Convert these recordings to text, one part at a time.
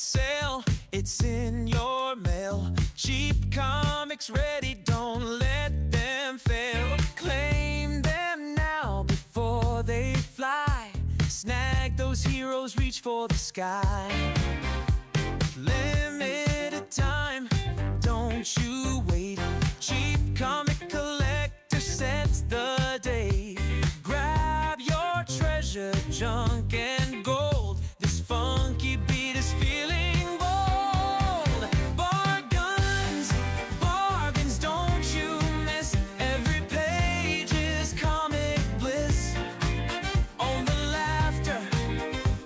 sale, it's in your mail. Cheap comics ready, don't let them fail. Claim them now before they fly. Snag those heroes, reach for the sky. Limited time, don't you wait. Cheap comic collector sets the date. Grab your treasure, junk and gold. This funky beat is feeling bold. Bargains, bargains, don't you miss. Every page is comic bliss. Own the laughter,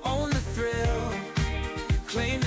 own the thrill. Claim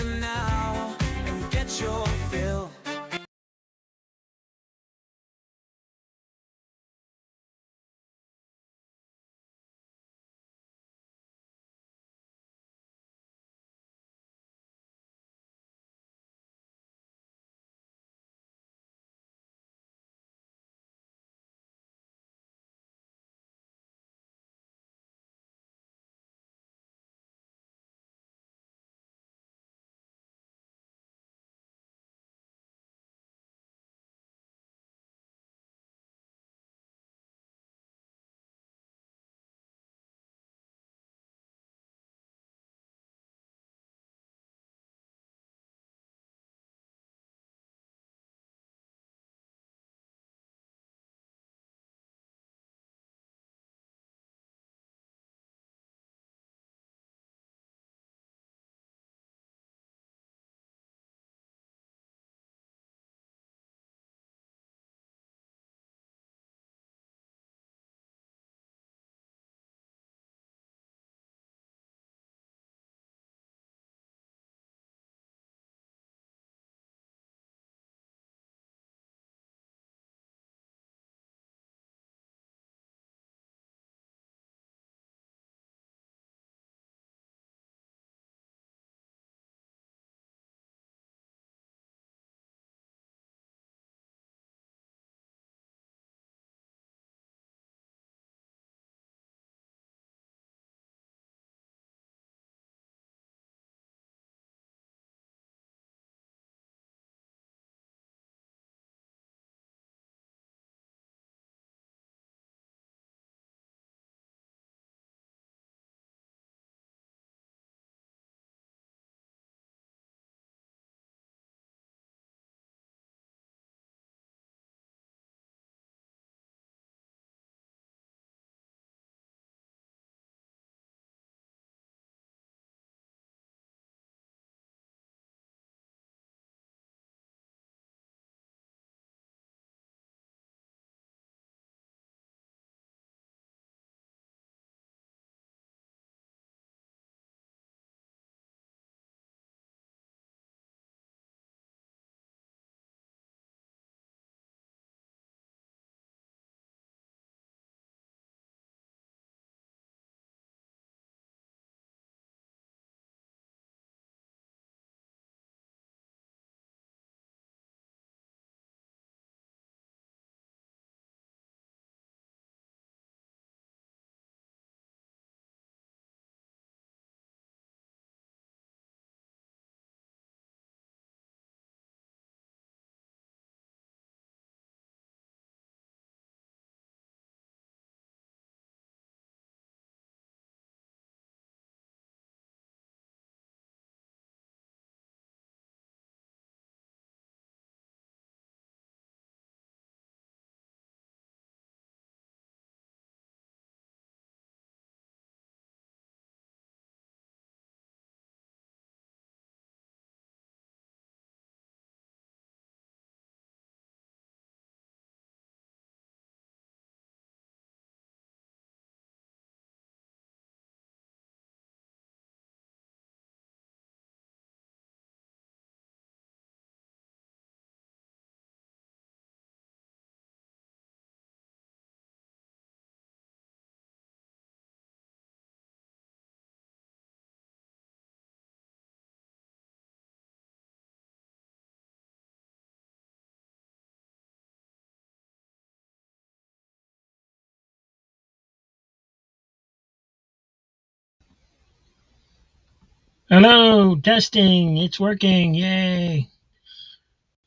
Hello, testing. It's working. Yay.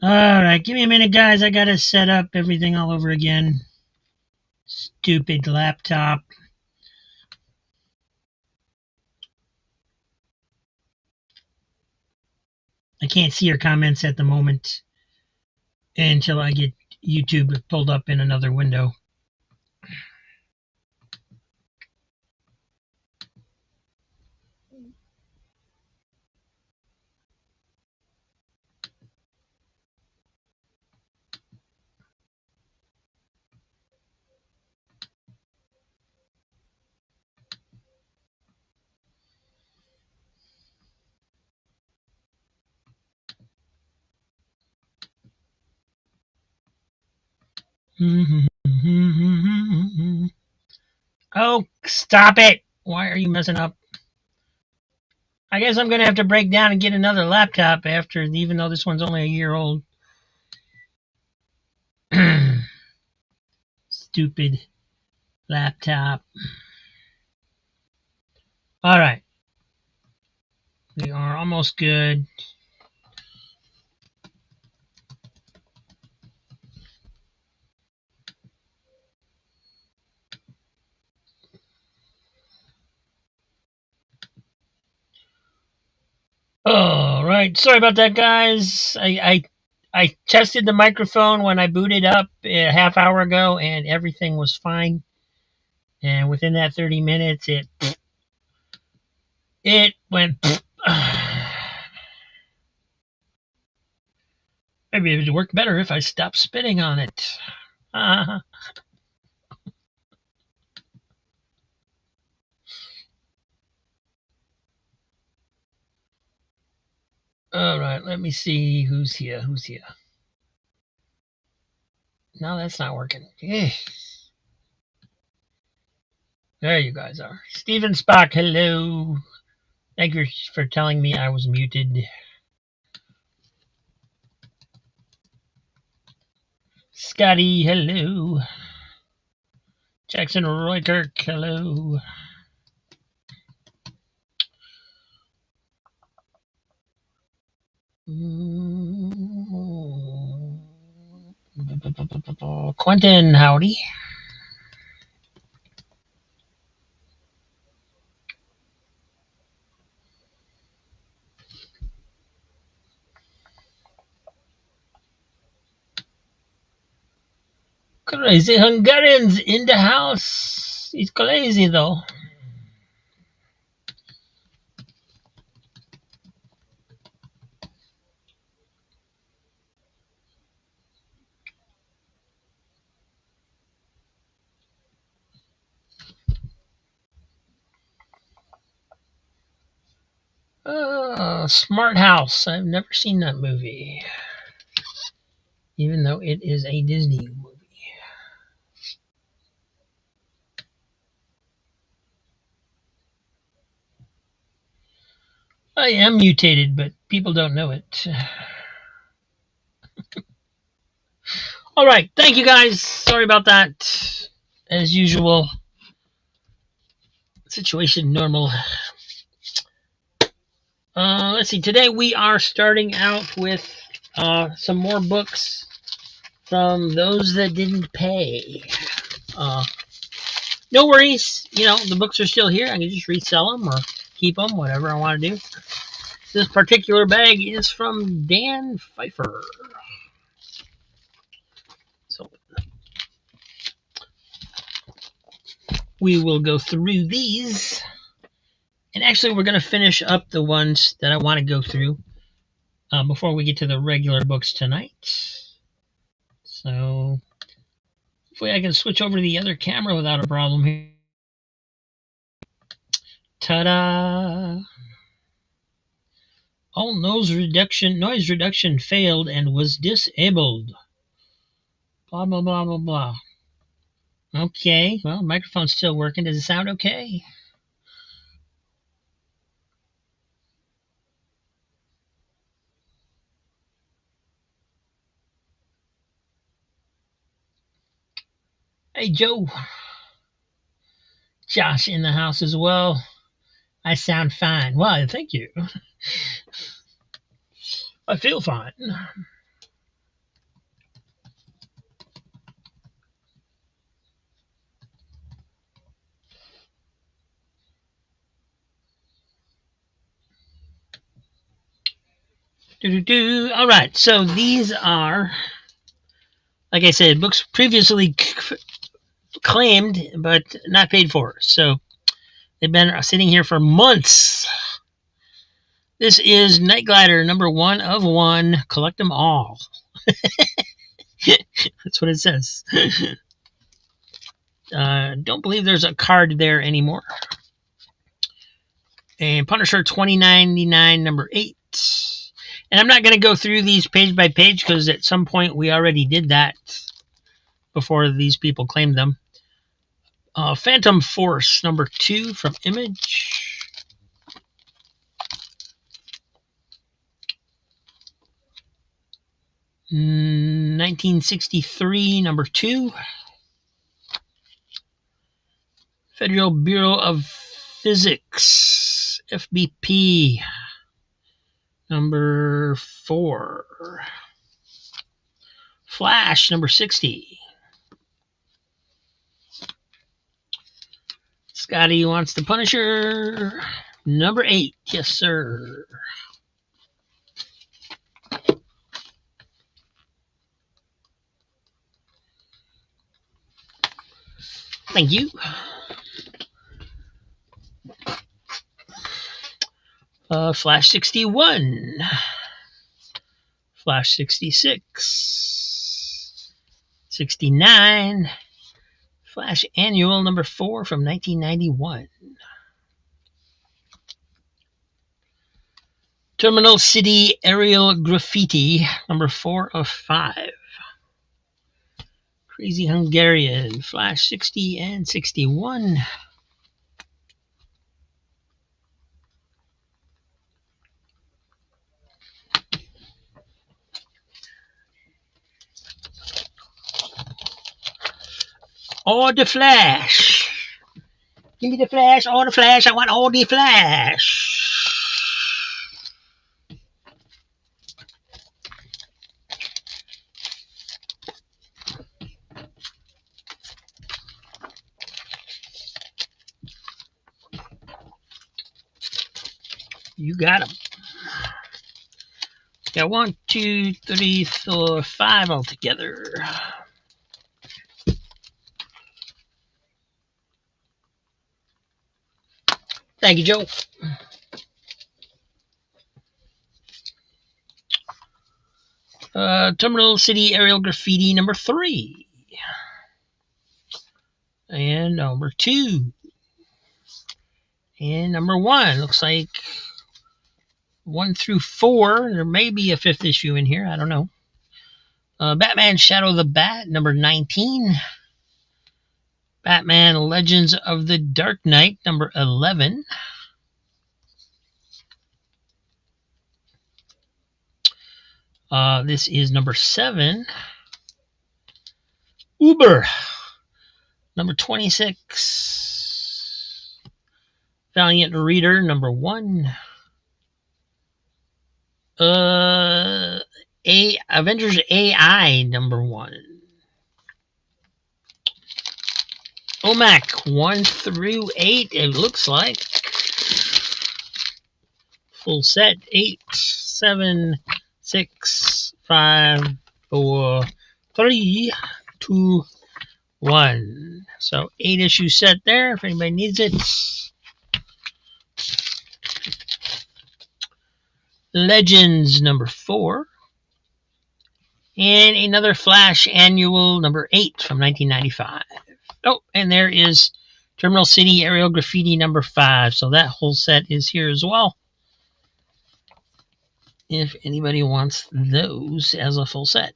All right, give me a minute, guys. I got to set up everything all over again. Stupid laptop. I can't see your comments at the moment until I get YouTube pulled up in another window. Oh, stop it. Why are you messing up? I guess I'm going to have to break down and get another laptop after, even though this one's only a year old. Stupid laptop. All right. We are almost good. All right. Sorry about that, guys. I tested the microphone when I booted up a half hour ago, and everything was fine. And within that 30 minutes, it went. Maybe it would work better if I stopped spitting on it. All right. Let me see who's here. Who's here? No, that's not working. Yeah. There you guys are. Steven Spock, hello. Thank you for telling me I was muted. Scotty, hello. Jackson Roykirk, hello. Quentin, howdy. Crazy Hungarians in the house. It's crazy though. Smart House. I've never seen that movie, even though it is a Disney movie. I am mutated, but people don't know it. All right, thank you guys. Sorry about that. As usual, situation normal. Let's see. Today we are starting out with some more books from those that didn't pay. Uh, no worries. You know, the books are still here. I can just resell them or keep them, whatever I want to do. This particular bag is from Dan Pfeiffer. So we will go through these. And actually, we're going to finish up the ones that I want to go through before we get to the regular books tonight. So hopefully I can switch over to the other camera without a problem here. Ta-da! All noise reduction failed and was disabled. Blah, blah, blah, blah, blah. Okay, well, microphone's still working. Does it sound okay? Hey, Joe. Josh in the house as well. I sound fine. Well, thank you. I feel fine. All right, so these are, like I said, books previously claimed but not paid for. So they've been sitting here for months. This is Night Glider, number 1 of 1. Collect them all. That's what it says. Don't believe there's a card there anymore. And Punisher 2099, number 8. And I'm not going to go through these page by page because at some point we already did that before these people claimed them. Phantom Force, number 2 from Image. Mm, 1963, number 2. Federal Bureau of Physics, FBP, number 4. Flash, number 60. Scotty wants the Punisher, number 8. Yes, sir. Thank you. Flash 61. Flash 66. 69. Flash Annual number 4 from 1991. Terminal City Aerial Graffiti number 4 of 5. Crazy Hungarian, Flash 60 and 61. All the Flash. Give me the Flash, all the Flash. I want all the Flash. You got them. Got 1, 2, 3, 4, 5 altogether. Thank you, Joe. Terminal City Aerial Graffiti number 3. And number 2. And number 1. Looks like 1 through 4. There may be a 5th issue in here. I don't know. Batman Shadow the Bat, number 19. Batman Legends of the Dark Knight, number 11. This is number 7. Uber, number 26. Valiant Reader, number 1. Avengers AI, number 1. OMAC 1 through 8, it looks like. Full set 8, 7, 6, 5, 4, 3, 2, 1. So 8 issue set there if anybody needs it. Legends number 4. And another Flash Annual number 8 from 1995. Oh, and there is Terminal City Aerial Graffiti number 5. So that whole set is here as well. If anybody wants those as a full set.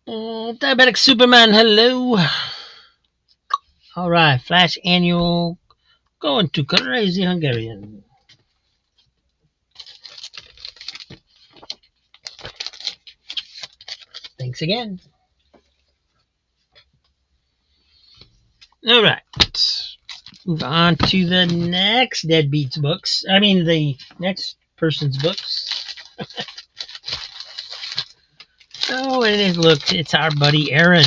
Diabetic Superman, hello. All right, Flash Annual going to Crazy Hungarian. Thanks again. All right. Move on to the next Deadbeats books. I mean, the next person's books. Oh, and look, it's our buddy Aaron.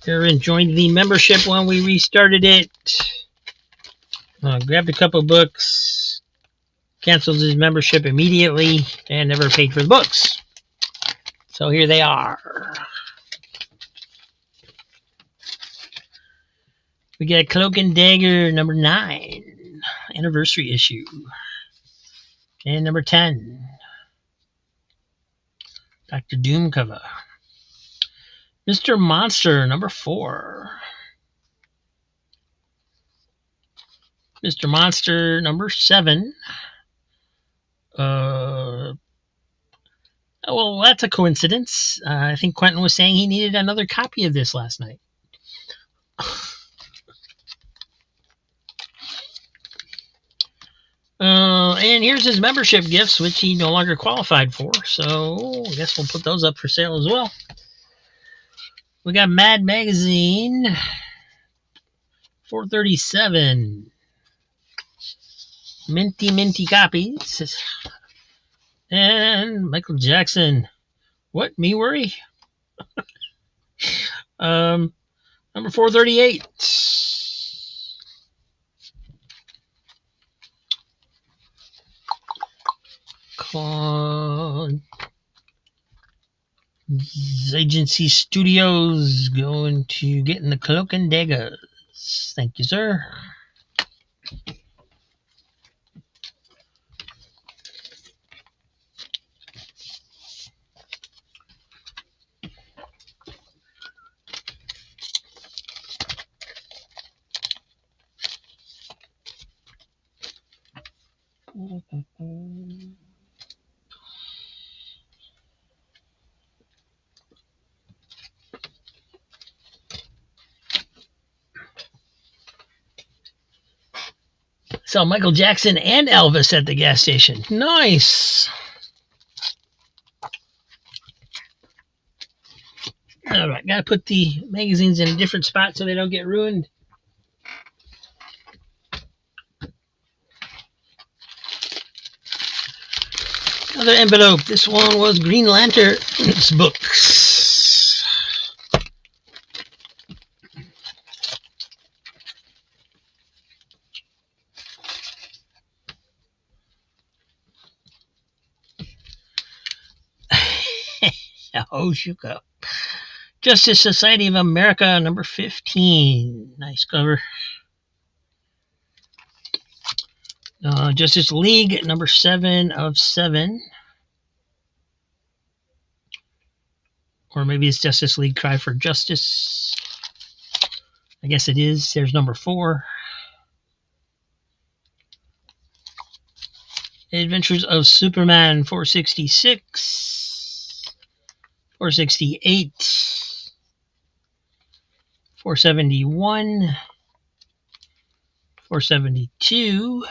Aaron joined the membership when we restarted it. Grabbed a couple books, canceled his membership immediately, and never paid for the books. So here they are. We got Cloak and Dagger number 9, anniversary issue. And number 10, Dr. Doom cover. Mr. Monster number 4. Mr. Monster number 7. Well, that's a coincidence. I think Quentin was saying he needed another copy of this last night. And here's his membership gifts, which he no longer qualified for. So I guess we'll put those up for sale as well. We got Mad Magazine, 437. Minty copies. And Michael Jackson. What? Me worry? Number 438. Agency Studios going to get in the Cloak and Daggers. Thank you, sir. Saw Michael Jackson and Elvis at the gas station. Nice. All right, gotta put the magazines in a different spot so they don't get ruined. Another envelope. This one was Green Lantern's books. Oh, shook up. Justice Society of America, number 15. Nice cover. Justice League, number 7 of 7. Or maybe it's Justice League Cry for Justice. I guess it is. There's number 4. Adventures of Superman, 466. 468, 471, 472,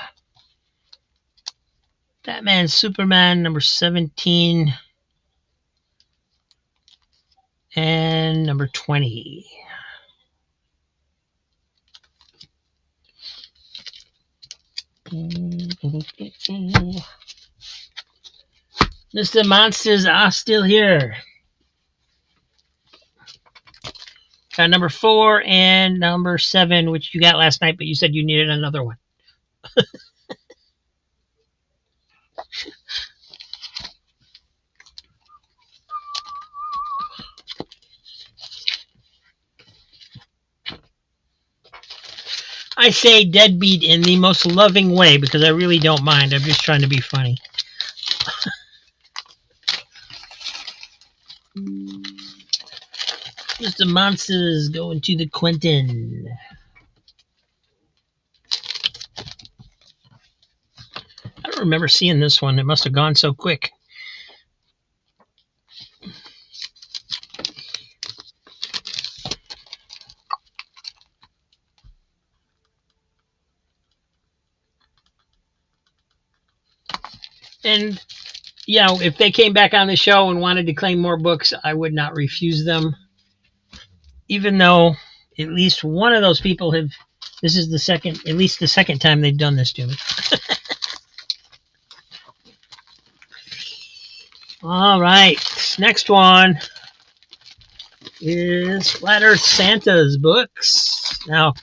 Batman Superman number 17, and number 20. Mr. Monsters are still here. Got number 4 and number 7, which you got last night, but you said you needed another one. I say deadbeat in the most loving way because I really don't mind. I'm just trying to be funny. Mr. Monsters going to the Quentin. I don't remember seeing this one. It must have gone so quick. And Yeah, if they came back on the show and wanted to claim more books, I would not refuse them. Even though at least one of those people have, this is at least the second time they've done this to me. All right, next one is Flat Earth Santa's books. Now,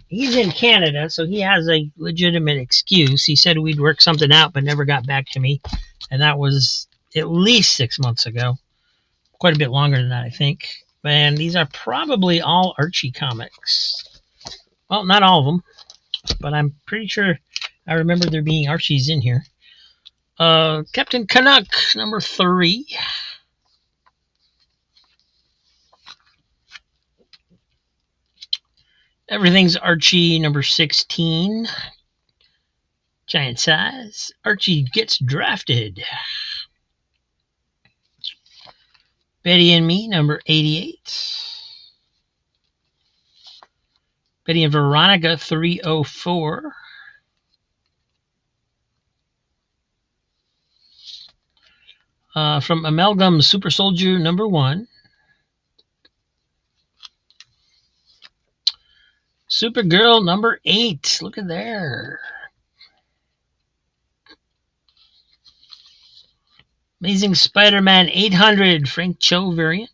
he's in Canada, so he has a legitimate excuse. He said we'd work something out, but never got back to me. And that was at least 6 months ago. Quite a bit longer than that, I think. And these are probably all Archie comics. Well, not all of them, but I'm pretty sure I remember there being Archies in here. Captain Canuck, number 3. Everything's Archie, number 16. Giant size. Archie gets drafted. Betty and Me, number 88. Betty and Veronica, 304. From Amalgam Super Soldier, number 1. Supergirl, number 8. Look at there. Amazing Spider-Man 800, Frank Cho variant.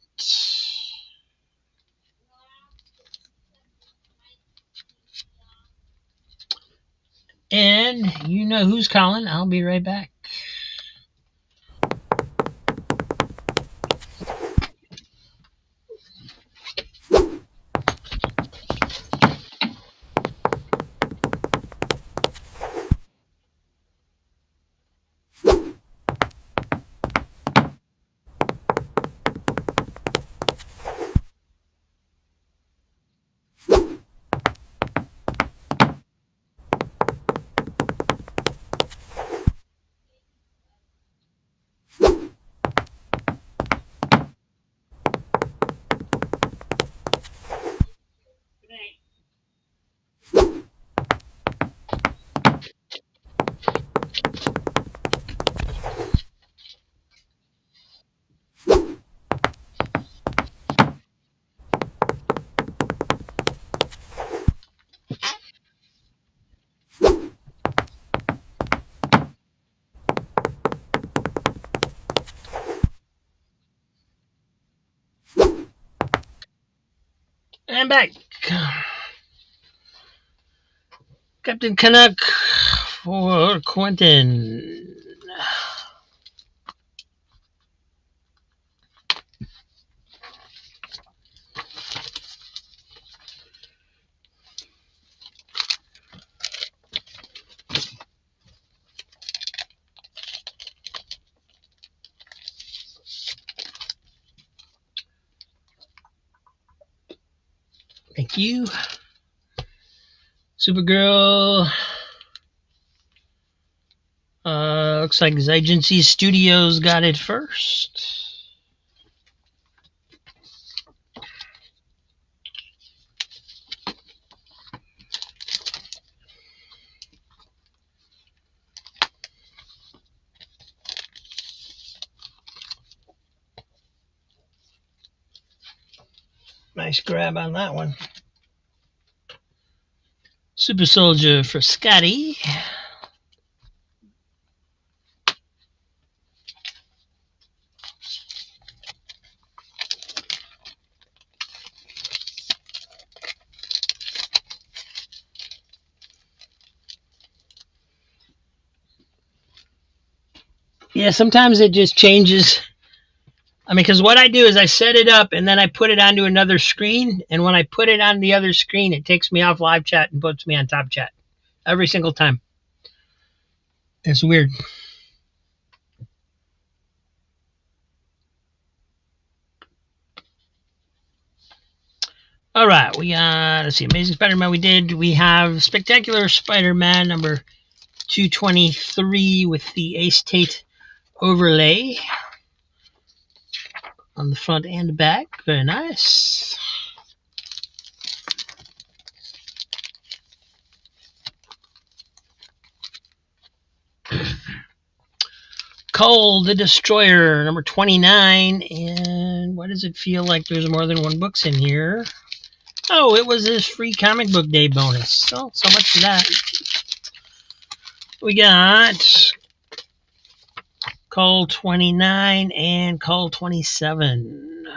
And you know who's calling. I'll be right back. And back. Captain Canuck for Quentin. Thank you. Supergirl. Looks like Agency Studios got it first. Nice grab on that one. Super Soldier for Scotty. Yeah, sometimes it just changes. I mean, because what I do is I set it up and then I put it onto another screen. And when I put it on the other screen, it takes me off live chat and puts me on top chat every single time. It's weird. All right, we got, let's see, Amazing Spider-Man we have Spectacular Spider-Man number 223 with the Ace Tate overlay on the front and back. Very nice. Kull the Destroyer, number 29. And why does it feel like there's more than one books in here? Oh, it was this free comic book day bonus. So much for that. We got Kull 29 and Kull 27.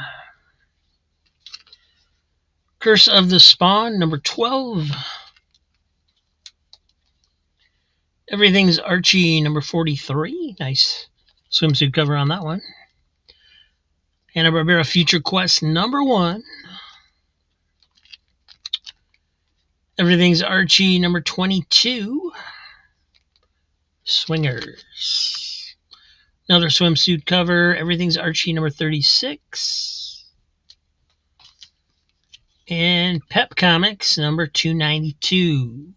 Curse of the Spawn, number 12. Everything's Archie, number 43. Nice swimsuit cover on that one. Hanna-Barbera Future Quest, number 1. Everything's Archie, number 22. Swingers. Another swimsuit cover. Everything's Archie, number 36. And Pep Comics, number 292.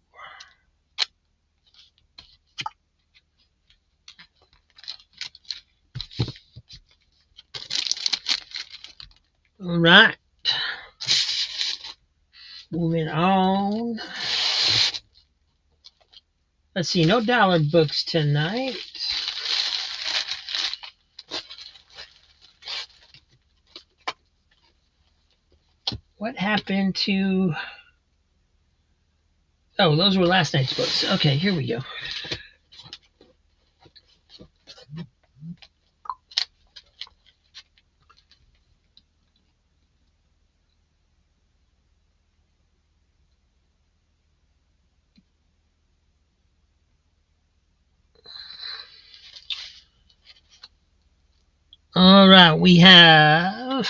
All right. Moving on. Let's see, no dollar books tonight. What happened to... Oh, those were last night's books. Okay, here we go. All right, we have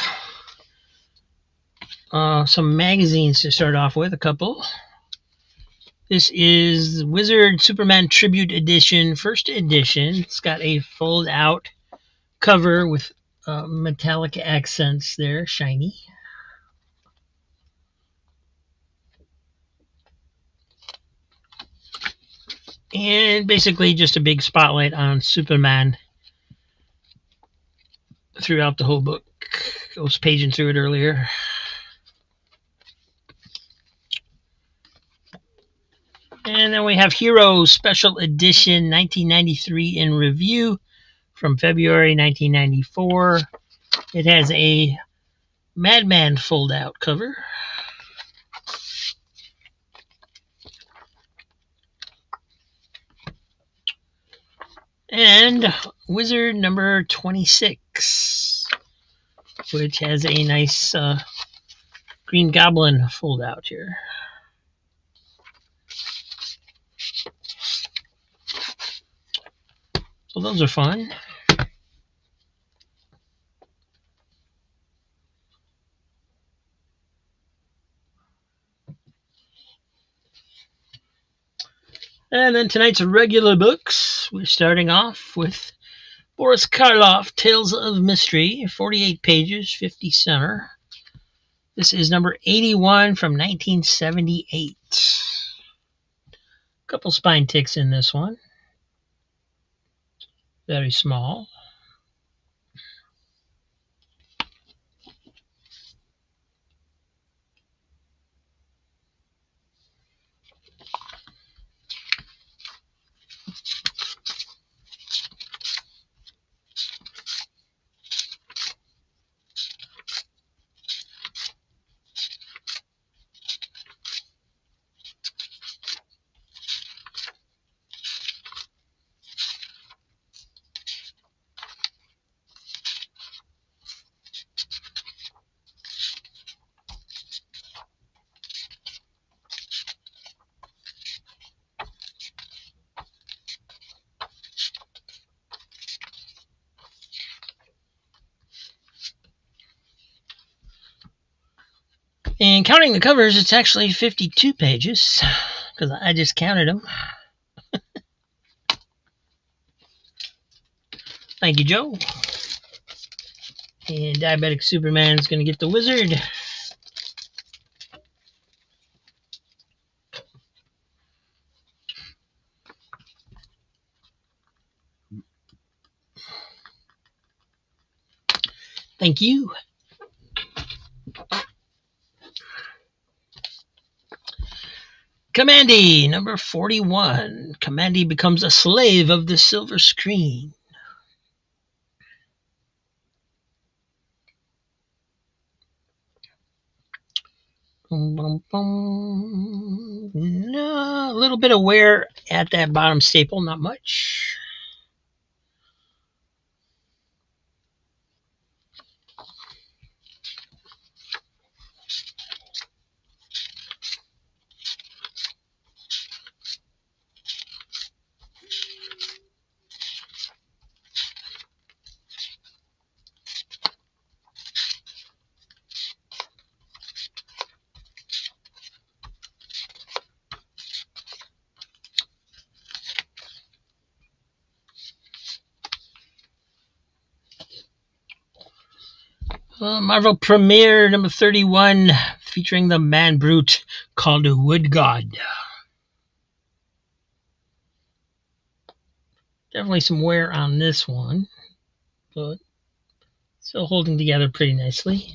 some magazines to start off with, a couple. This is Wizard Superman Tribute Edition, first edition. It's got a fold-out cover with metallic accents there, shiny. And basically just a big spotlight on Superman throughout the whole book. I was paging through it earlier. And then we have Hero Special Edition 1993 in review from February 1994. It has a Madman fold-out cover. And Wizard number 26, which has a nice Green Goblin fold-out here. So those are fun. And then tonight's regular books. We're starting off with Boris Karloff, Tales of Mystery, 48 pages, 50 center. This is number 81 from 1978. A couple spine ticks in this one. Very small. And counting the covers, it's actually 52 pages, because I just counted them. Thank you, Joe. And Diabetic Superman's going to get the Wizard. Thank you. Commandy, number 41. Commandy becomes a slave of the silver screen. Boom, boom, boom. No, a little bit of wear at that bottom staple, not much. Marvel Premiere number 31, featuring the man brute called Wood God. Definitely some wear on this one, but still holding together pretty nicely.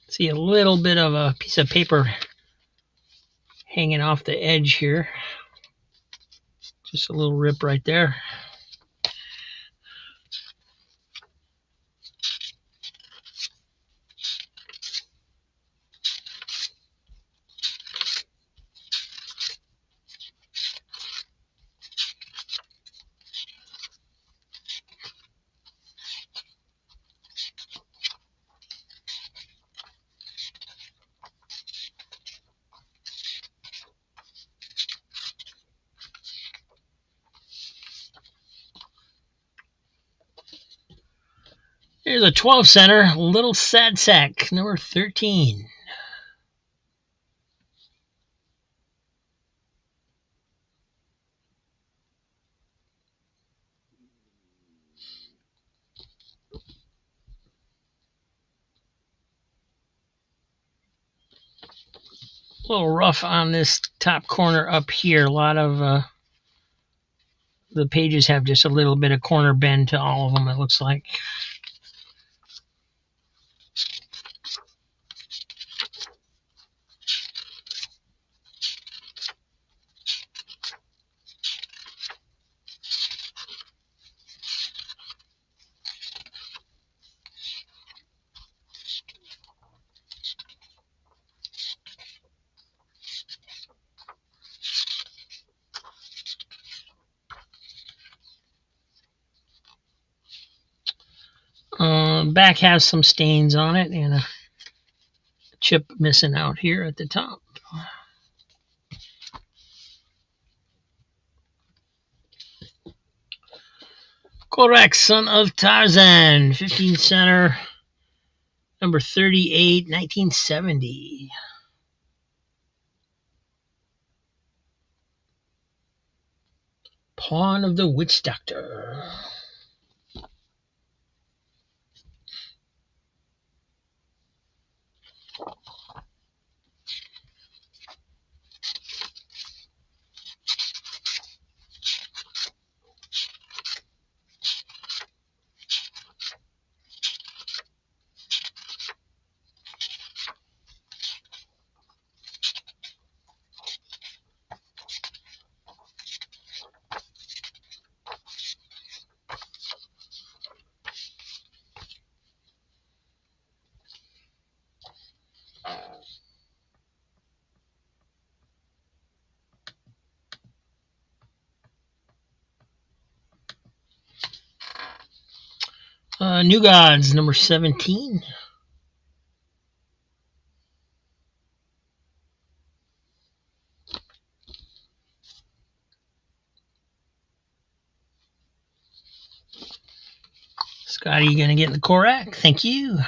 See a little bit of a piece of paper hanging off the edge here. Just a little rip right there. Here's a 12 center Little Sad Sack, number 13. A little rough on this top corner up here. A lot of the pages have just a little bit of corner bend to all of them, it looks like. Back has some stains on it and a chip missing out here at the top. Korak, Son of Tarzan, 15 center, number 38, 1970. Pawn of the Witch Doctor. New Gods, number 17. Scotty, you gonna get the Korak? Thank you.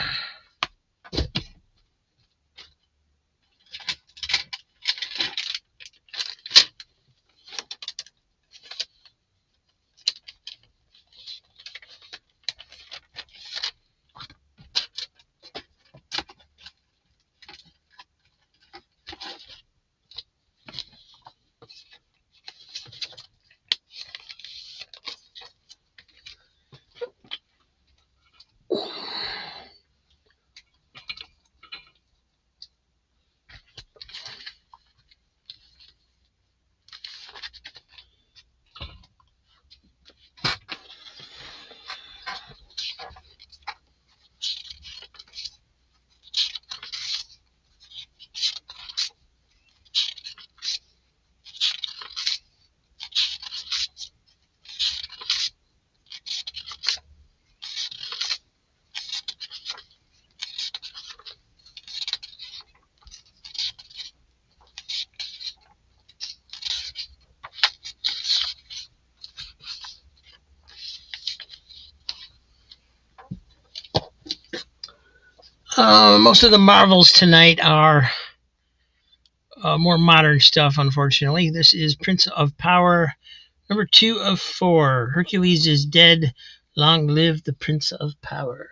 Most of the Marvels tonight are more modern stuff, unfortunately. This is Prince of Power, number 2 of 4. Hercules is dead. Long live the Prince of Power.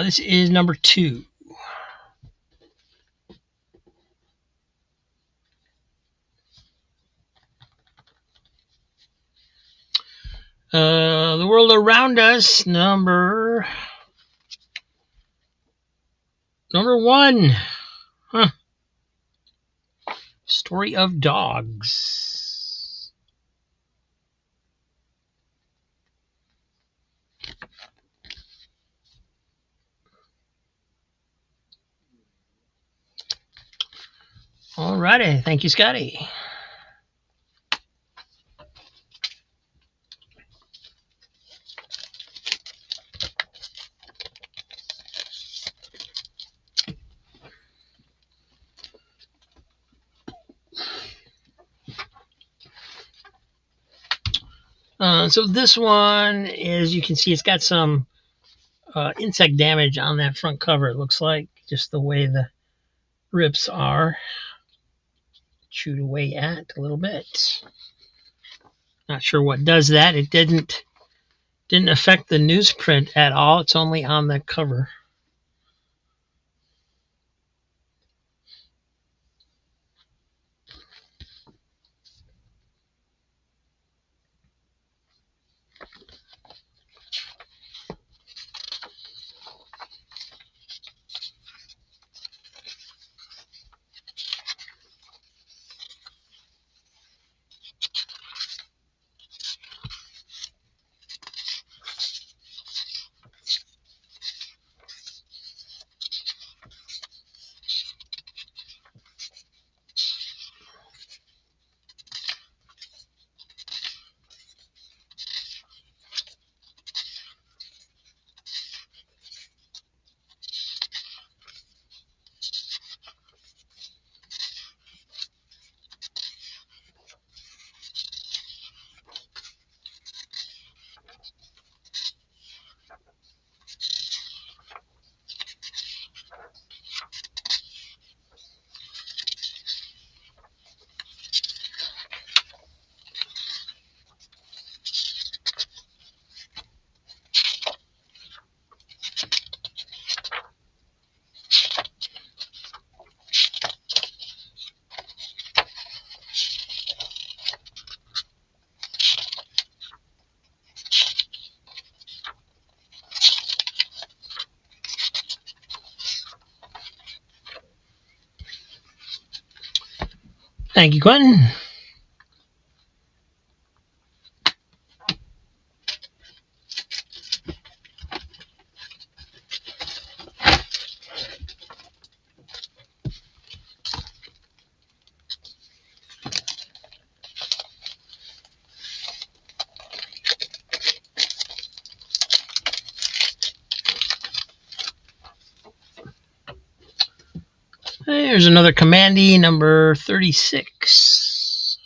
This is number 2. The World Around Us, number 1. Huh. Story of Dogs. Alrighty, thank you, Scotty. So this one, as you can see, it's got some insect damage on that front cover. It looks like just the way the rips are chewed away at a little bit. Not sure what does that. It didn't affect the newsprint at all. It's only on the cover. Thank you, Quentin. There's another Commandy, number 36.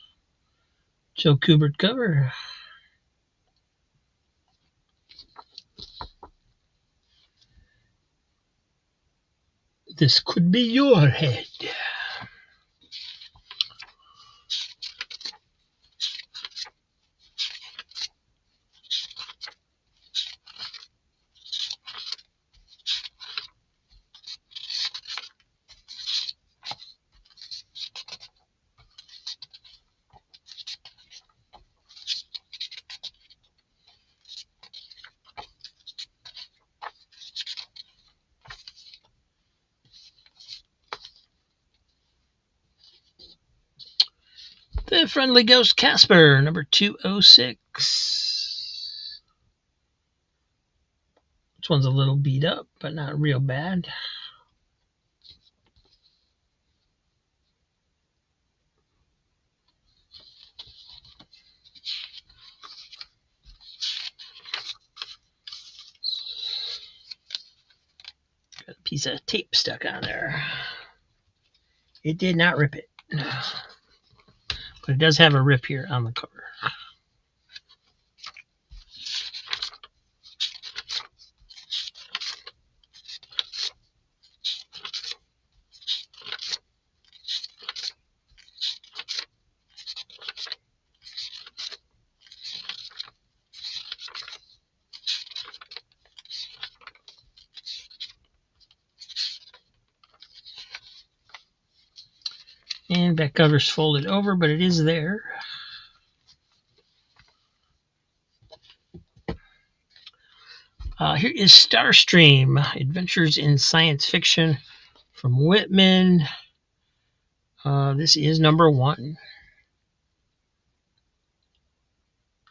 Joe Kubert cover. This could be your head. The Friendly Ghost Casper, number 206. This one's a little beat up, but not real bad. Got a piece of tape stuck on there. It did not rip it. But it does have a rip here on the cover. And back cover's folded over, but it is there. Here is Starstream, Adventures in Science Fiction from Whitman. This is number 1.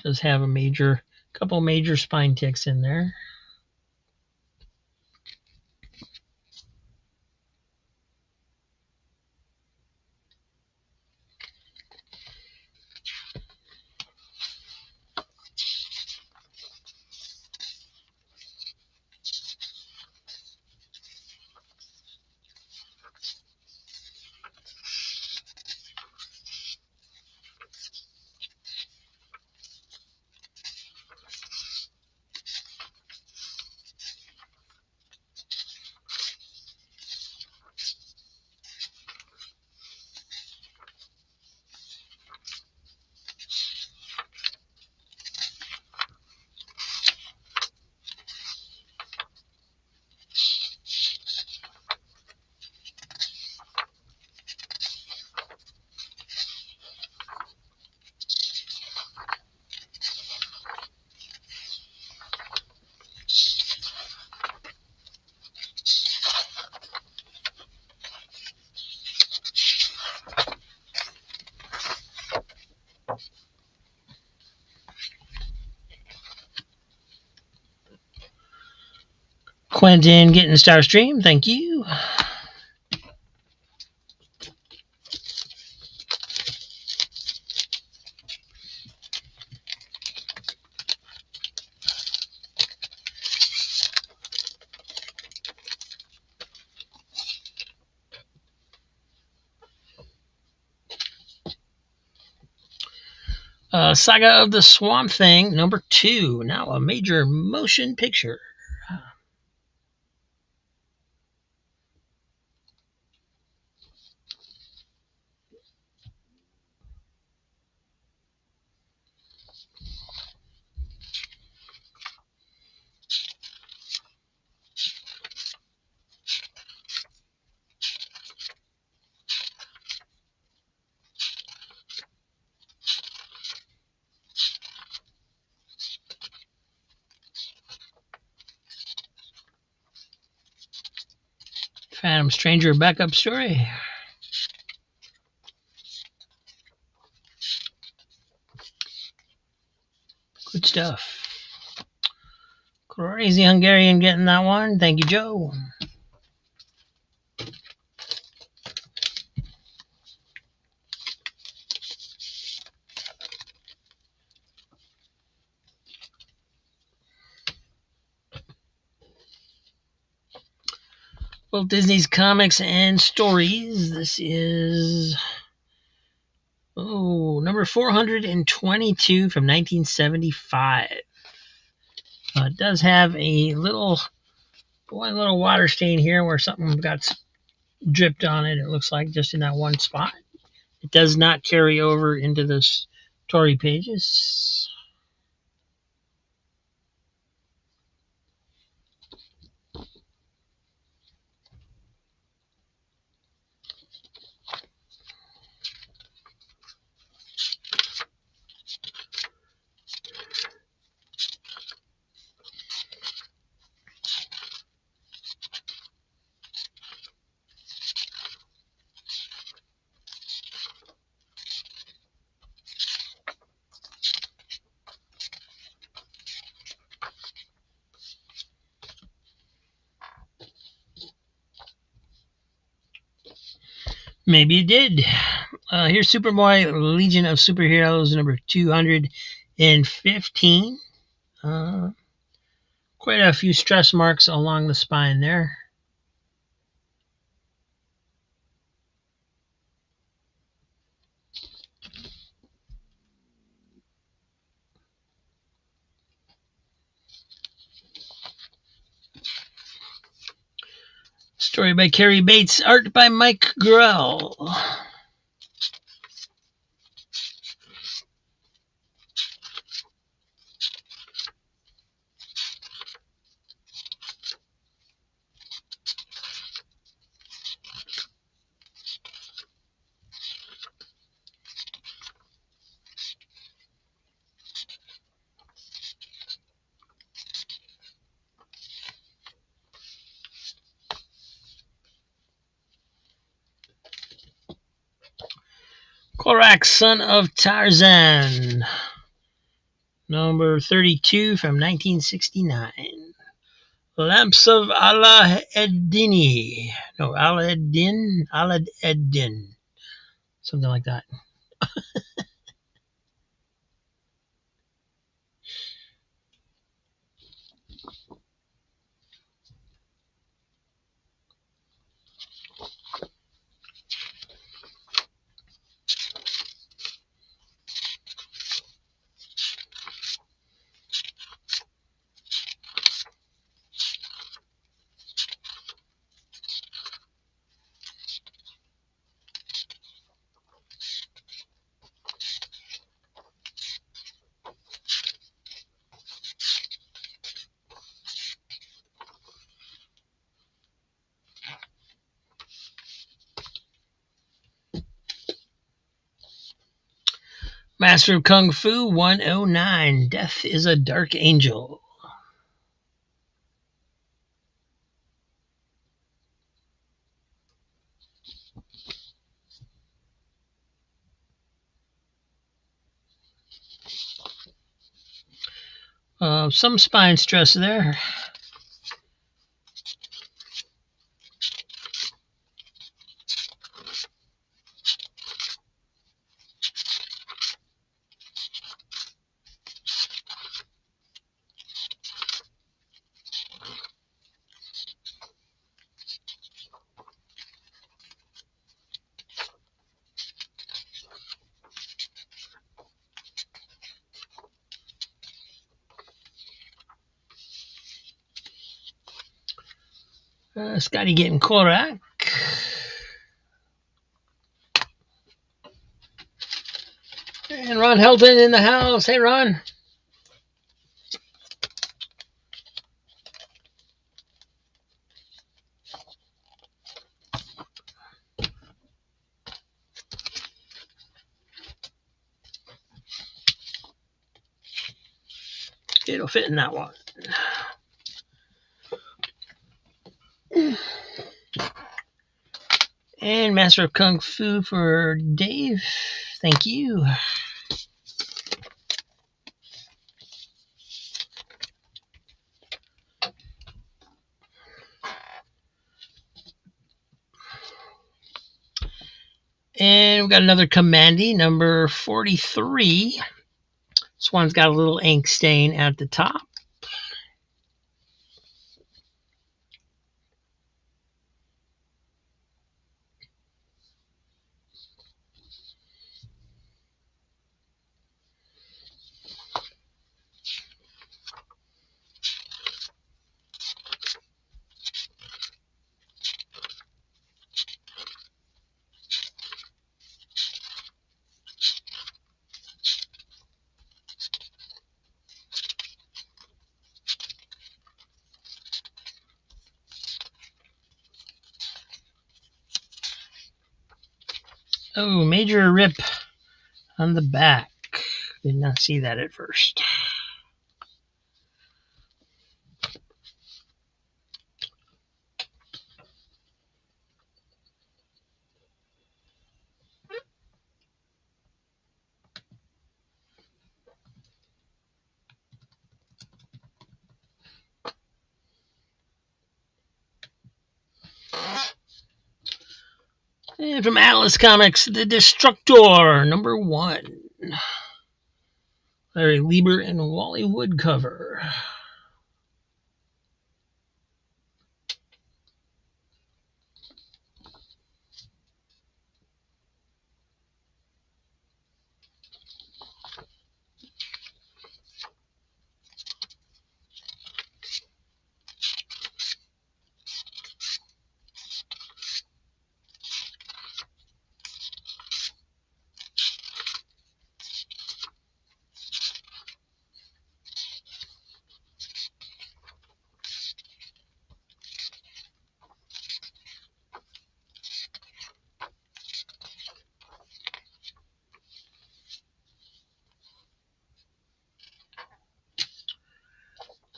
Does have a couple major spine ticks in there. Quentin getting Starstream, thank you. Saga of the Swamp Thing, number 2. Now a major motion picture. Phantom Stranger backup story. Good stuff. Crazy Hungarian getting that one. Thank you, Joe. Walt Disney's Comics and Stories. This is number 422 from 1975. It does have a little water stain here where something got dripped on it. It looks like just in that one spot. It does not carry over into the story pages. Maybe it did. Here's Superboy Legion of Superheroes number 215. Quite a few stress marks along the spine there. Story by Carrie Bates, art by Mike Grell. Korak, Son of Tarzan, number 32 from 1969. Lamps of Allah-Eddin. No, Allah-Eddin? Allah-Eddin. Something like that. Master of Kung Fu 109. Death is a Dark Angel. Some spine stress there. Scotty getting Korak. And Ron Helton in the house. Hey, Ron. It'll fit in that one. And Master of Kung Fu for Dave. Thank you. And we've got another Commandy, number 43. This one's got a little ink stain at the top. Oh, major rip on the back. Did not see that at first. And from Atlas Comics, The Destructor, #1. Larry Lieber and Wally Wood cover.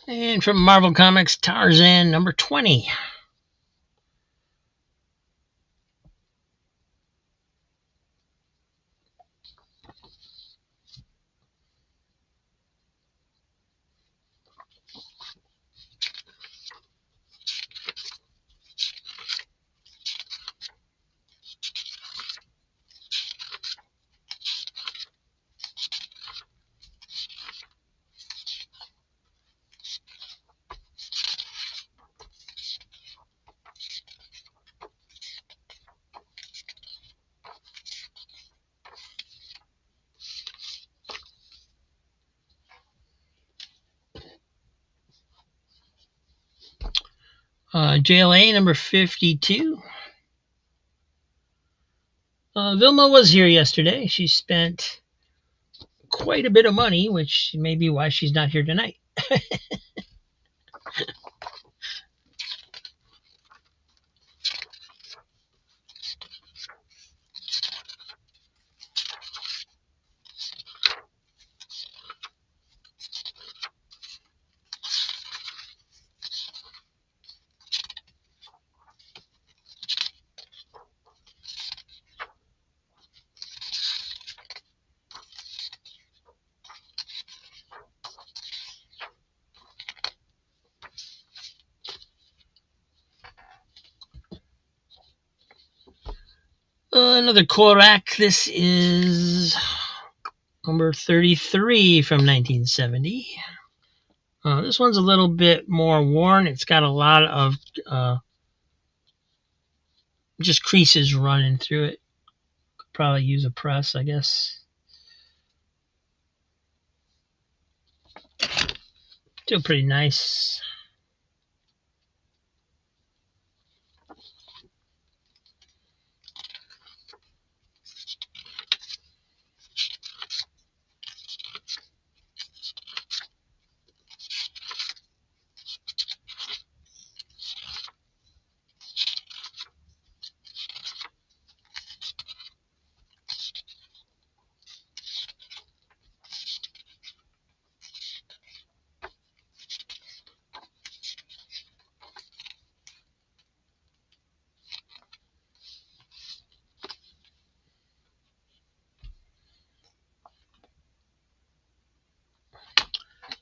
And from Marvel Comics, Tarzan, #20. JLA, #52. Vilma was here yesterday. She spent quite a bit of money, which may be why she's not here tonight. Another Korak. This is #33 from 1970. This one's a little bit more worn. It's got a lot of just creases running through it. Could probably use a press, I guess. Still pretty nice.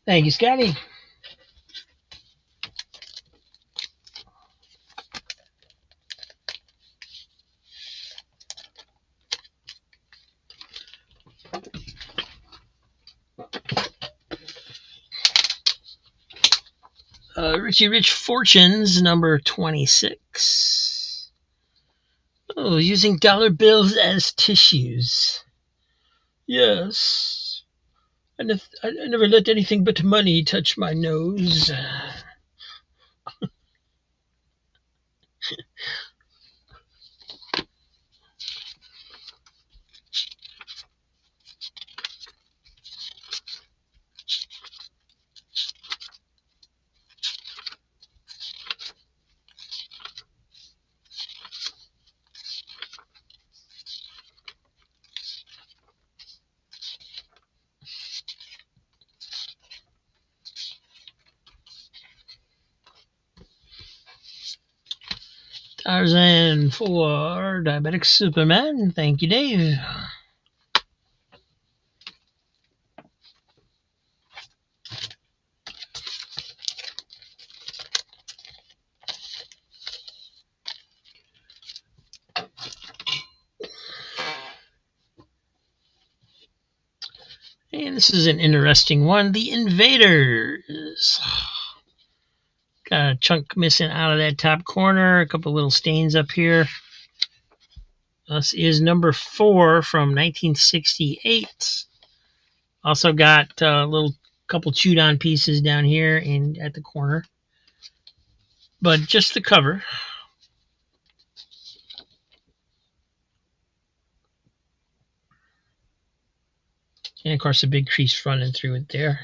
Thank you, Scotty. Richie Rich Fortunes, #26. Oh, using dollar bills as tissues. Yes. I never let anything but money touch my nose. Tarzan for Diabetic Superman. Thank you, Dave. And this is an interesting one. The Invaders. Got a chunk missing out of that top corner. A couple little stains up here. This is number 4 from 1968. Also got a little couple chewed on pieces down here and at the corner. But just the cover. And of course a big crease running through it there.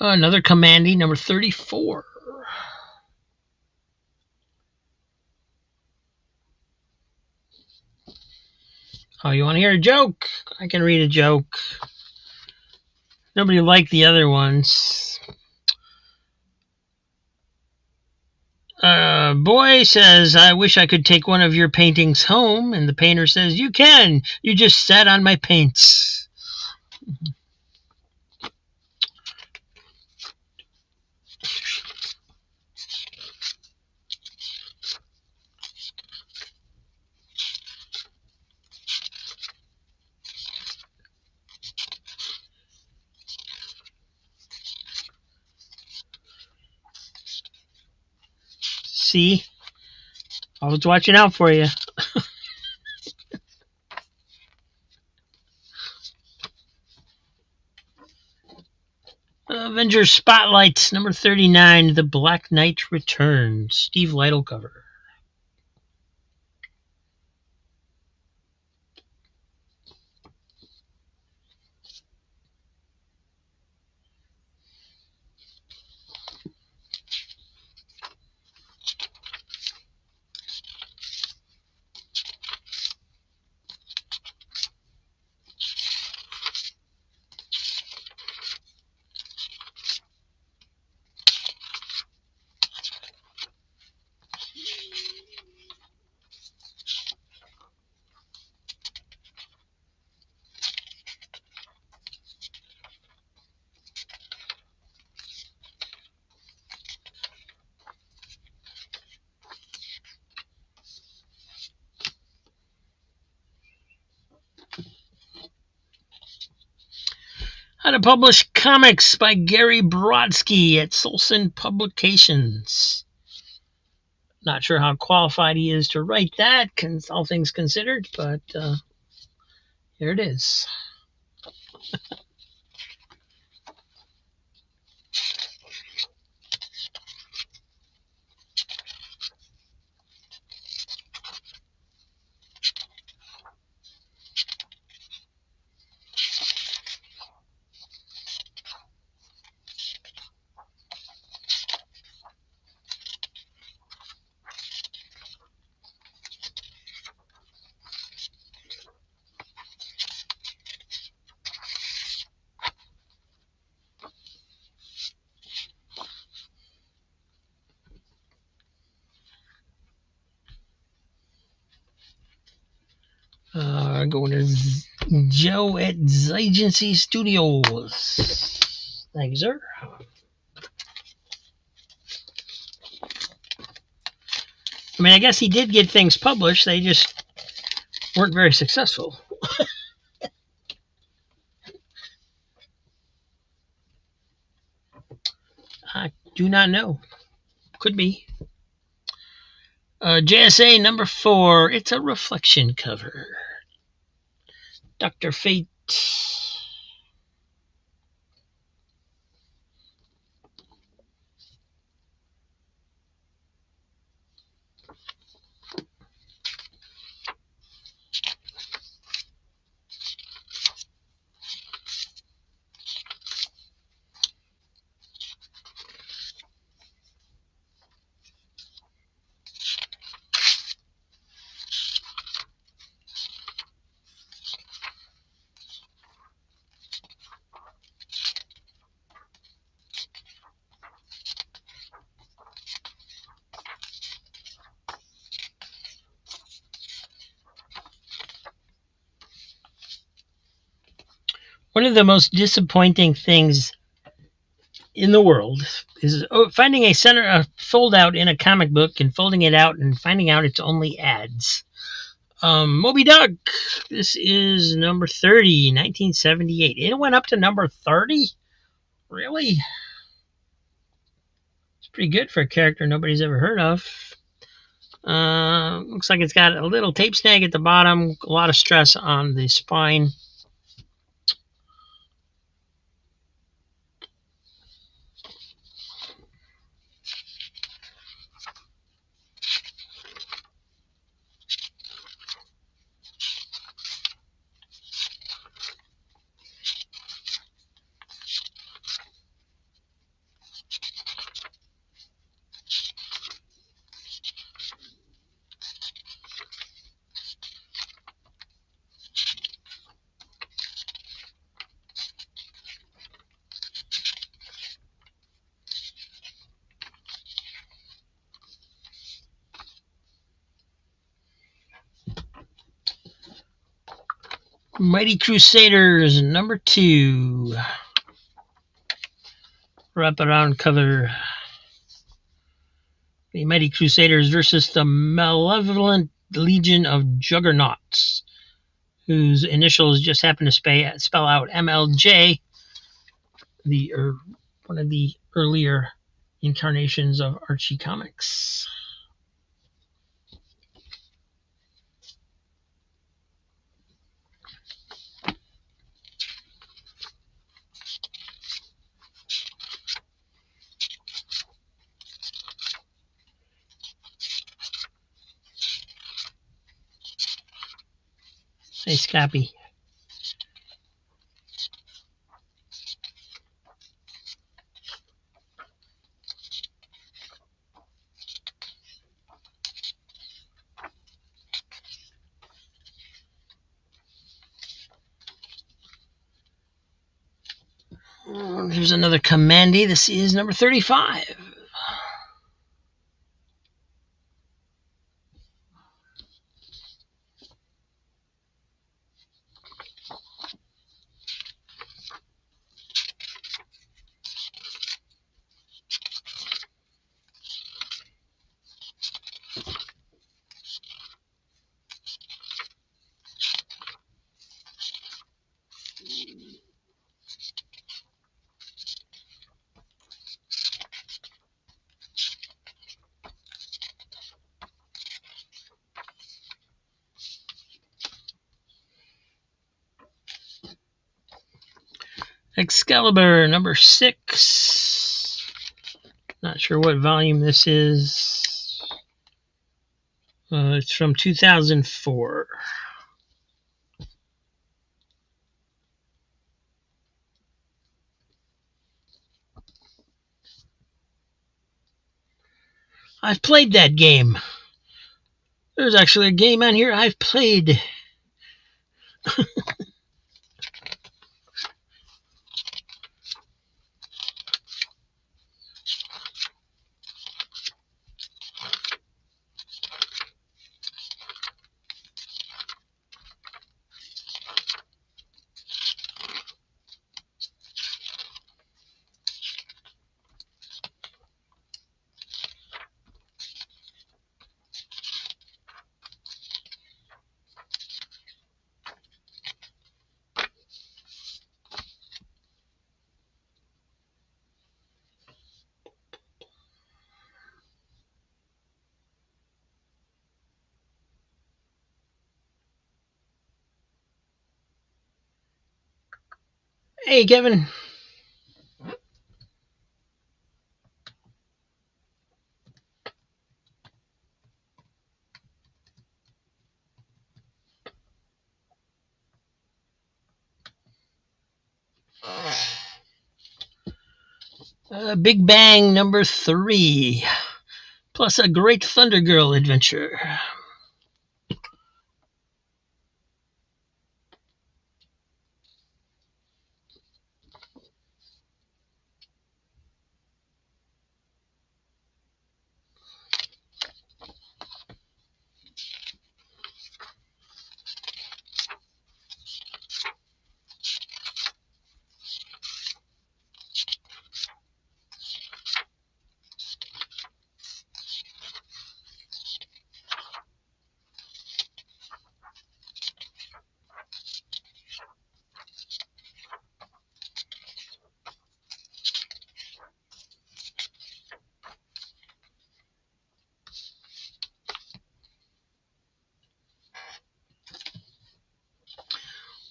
Another Commandy, number 34. Oh, you want to hear a joke? I can read a joke. Nobody liked the other ones. Boy says, I wish I could take one of your paintings home. And the painter says, you can. You just sat on my paints. See? I was watching out for you. Avengers Spotlight, number 39, The Black Knight Returns. Steve Lytle cover. How to Publish Comics by Gary Brodsky at Solson Publications. Not sure how qualified he is to write that, all things considered, but here it is. Going to Joe at Agency Studios. Thank you, sir. I mean, I guess he did get things published. They just weren't very successful. I do not know. Could be. JSA number 4. It's a reflection cover. Dr. Fate. One of the most disappointing things in the world is finding a fold-out in a comic book and folding it out and finding out it's only ads. Moby Duck. This is number 30, 1978. It went up to number 30? Really? It's pretty good for a character nobody's ever heard of. Looks like it's got a little tape snag at the bottom, a lot of stress on the spine. Mighty Crusaders, number 2. Wraparound cover. The Mighty Crusaders versus the Malevolent Legion of Juggernauts, whose initials just happen to spell out MLJ, one of the earlier incarnations of Archie Comics. Nice copy. Here's another Commandy. This is number 35. Excalibur, number 6. Not sure what volume this is. It's from 2004. I've played that game. There's actually a game on here I've played. Hey, Kevin. Big Bang, number 3. Plus a great Thunder Girl adventure.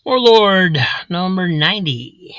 Warlord, number 90.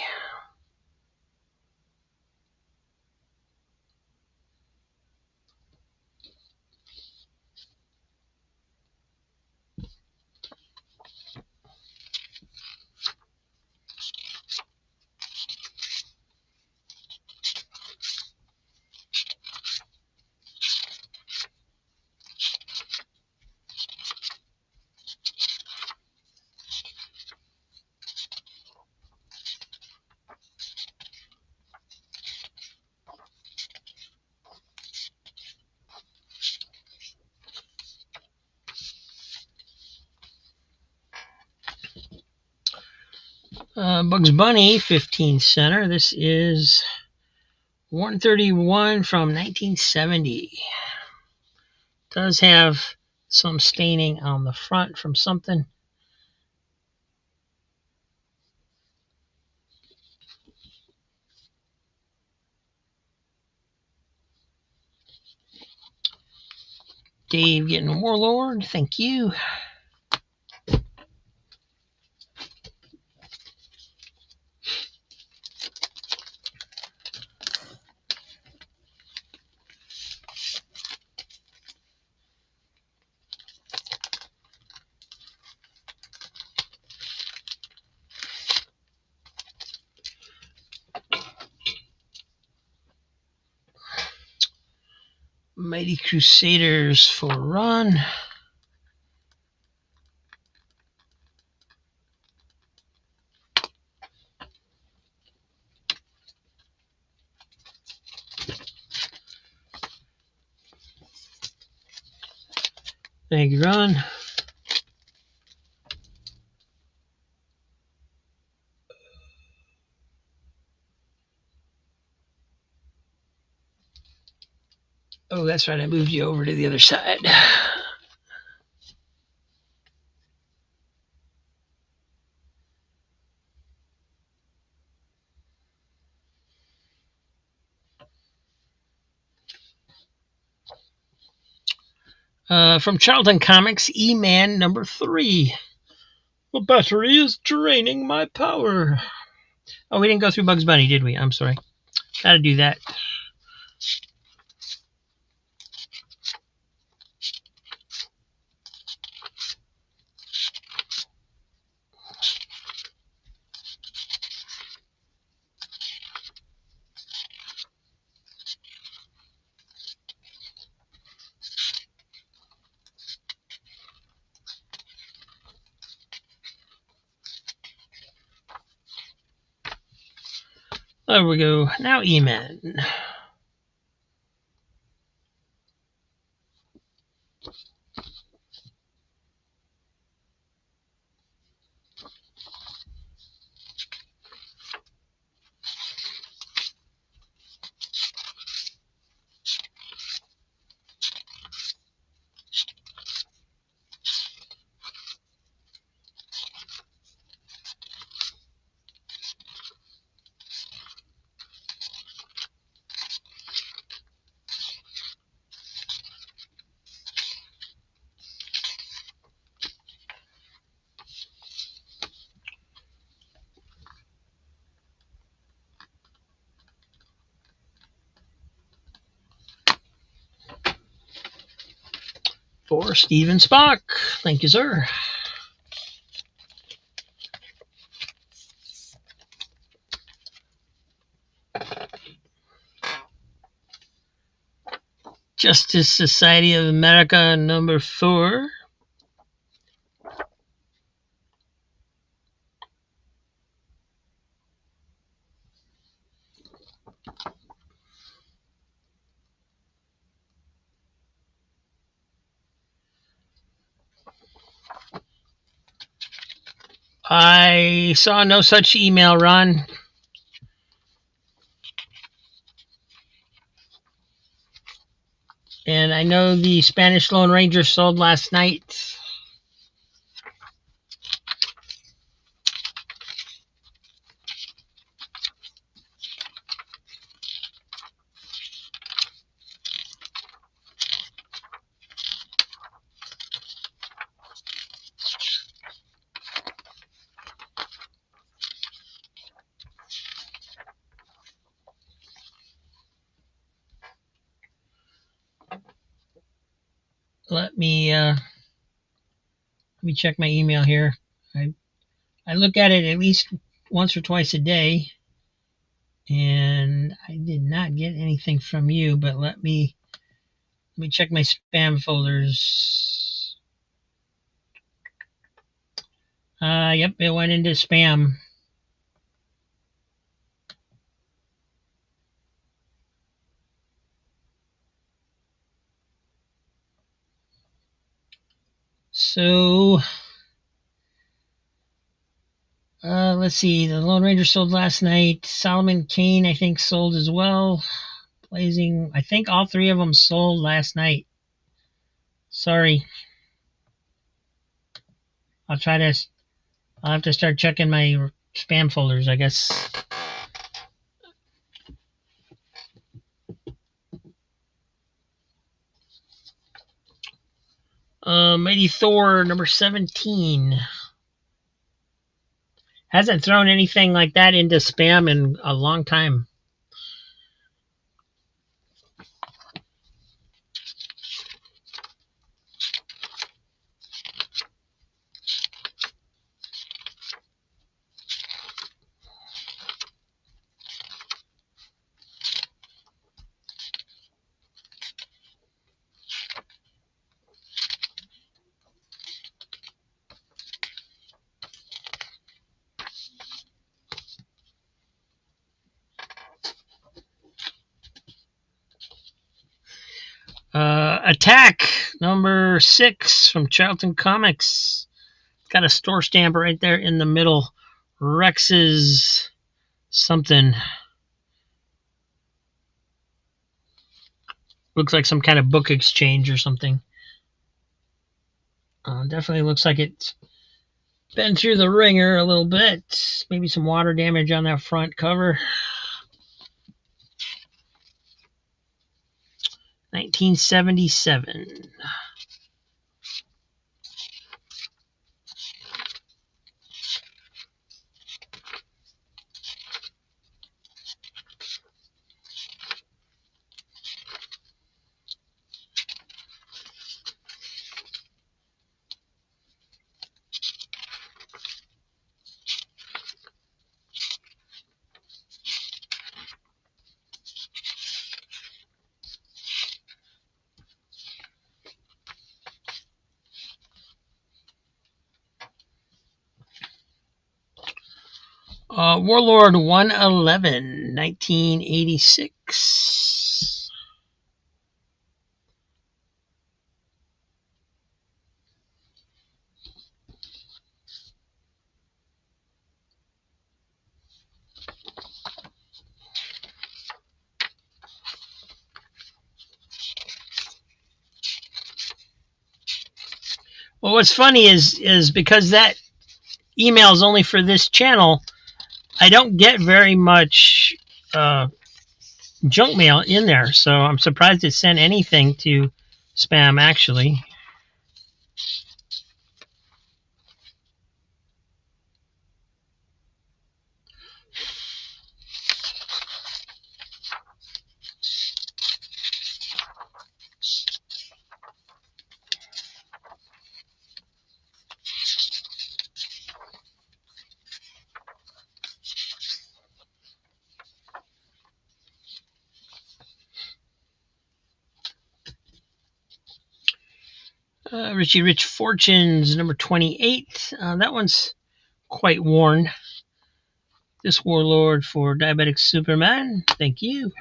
Bugs Bunny, 15 center. This is 131 from 1970. Does have some staining on the front from something. Dave getting Warlord, thank you. Mighty Crusaders for run. Big run. Oh, that's right. I moved you over to the other side. From Charlton Comics, E-Man number 3. The battery is draining my power. Oh, we didn't go through Bugs Bunny, did we? I'm sorry. Gotta do that. There we go. Now E-Man. For Steven Spock. Thank you, sir. Justice Society of America number 4. I saw no such email, Ron. And I know the Spanish Lone Ranger sold last night. let me check my email here. I look at it at least once or twice a day, and I did not get anything from you. But let me check my spam folders. Yep, it went into spam. So, let's see. The Lone Ranger sold last night. Solomon Kane, I think, sold as well. Blazing, I think all three of them sold last night. Sorry. I'll have to start checking my spam folders, I guess. Mighty Thor, number 17. Hasn't thrown anything like that into spam in a long time. Attack, number 6 from Charlton Comics. Got a store stamp right there in the middle. Rex's something. Looks like some kind of book exchange or something. Definitely looks like it's been through the ringer a little bit. Maybe some water damage on that front cover. 1977. Warlord 111, 1986. Well, what's funny is because that email is only for this channel, I don't get very much junk mail in there, so I'm surprised it sent anything to spam, actually. Richie Rich Fortunes, number 28. That one's quite worn. This Warlord for Diabetic Superman. Thank you.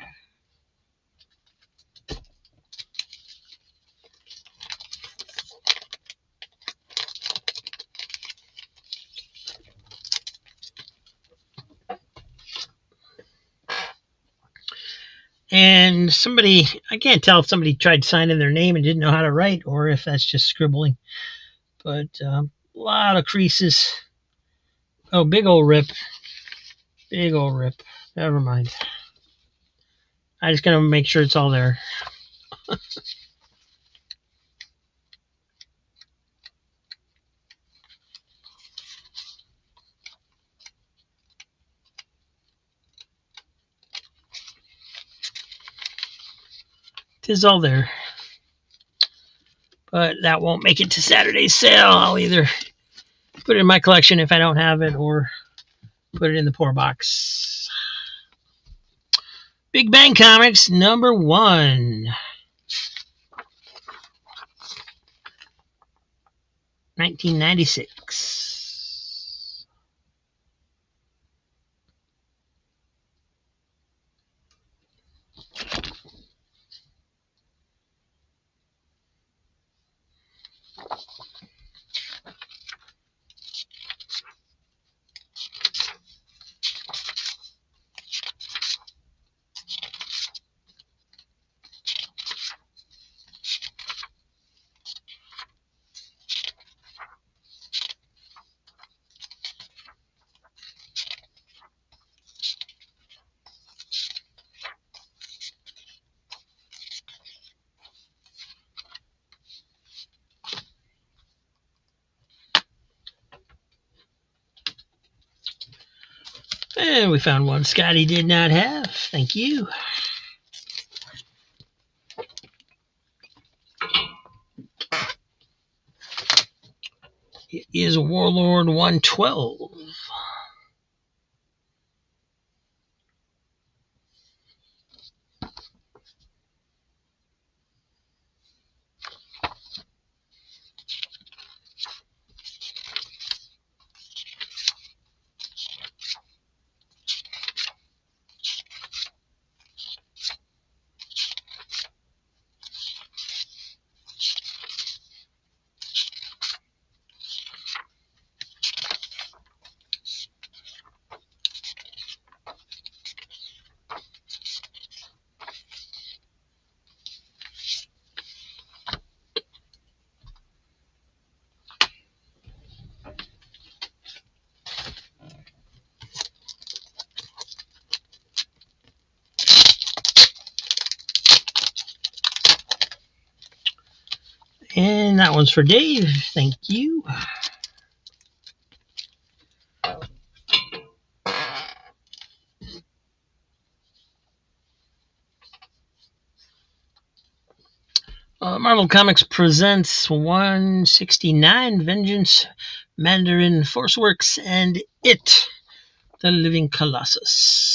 And somebody, I can't tell if somebody tried signing their name and didn't know how to write or if that's just scribbling. But a lot of creases. Oh, big old rip. Big old rip. Never mind. I just gotta make sure it's all there. Tis all there. but that won't make it to Saturday's sale. I'll either put it in my collection if I don't have it, or put it in the poor box. Big Bang Comics number 1. 1996. And we found one Scotty did not have. Thank you. It is Warlord 112. And that one's for Dave. Thank you. Marvel Comics presents 169 Vengeance, Mandarin Forceworks, and It, the Living Colossus.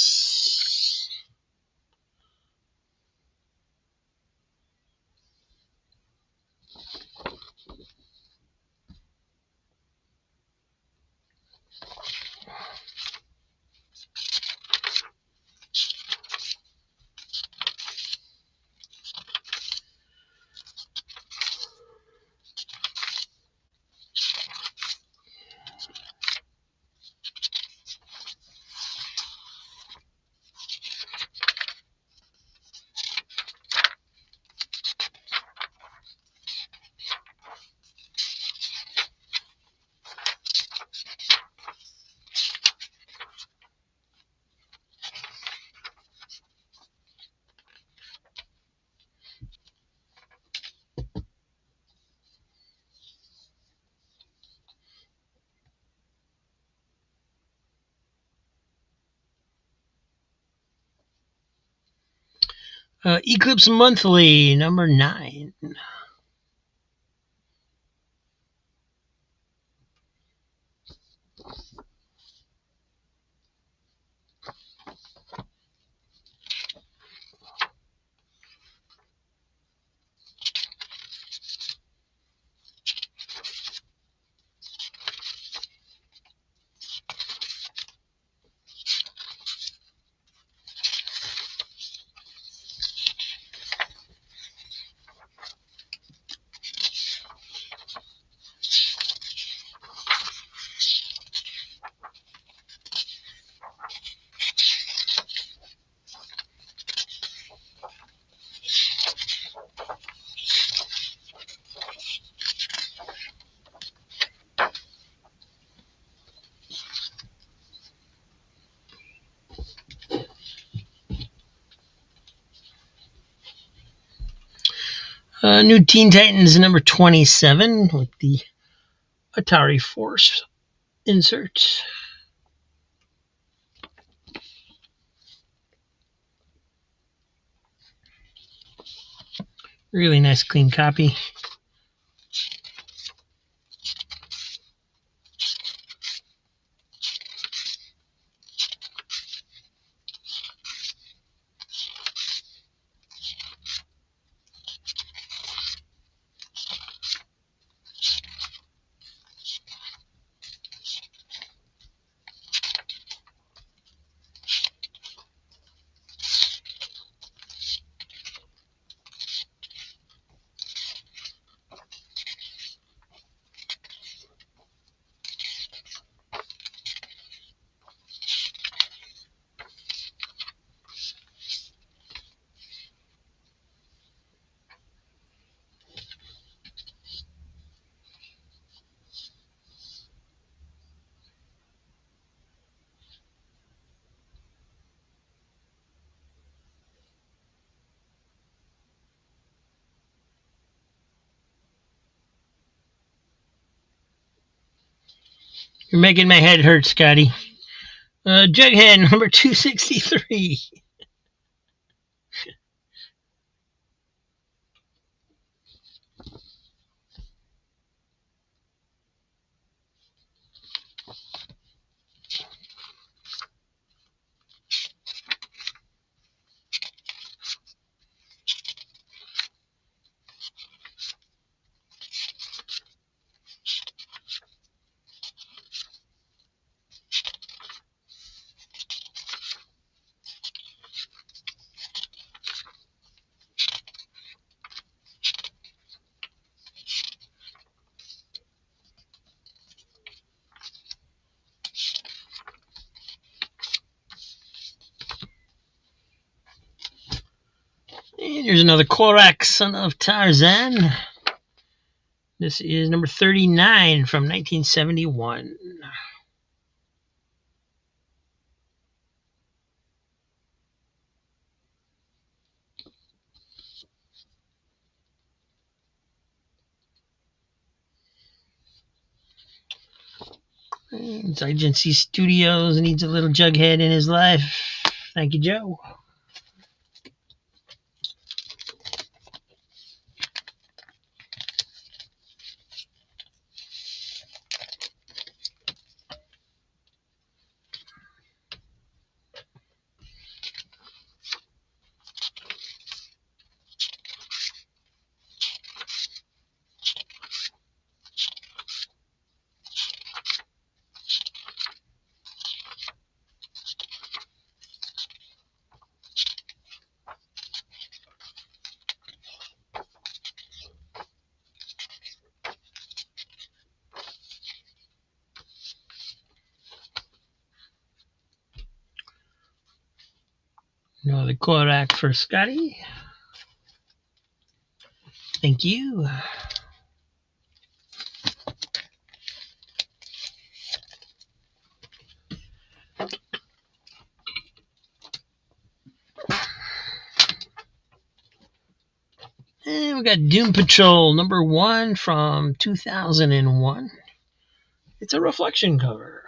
Eclipse Monthly, number 9. New Teen Titans number 27 with the Atari Force insert. Really nice clean copy. You're making my head hurt, Scotty. Jughead number 263. And here's another Korak, son of Tarzan. This is number 39 from 1971. It's Agency Studios needs a little Jughead in his life. Thank you, Joe. Another Korak for Scotty. Thank you. And we got Doom Patrol number 1 from 2001. It's a reflection cover.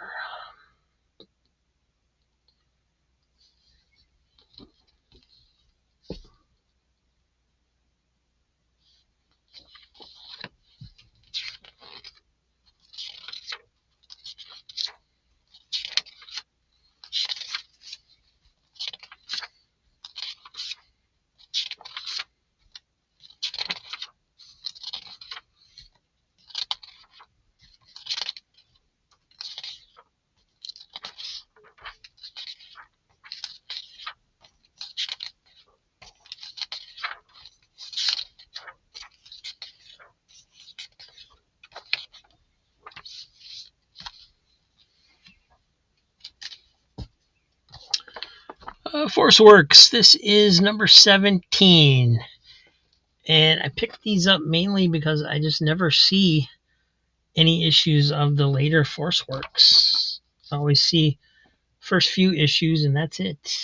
Force Works, this is number 17. And I picked these up mainly because I just never see any issues of the later Force Works. I always see first few issues and that's it.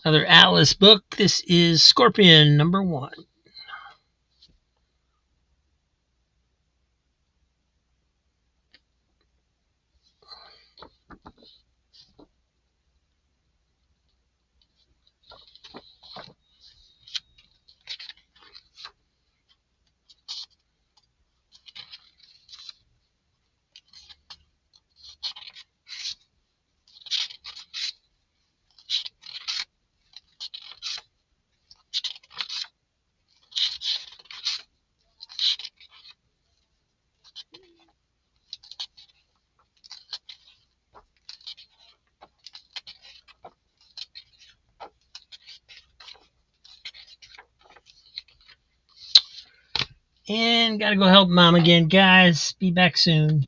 Another Atlas book. This is Scorpion number 1. And gotta go help Mom again, guys. Be back soon.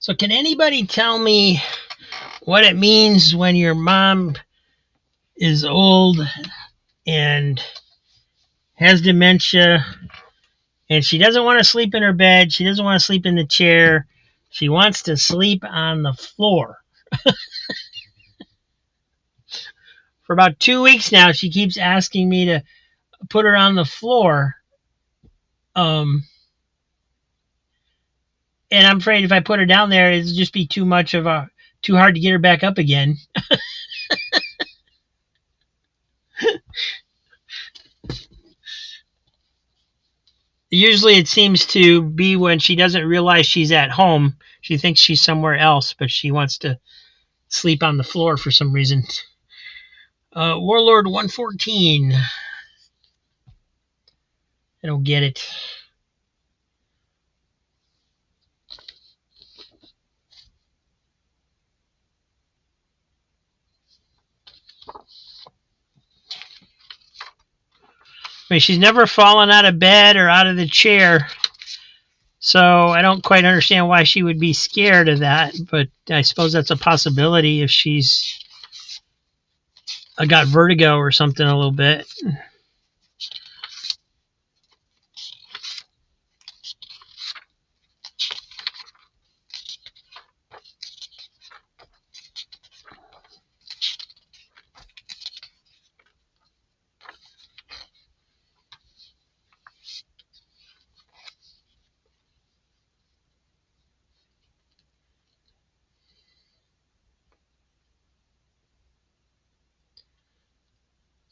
So can anybody tell me what it means when your mom is old and has dementia and she doesn't want to sleep in her bed, she doesn't want to sleep in the chair, she wants to sleep on the floor? For about 2 weeks now, she keeps asking me to put her on the floor. And I'm afraid if I put her down there, it'll just be too hard to get her back up again. Usually it seems to be when she doesn't realize she's at home. She thinks she's somewhere else, but she wants to sleep on the floor for some reason. Warlord 114. I don't get it. I mean, she's never fallen out of bed or out of the chair, so I don't quite understand why she would be scared of that, but I suppose that's a possibility if she's got vertigo or something a little bit.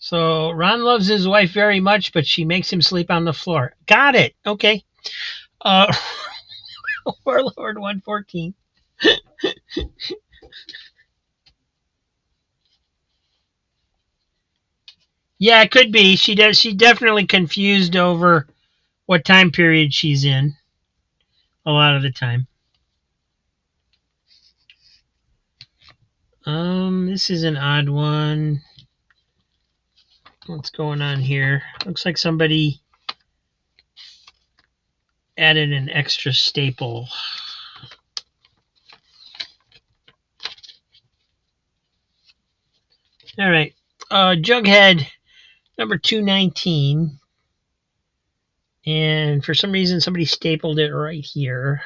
So Ron loves his wife very much, but she makes him sleep on the floor. Got it. Okay. Warlord 114. Yeah, it could be. She's definitely confused over what time period she's in a lot of the time. This is an odd one. What's going on here? Looks like somebody added an extra staple. All right. Jughead number 219. And for some reason, somebody stapled it right here.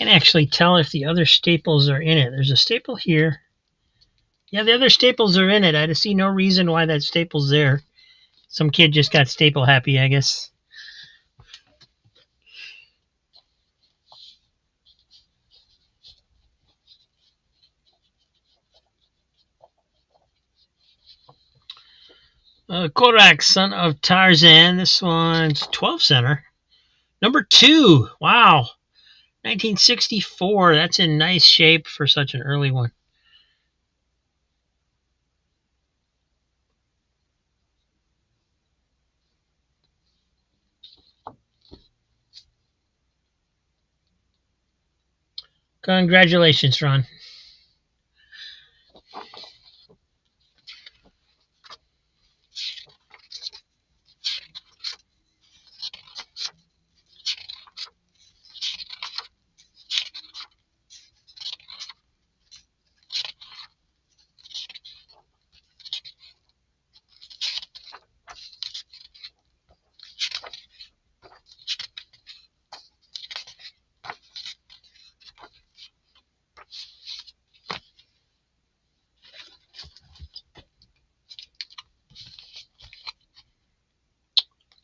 Can't actually tell if the other staples are in it. There's a staple here. Yeah, the other staples are in it. I see no reason why that staple's there. Some kid just got staple happy, I guess. Korak, son of Tarzan. This one's 12 center. Number 2. Wow. 1964. That's in nice shape for such an early one. Congratulations, Ron.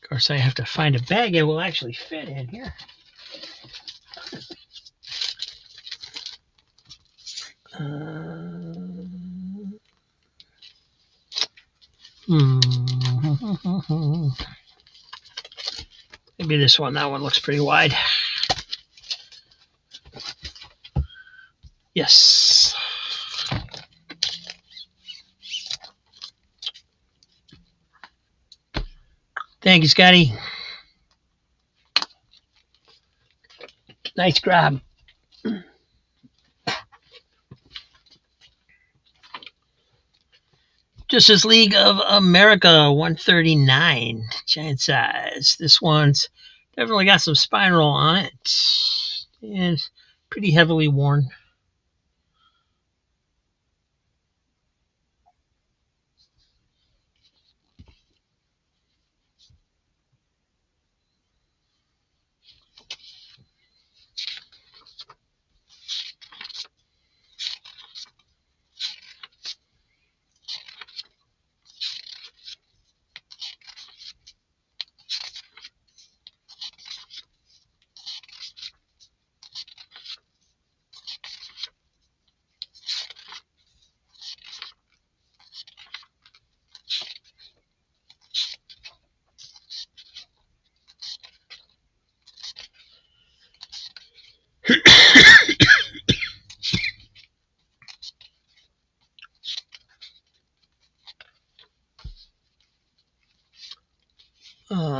Of course, I have to find a bag it will actually fit in here. Maybe this one. That one looks pretty wide. Yes. Thank you, Scotty. Nice grab. Justice League of America 139, giant size. This one's definitely got some spine roll on it and pretty heavily worn.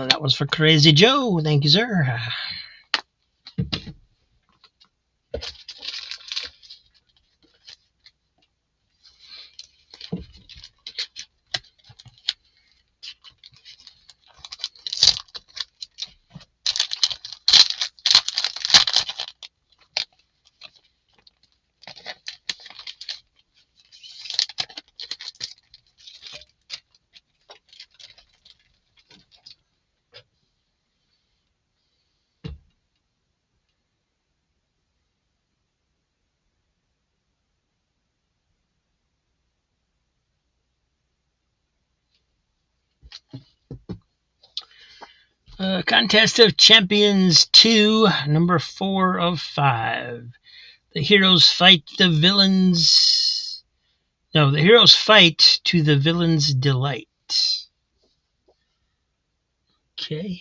That was for Crazy Joe. Thank you, sir. Contest of Champions 2, number 4 of 5. The heroes fight the villains. No, the heroes fight to the villain's delight. Okay.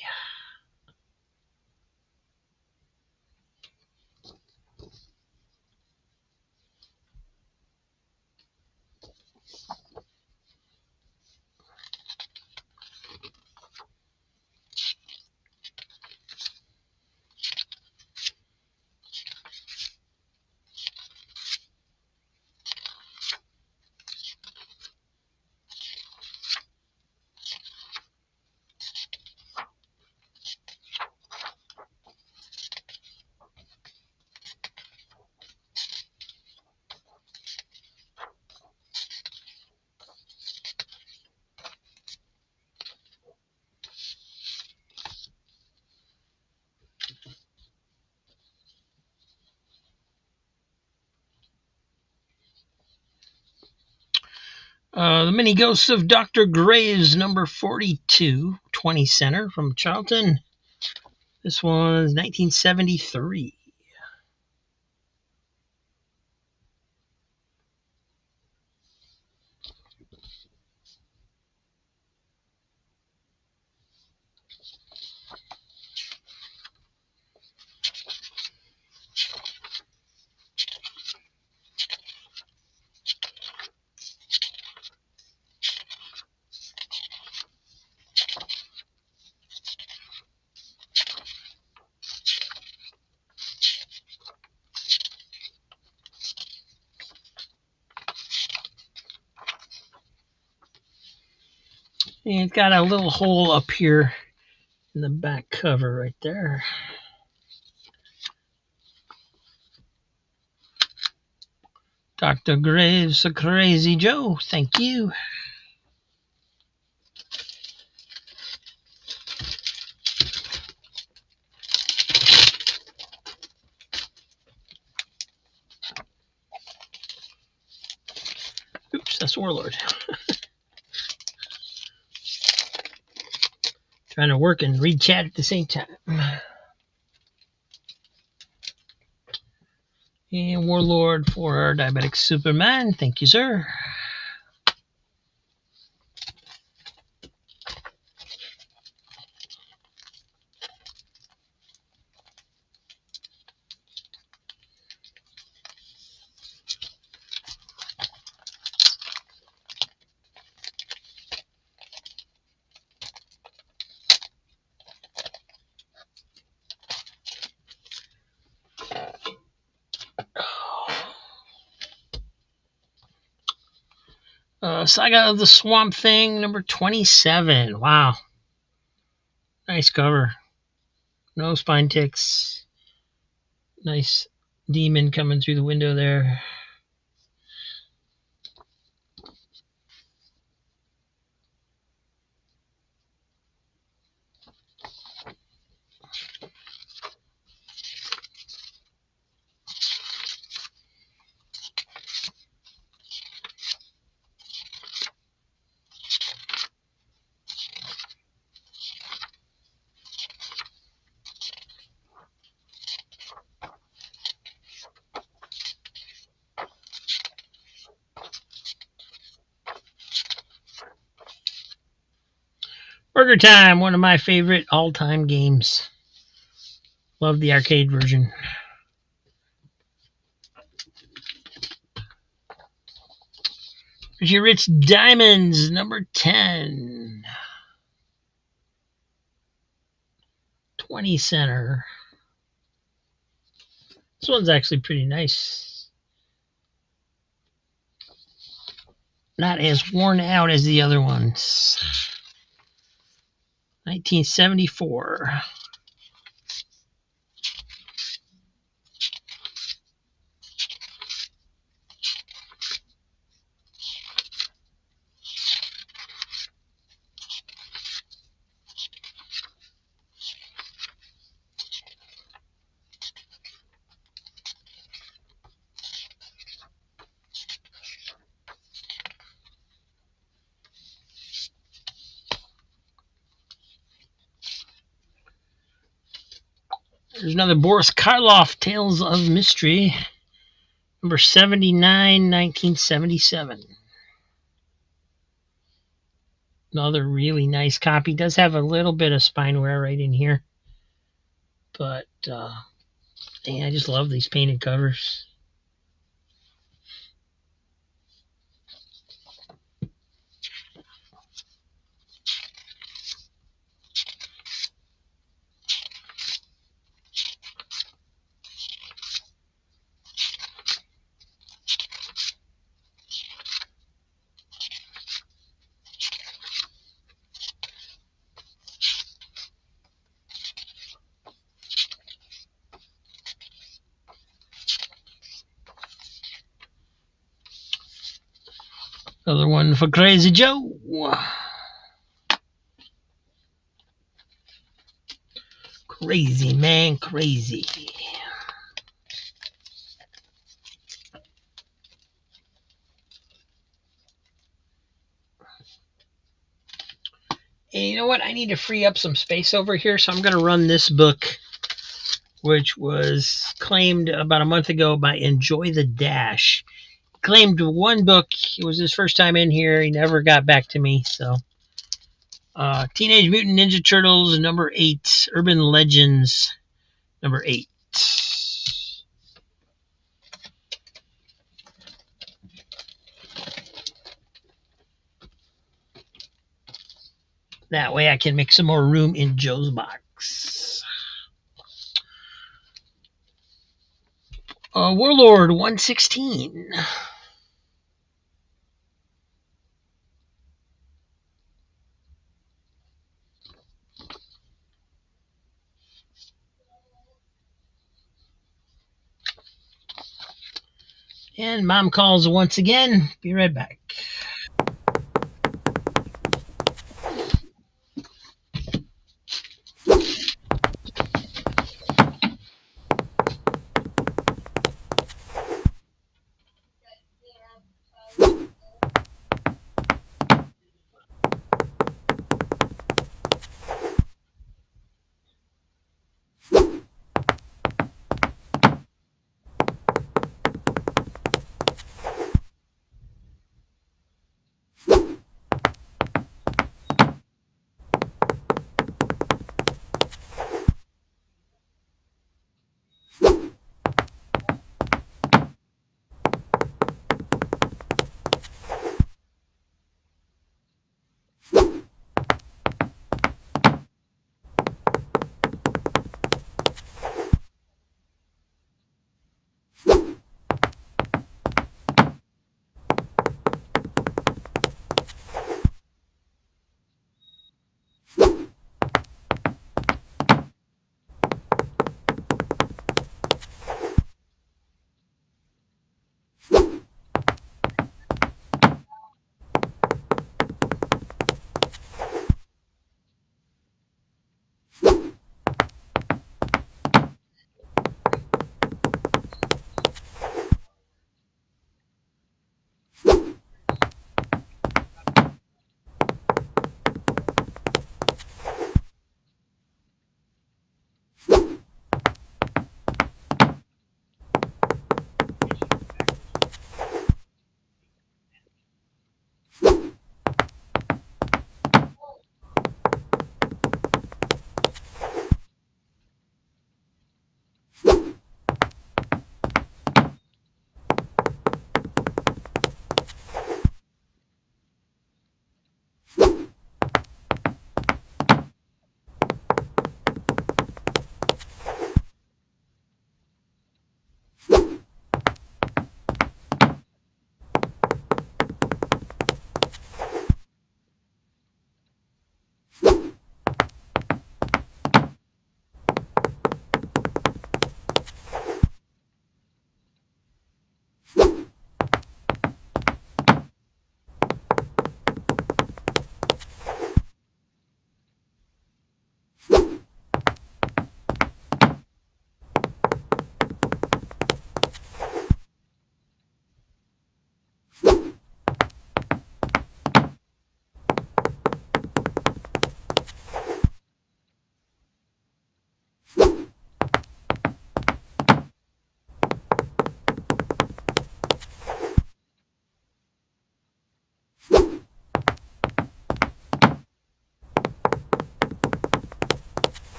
The Mini Ghosts of Dr. Graves, number 42, 20 center from Charlton. This one's 1973. And it's got a little hole up here in the back cover right there. Dr. Graves, a Crazy Joe, thank you. Oops, that's Warlord. Trying to work and read chat at the same time. And Warlord for our Diabetic Superman. Thank you, sir. Saga of the Swamp Thing, number 27. Wow. Nice cover. No spine ticks. Nice demon coming through the window there. Burger Time, one of my favorite all-time games. Love the arcade version. Here's your Rich Diamonds, number 10. 20 center. This one's actually pretty nice. Not as worn out as the other ones. 1974. There's another Boris Karloff, Tales of Mystery, number 79, 1977. Another really nice copy. Does have a little bit of spine wear right in here. But, man, I just love these painted covers. Another one for Crazy Joe. Crazy, man, crazy. And you know what? I need to free up some space over here, so I'm going to run this book, which was claimed about a month ago by Enjoy the Dash. Claimed one book. It was his first time in here. He never got back to me. So, Teenage Mutant Ninja Turtles number 8, Urban Legends number 8. That way I can make some more room in Joe's box. Warlord 116. And mom calls once again. Be right back.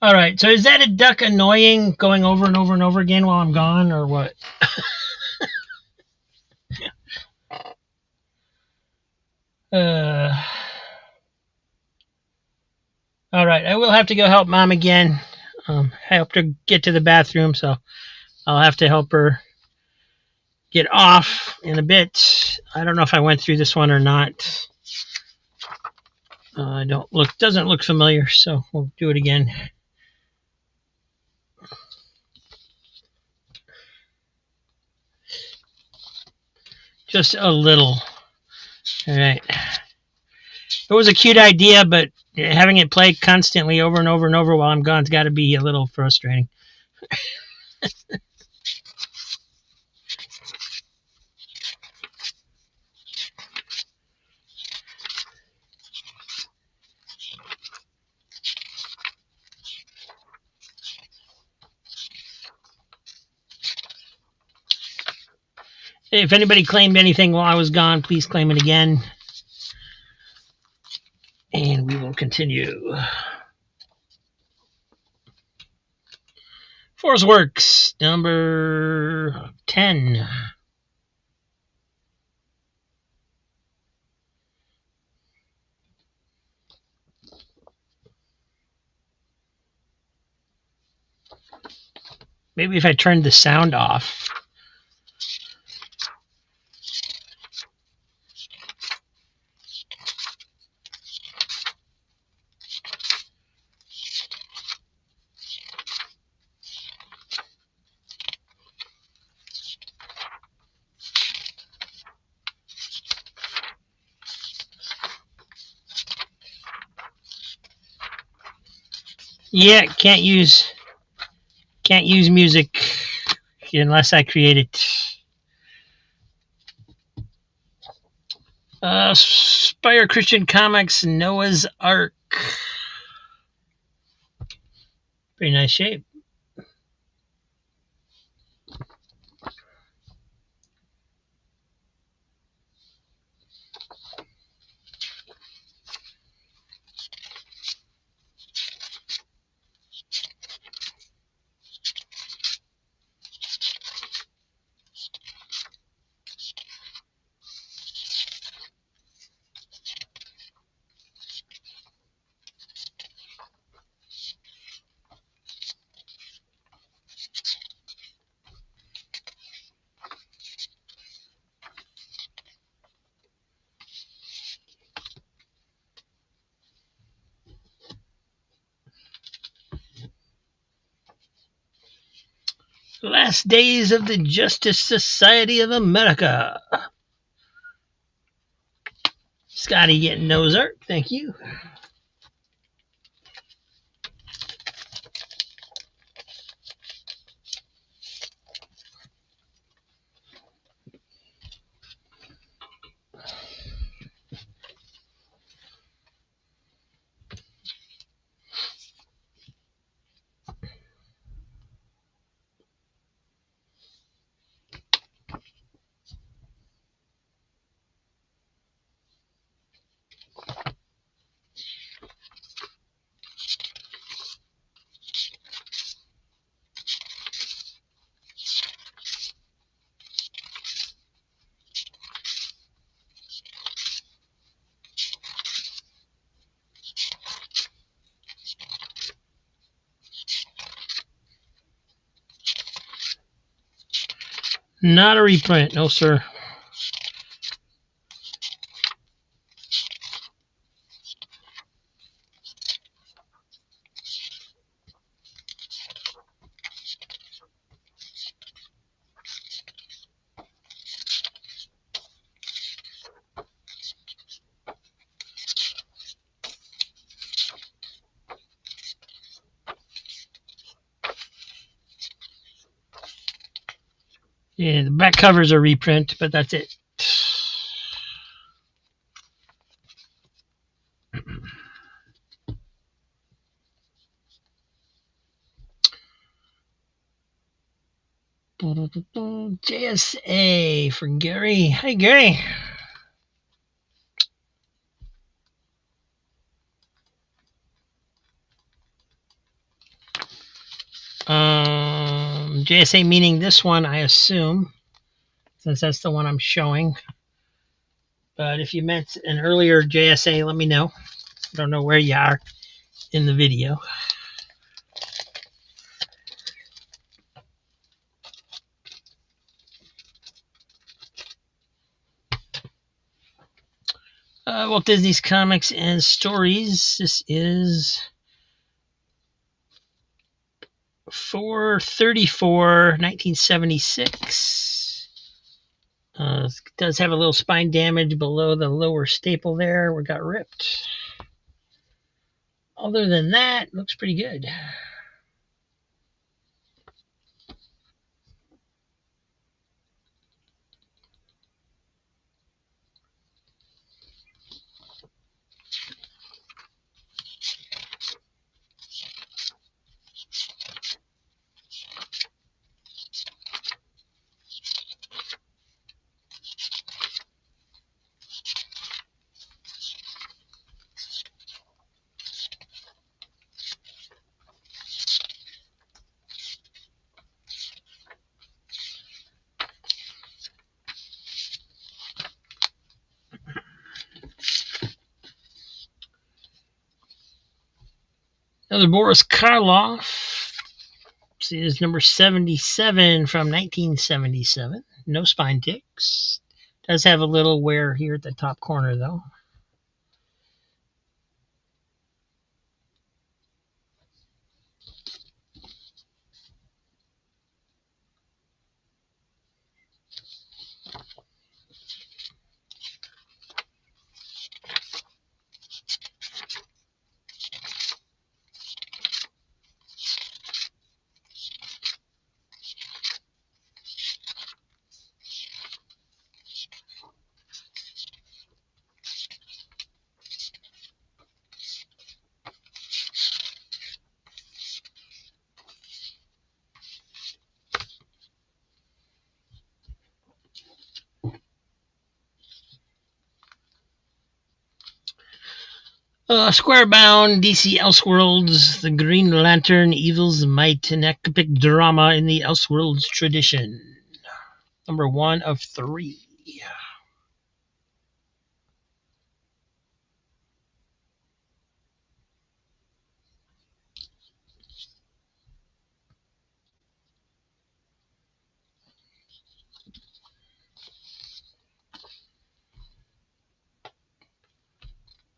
All right, so is that a duck annoying going over and over and over again while I'm gone, or what? uh, all right, I will have to go help Mom again. I helped her get to the bathroom, so I'll have to help her get off in a bit. I don't know if I went through this one or not. Doesn't look familiar, so we'll do it again. Just a little. All right. It was a cute idea, but having it play constantly over and over and over while I'm gone's got to be a little frustrating. If anybody claimed anything while I was gone, please claim it again. And we will continue. Force Works, number 10. Maybe if I turned the sound off. Yeah, can't use music unless I create it. Spire Christian Comics, Noah's Ark. Pretty nice shape. Last Days of the Justice Society of America. Scotty getting Noah's Ark, thank you. Not a reprint, no sir. Yeah, the back cover's a reprint, but that's it. JSA for Gary. Hi, Gary. JSA meaning this one, I assume, since that's the one I'm showing. But if you meant an earlier JSA, let me know. I don't know where you are in the video. Walt Disney's Comics and Stories. This is 4/34, 1976. It does have a little spine damage below the lower staple there where it got ripped. Other than that, looks pretty good. Another Boris Karloff. This is number 77 from 1977. No spine ticks. Does have a little wear here at the top corner, though. Square-bound DC Elseworlds, The Green Lantern, Evil's Might, an epic drama in the Elseworlds tradition. Number 1 of 3.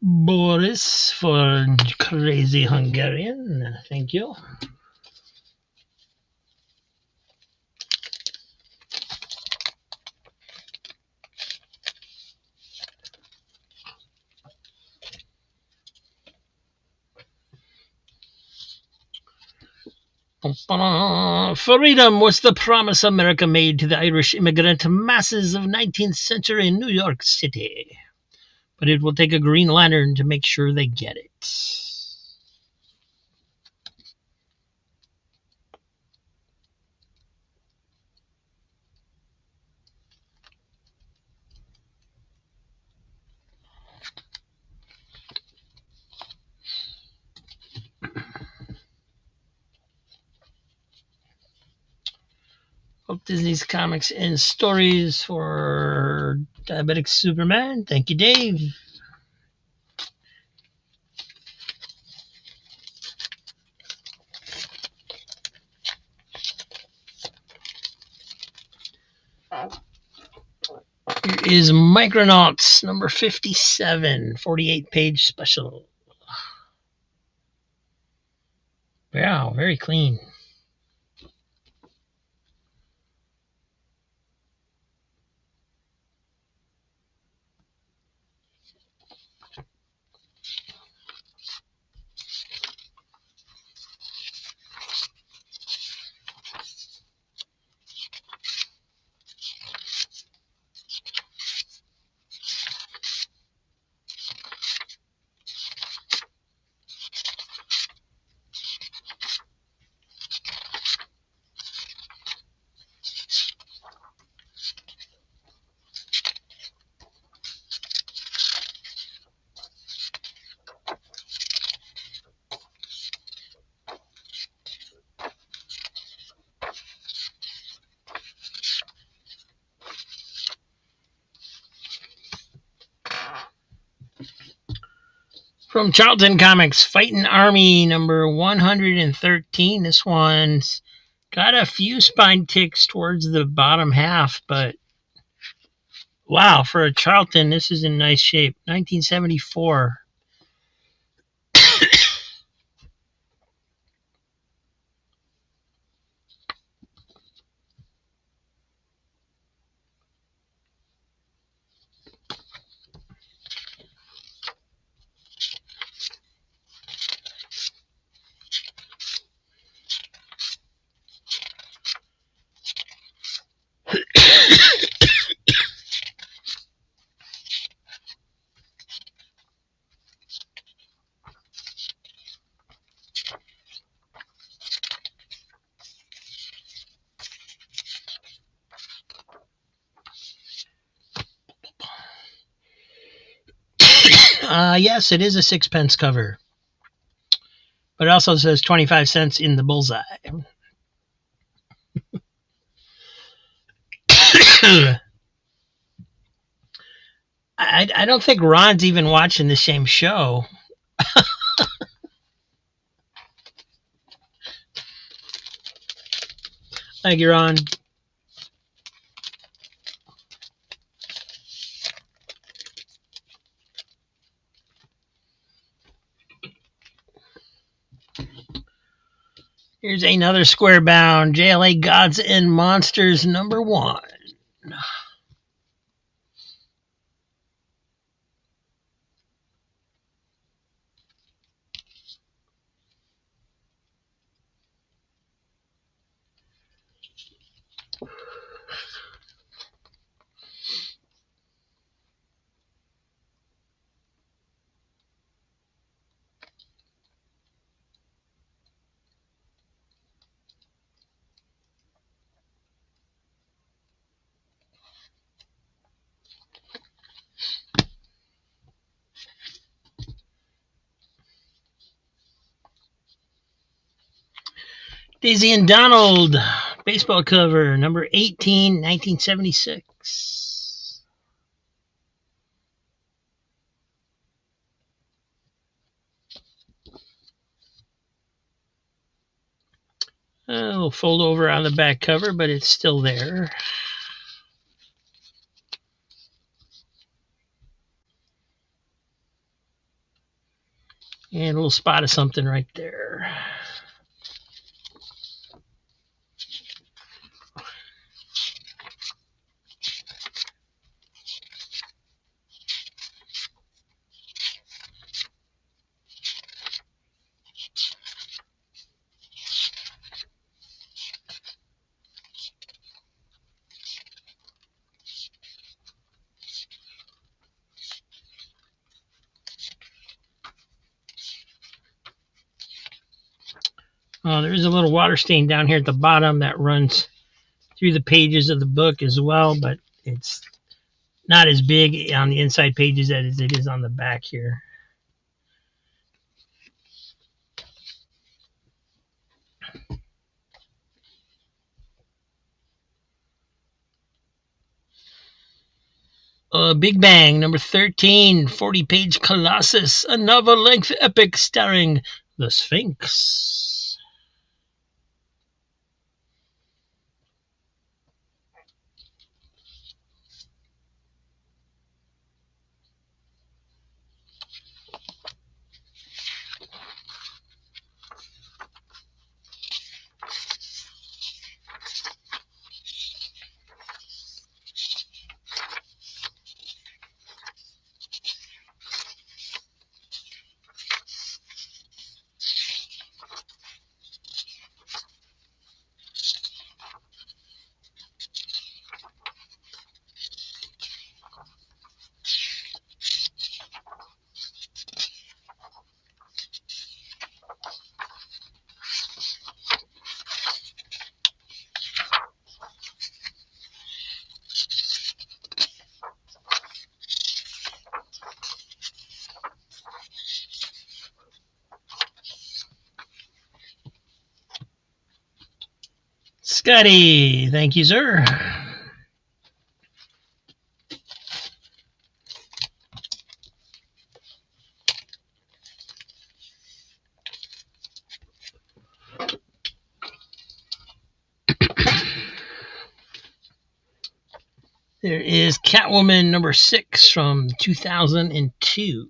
Boris for Crazy Hungarian. Thank you. Freedom was the promise America made to the Irish immigrant masses of 19th century New York City. But it will take a Green Lantern to make sure they get it. Walt Disney's Comics and Stories for Diabetic Superman. Thank you, Dave. Here is Micronauts, number 57, 48-page special. Wow, very clean. From Charlton Comics, Fightin' Army number 113. This one's got a few spine ticks towards the bottom half, but wow, for a Charlton, this is in nice shape. 1974. Yes, it is a 6-pence cover. But it also says 25 cents in the bullseye. I don't think Ron's even watching the same show. Thank you, Ron. Here's another square bound JLA Gods and Monsters number 1. Daisy and Donald, baseball cover, number 18, 1976. It'll fold over on the back cover, but it's still there. And a little spot of something right there. There is a little water stain down here at the bottom that runs through the pages of the book as well, but it's not as big on the inside pages as it is on the back here. Big Bang, number 13, 40-page Colossus, a novel-length epic starring the Sphinx. Scotty, thank you, sir. There is Catwoman number 6 from 2002.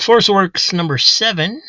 Force Works number 7.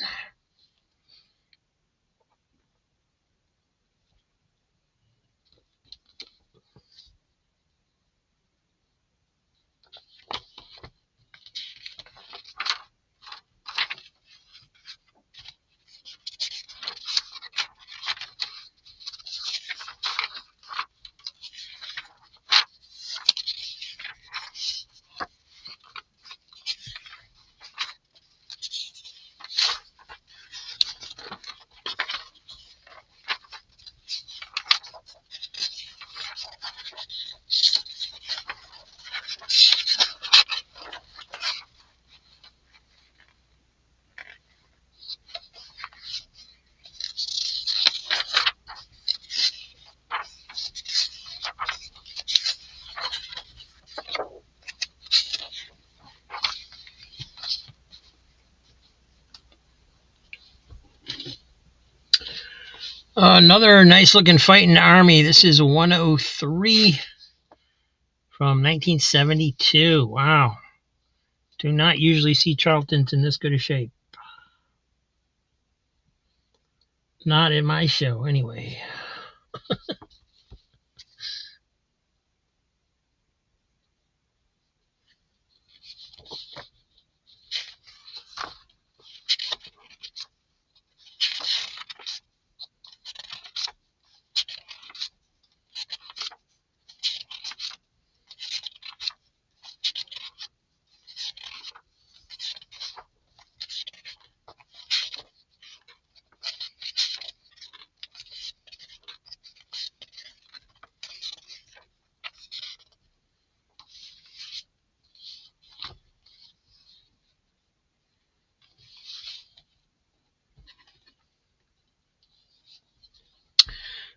Another nice looking fighting army. This is 103 from 1972. Wow. Do not usually see Charltons in this good a shape. Not in my show, anyway.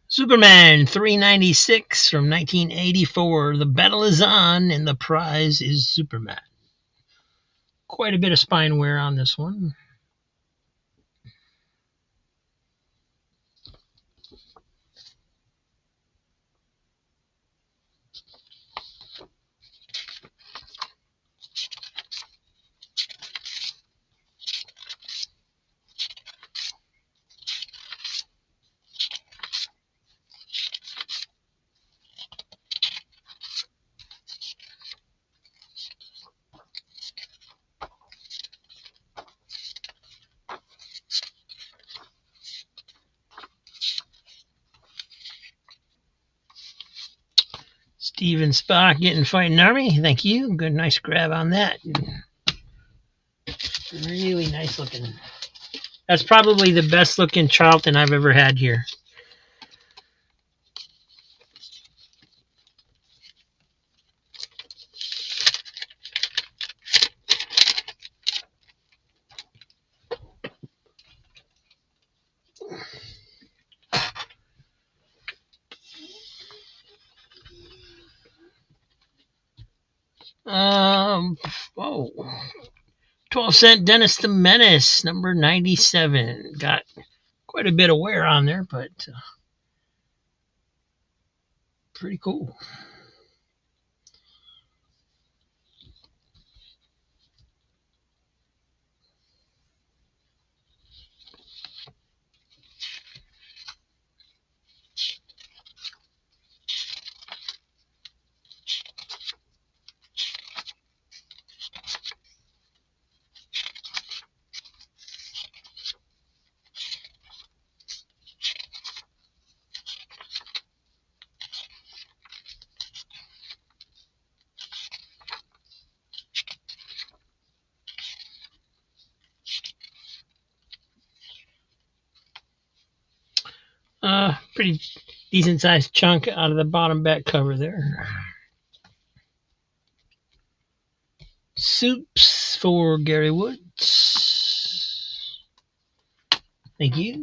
Superman 396 from 1984. The battle is on, and the prize is Superman. Quite a bit of spine wear on this one. Steven Spock getting fighting army. Thank you. Good, nice grab on that. Really nice looking. That's probably the best looking Charlton I've ever had here. Oh, 12-cent Dennis the Menace, number 97. Got quite a bit of wear on there, but pretty cool. Pretty decent sized chunk out of the bottom back cover there. Soups for Gary Woods. Thank you.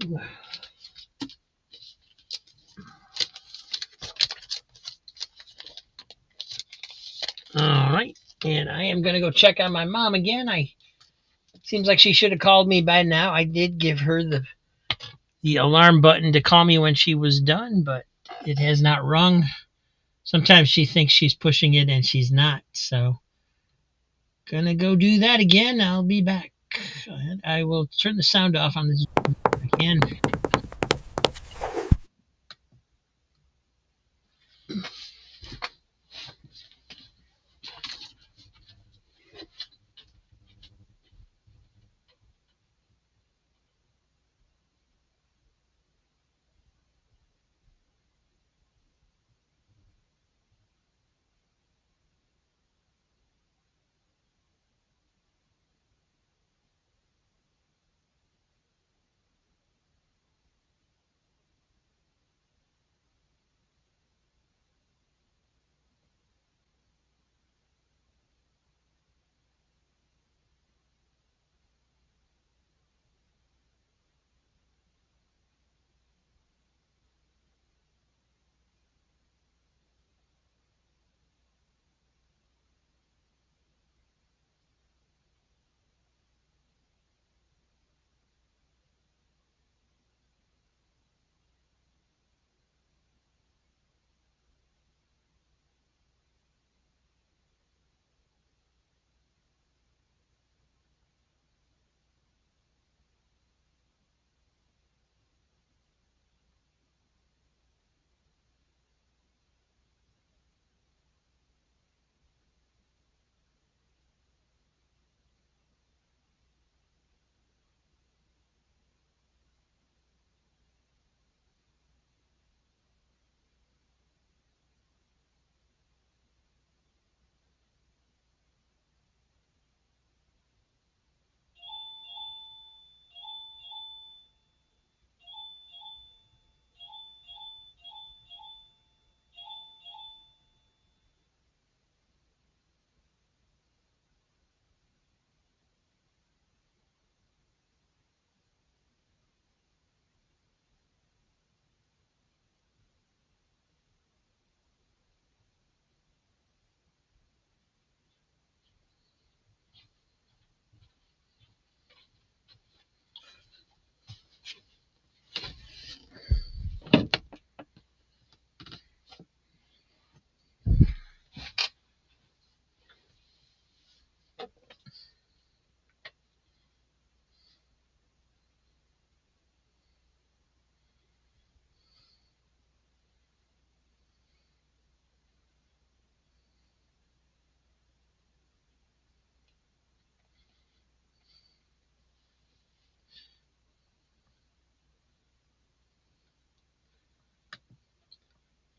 All right, and I am gonna go check on my mom again. Seems like she should have called me by now. I did give her the alarm button to call me when she was done, but it has not rung. Sometimes she thinks she's pushing it and she's not. So gonna go do that again. I'll be back. I will turn the sound off on this again.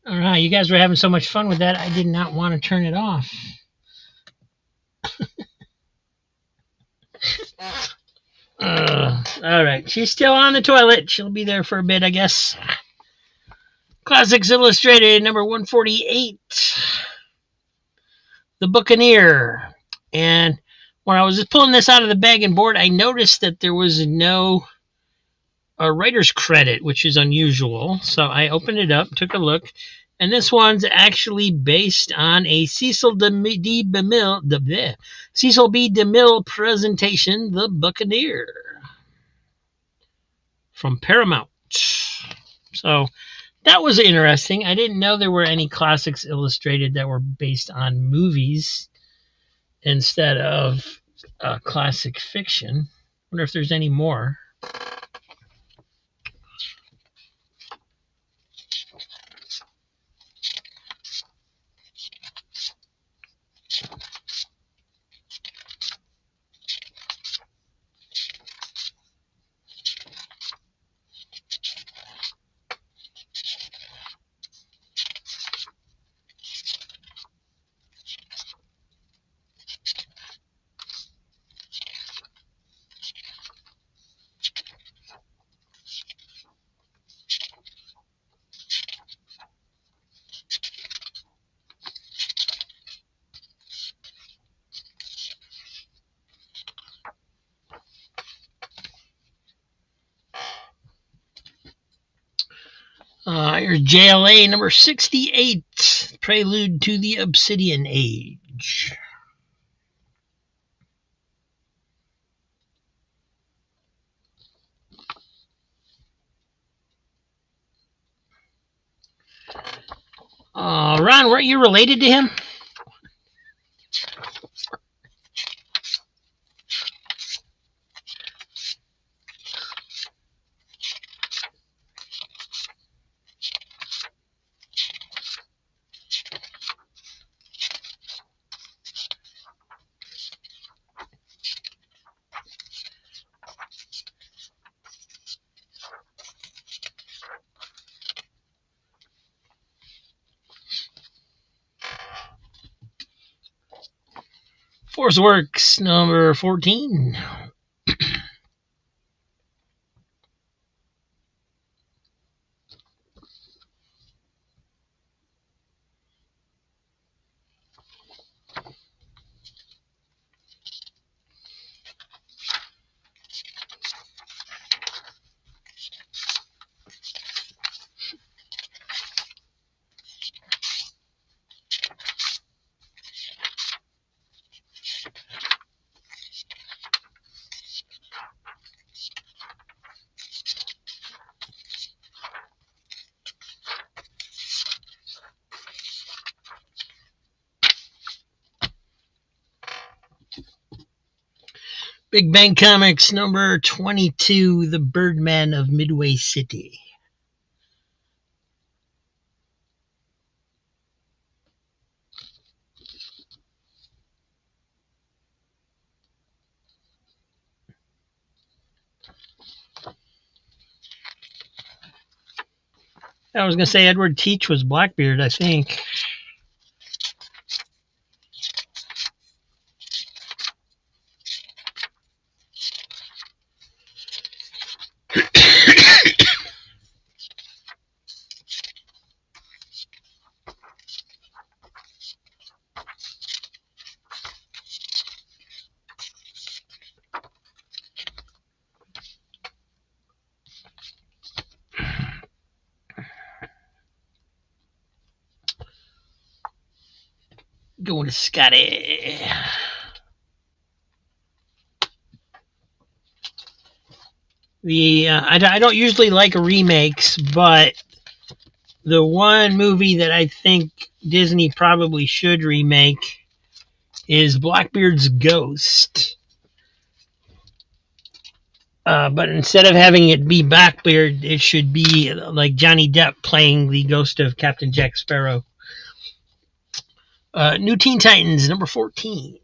All right, you guys were having so much fun with that, I did not want to turn it off. All right, she's still on the toilet. She'll be there for a bit, I guess. Classics Illustrated, number 148, The Buccaneer. And when I was just pulling this out of the bag and board, I noticed that there was no writer's credit, which is unusual. So I opened it up, took a look, and this one's actually based on a Cecil B. DeMille presentation, The Buccaneer, from Paramount. So that was interesting. I didn't know there were any Classics Illustrated that were based on movies instead of classic fiction. Wonder if there's any more. Here's JLA number 68, Prelude to the Obsidian Age. Ron, weren't you related to him? Force Works number 14. Big Bang Comics number 22, The Birdman of Midway City. I was going to say Edward Teach was Blackbeard, I think. Going to Scotty. I don't usually like remakes, but the one movie that I think Disney probably should remake is Blackbeard's Ghost. But instead of having it be Blackbeard, it should be like Johnny Depp playing the ghost of Captain Jack Sparrow. New Teen Titans number 14.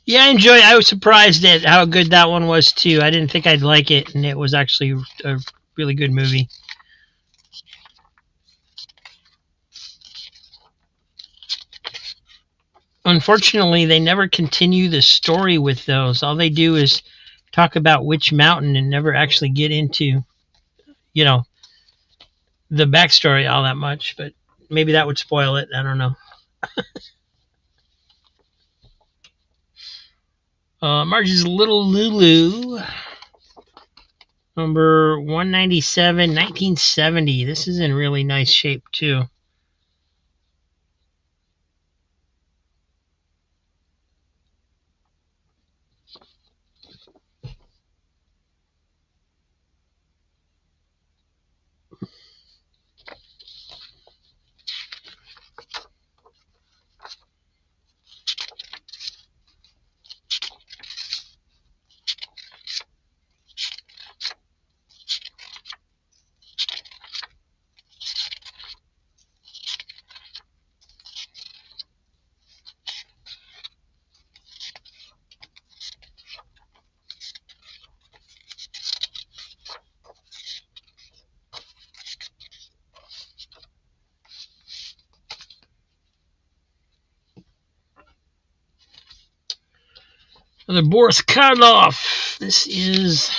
Yeah, I was surprised at how good that one was too. I didn't think I'd like it, and it was actually a really good movie. Unfortunately, they never continue the story with those. All they do is talk about Witch Mountain and never actually get into, the backstory all that much. But maybe that would spoil it. I don't know. Marge's Little Lulu, number 197, 1970. This is in really nice shape, too. Another Boris Karloff. This is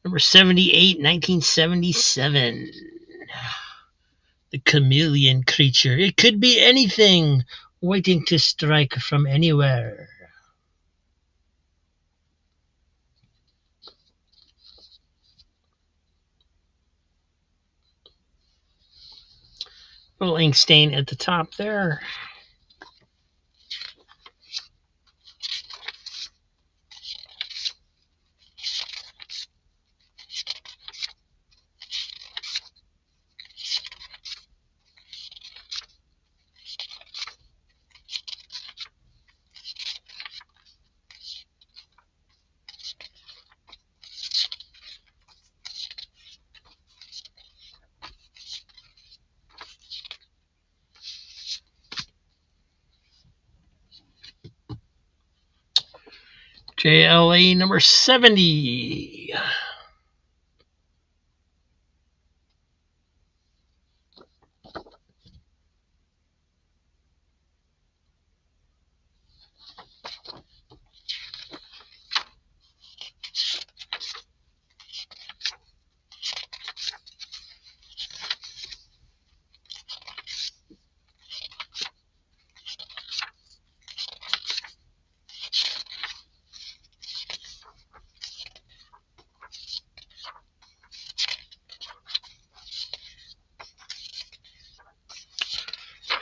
number 78, 1977. The chameleon creature. It could be anything, waiting to strike from anywhere. Little ink stain at the top there. JLA number 70.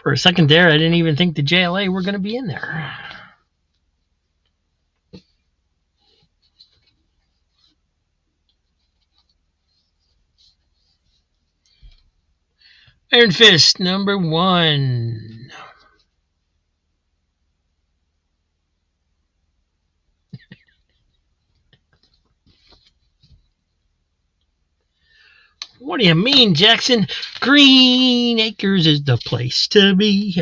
For a second there, I didn't even think the JLA were going to be in there. Iron Fist number 1. What do you mean, Jackson? Green Acres is the place to be.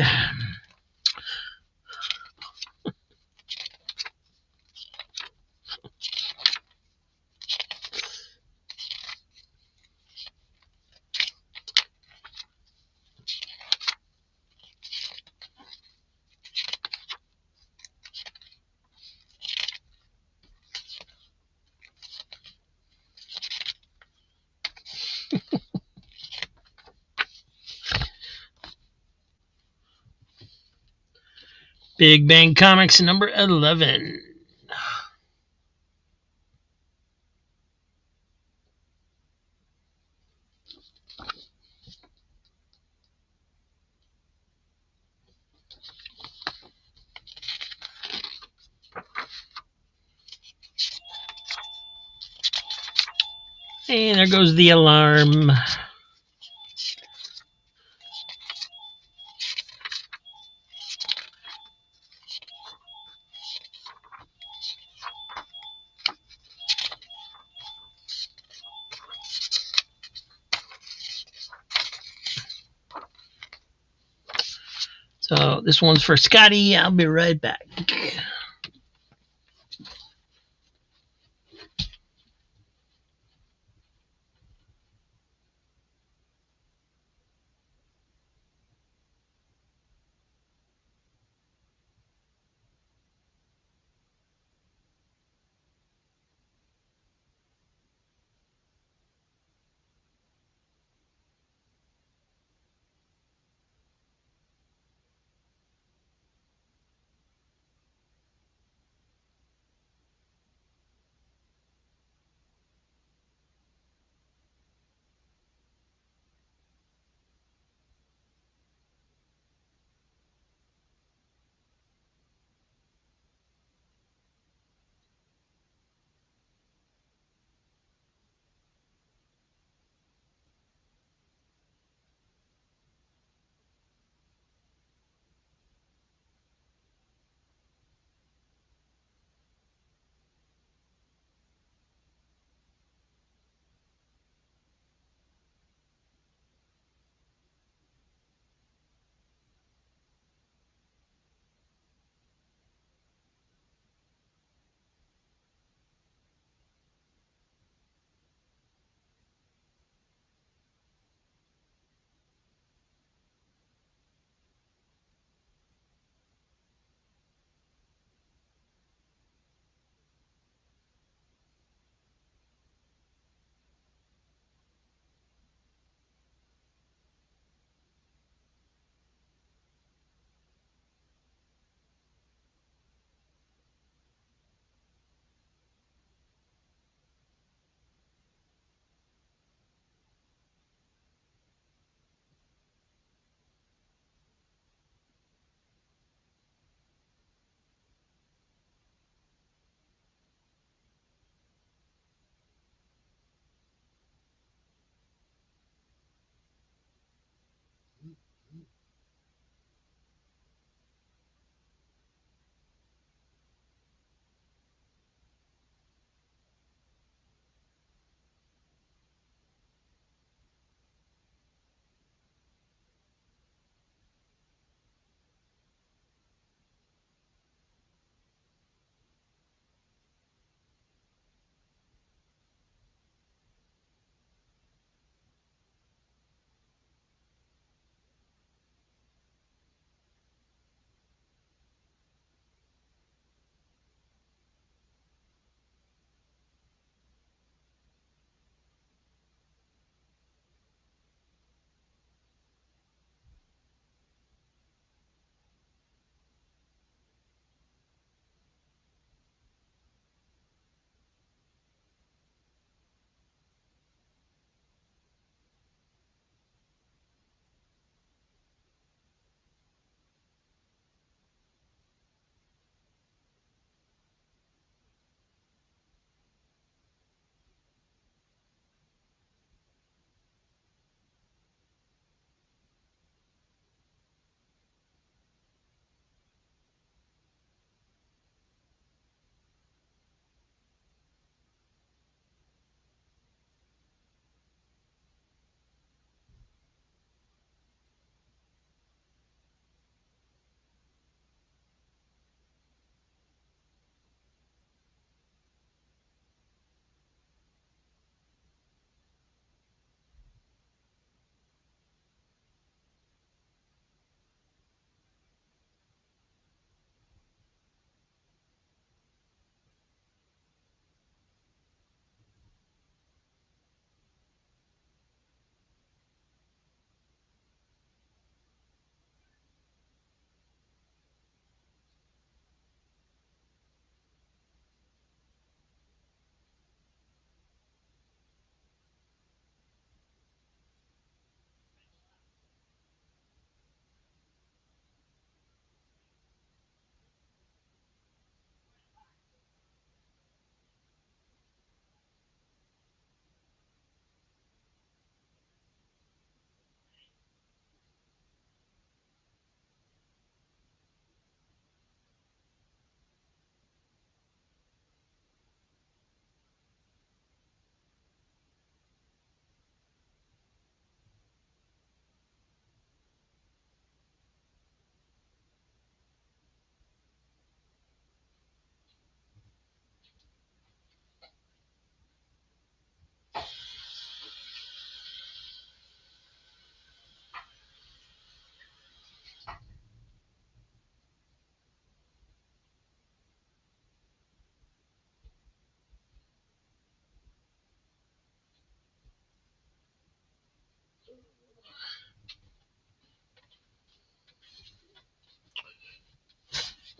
Big Bang Comics number 11. And there goes the alarm. So this one's for Scotty. I'll be right back.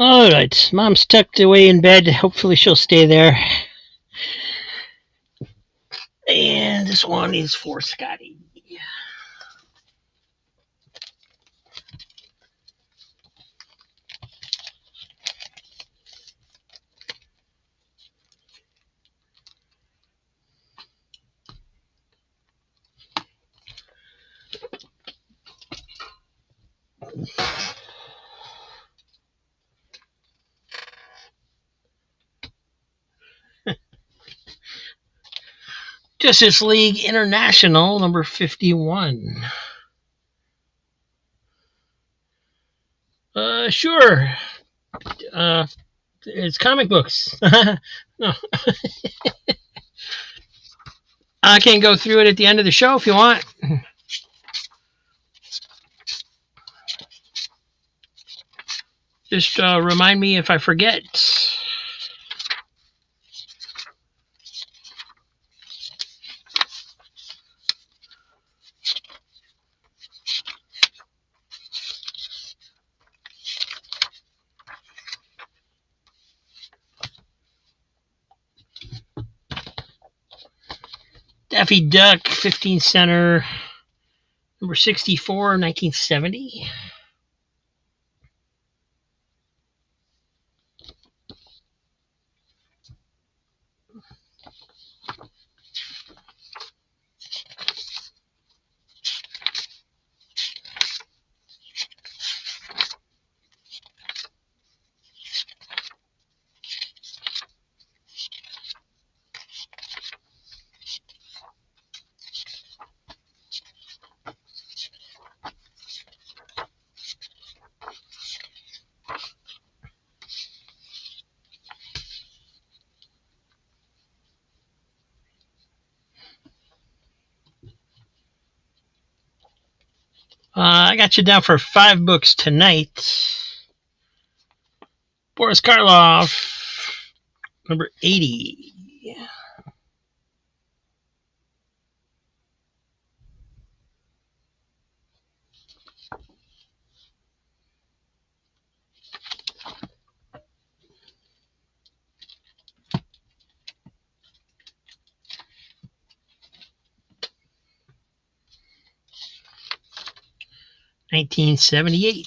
Alright, Mom's tucked away in bed. Hopefully she'll stay there. And this one is for Scotty. Justice League International, number 51. Sure. It's comic books. No. I can go through it at the end of the show if you want. Just remind me if I forget. Daffy Duck, 15 center, number 64, 1970. I got you down for 5 books tonight. Boris Karloff, number 80. 1978.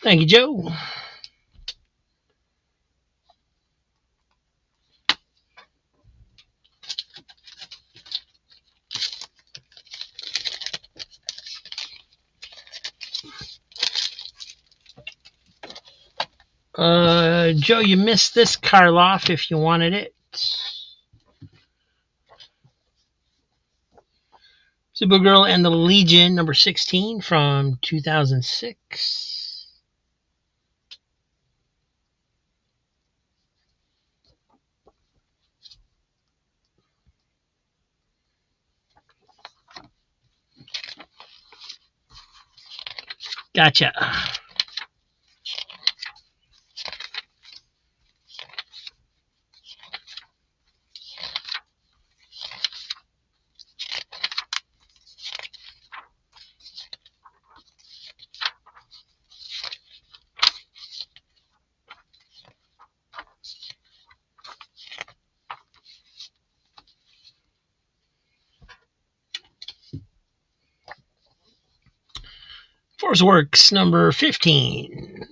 Thank you, Joe. Joe, you missed this Karloff if you wanted it. Supergirl and the Legion, number 16 from 2006. Gotcha. Force Works, number 15.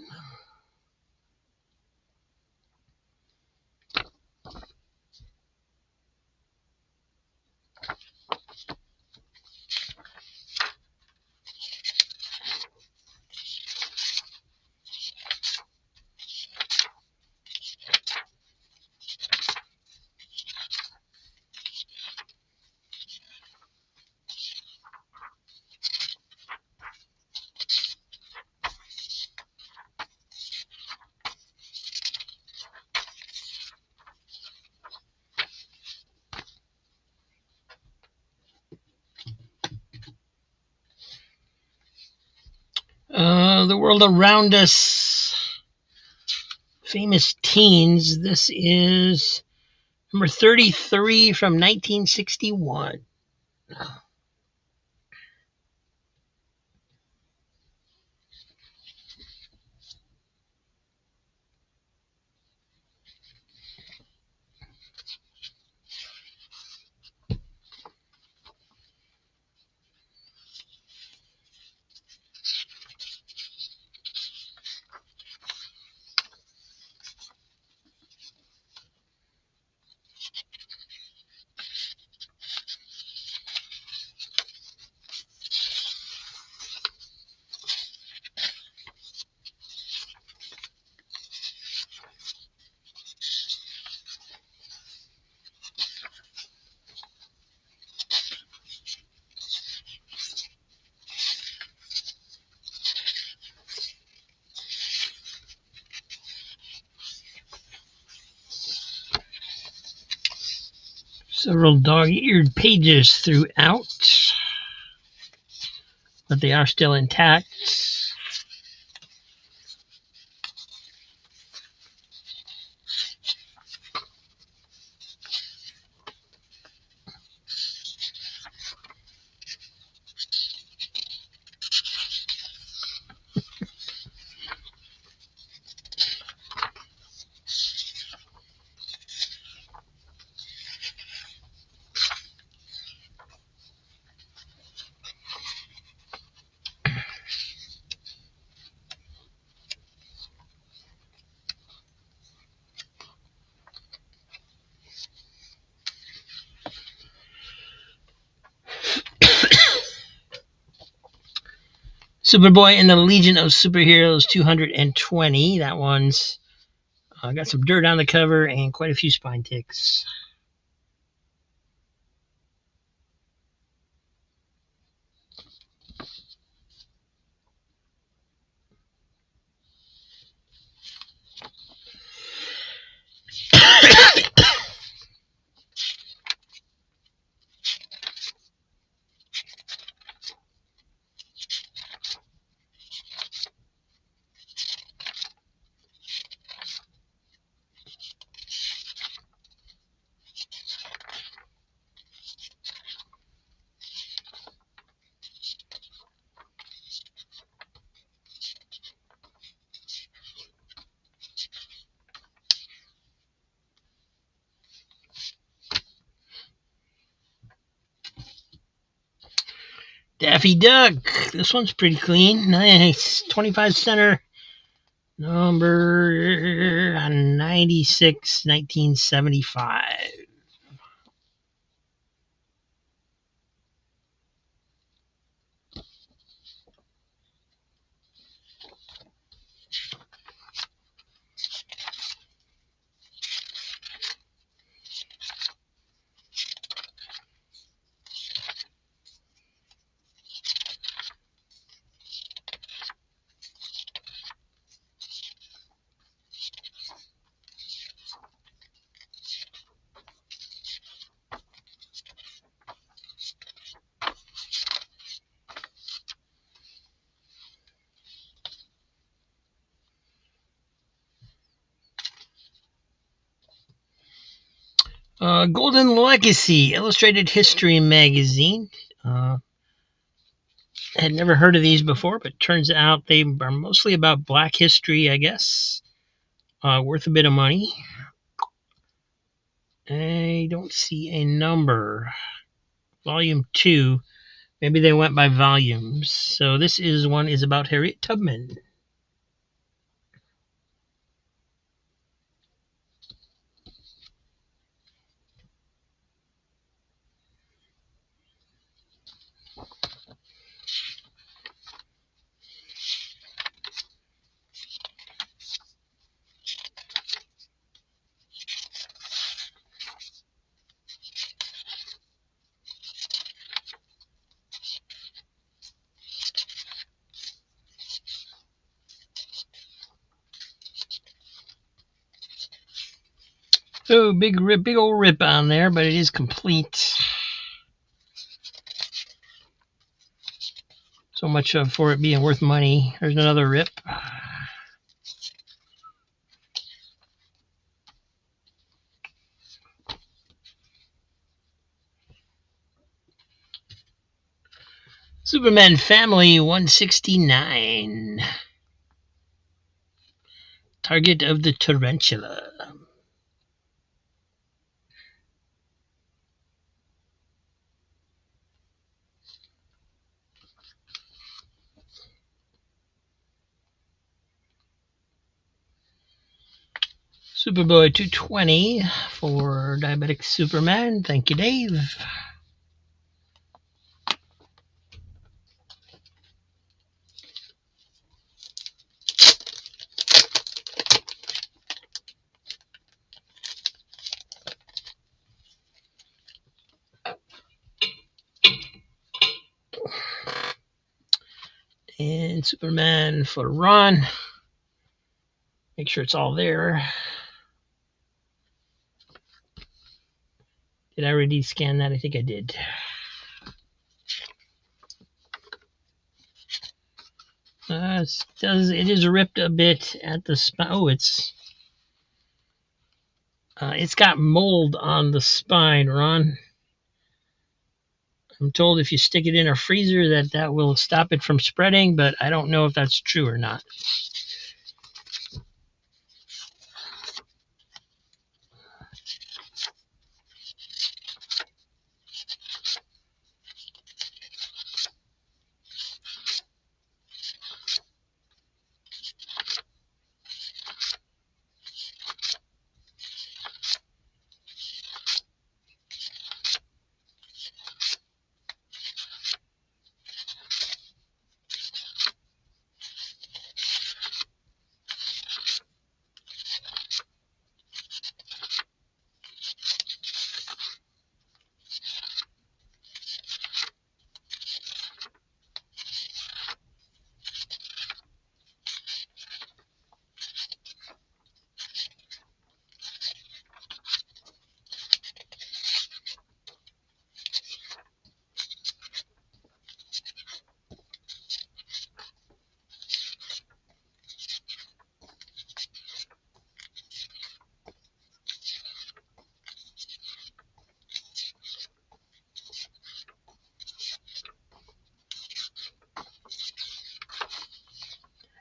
The world around us. Famous teens. This is number 33 from 1961. Several dog-eared pages throughout, but they are still intact. Superboy and the Legion of Superheroes 220. That one's got some dirt on the cover and quite a few spine ticks. Daffy Duck. This one's pretty clean. Nice. 25 center. Number 96, 1975. Golden Legacy, Illustrated History Magazine. Had never heard of these before, but turns out they are mostly about black history, I guess. Worth a bit of money. I don't see a number. Volume 2. Maybe they went by volumes. So this one is about Harriet Tubman. Oh, big old rip on there, but it is complete. So much much for it being worth money. There's another rip. Superman Family 169. Target of the Tarantula. Superboy 220 for Diabetic Superman. Thank you, Dave. And Superman for Ron. Make sure it's all there. Did I already scan that? I think I did. It is ripped a bit at the spine. Oh, it's got mold on the spine, Ron. I'm told if you stick it in a freezer that will stop it from spreading, but I don't know if that's true or not.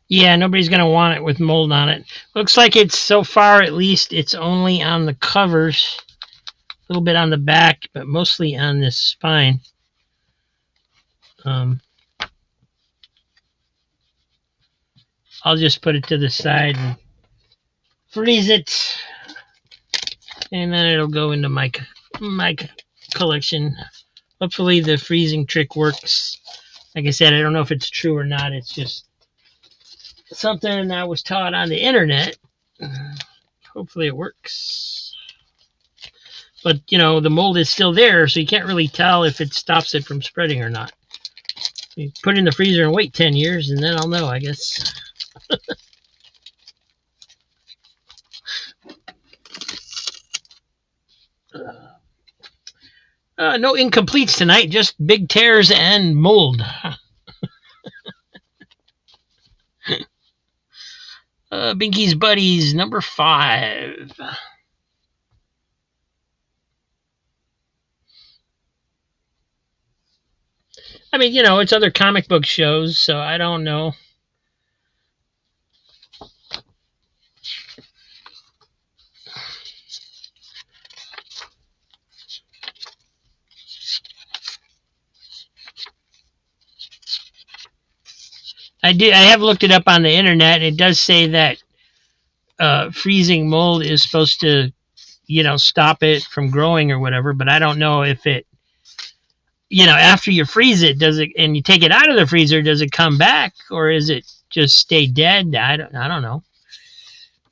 Yeah, nobody's going to want it with mold on it. Looks like it's, so far at least, it's only on the covers. A little bit on the back, but mostly on this spine. I'll just put it to the side and freeze it. And then it'll go into my collection. Hopefully the freezing trick works. Like I said, I don't know if it's true or not. It's just something I was taught on the internet. Hopefully it works. But, you know, the mold is still there, so you can't really tell if it stops it from spreading or not. You put it in the freezer and wait 10 years, and then I'll know, I guess. No incompletes tonight, just big tears and mold. Binky's Buddies, number 5. I mean, you know, it's other comic book shows, so I don't know. I have looked it up on the internet. It does say that freezing mold is supposed to, you know, stop it from growing or whatever. But I don't know if it, you know, after you freeze it, does it, and you take it out of the freezer, does it come back, or is it just stay dead? I don't know.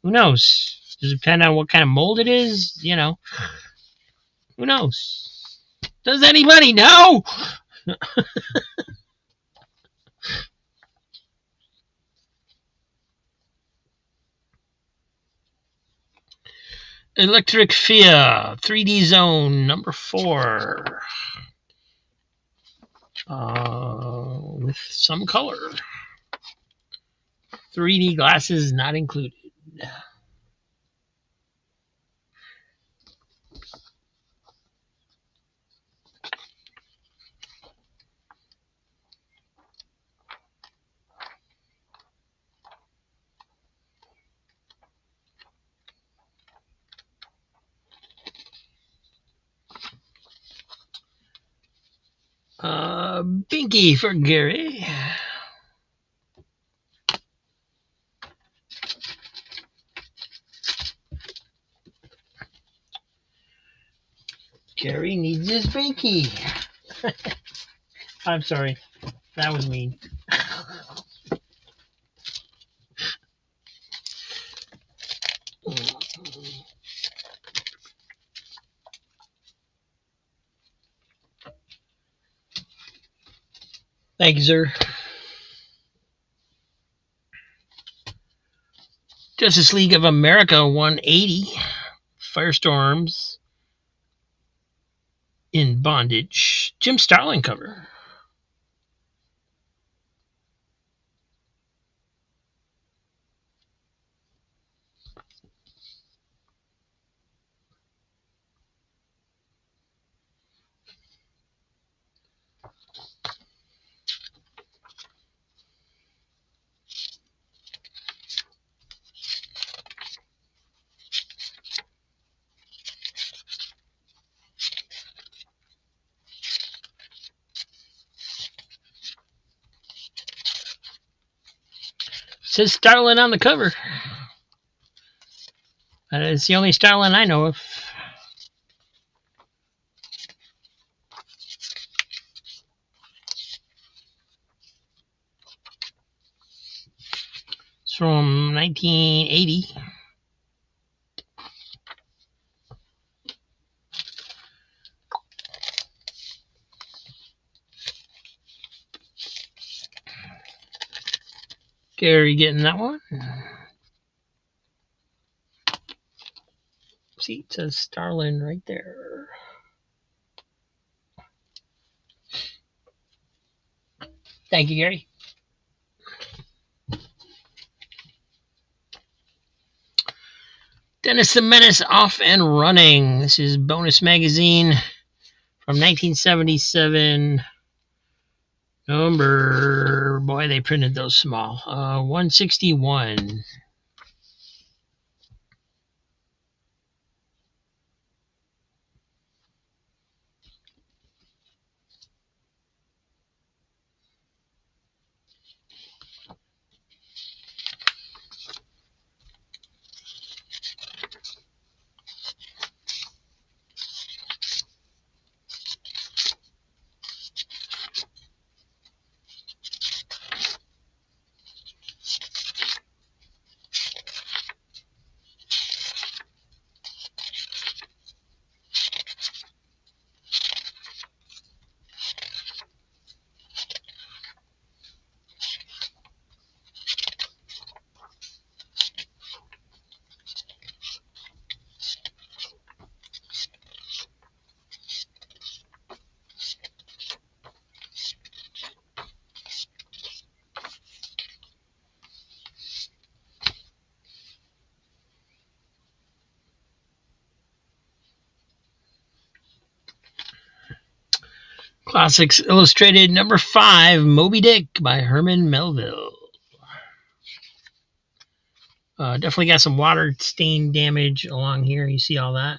Who knows? Does it depend on what kind of mold it is? You know, who knows? Does anybody know? Electric Fear 3D Zone number 4. with some color. 3D glasses not included. Binky for Gary. Gary needs his Binky. I'm sorry. That was mean. Thank you, sir. Justice League of America 180. Firestorms in Bondage. Jim Starlin cover. Says Starlin on the cover. It's the only Starlin I know of. It's from 1980. Gary getting that one. See, it says Starlin right there. Thank you, Gary. Dennis the Menace off and running. This is Bonus Magazine from 1977. Number, boy, they printed those small. 161. Classics Illustrated number 5, Moby Dick by Herman Melville. Definitely got some water stain damage along here. You see all that?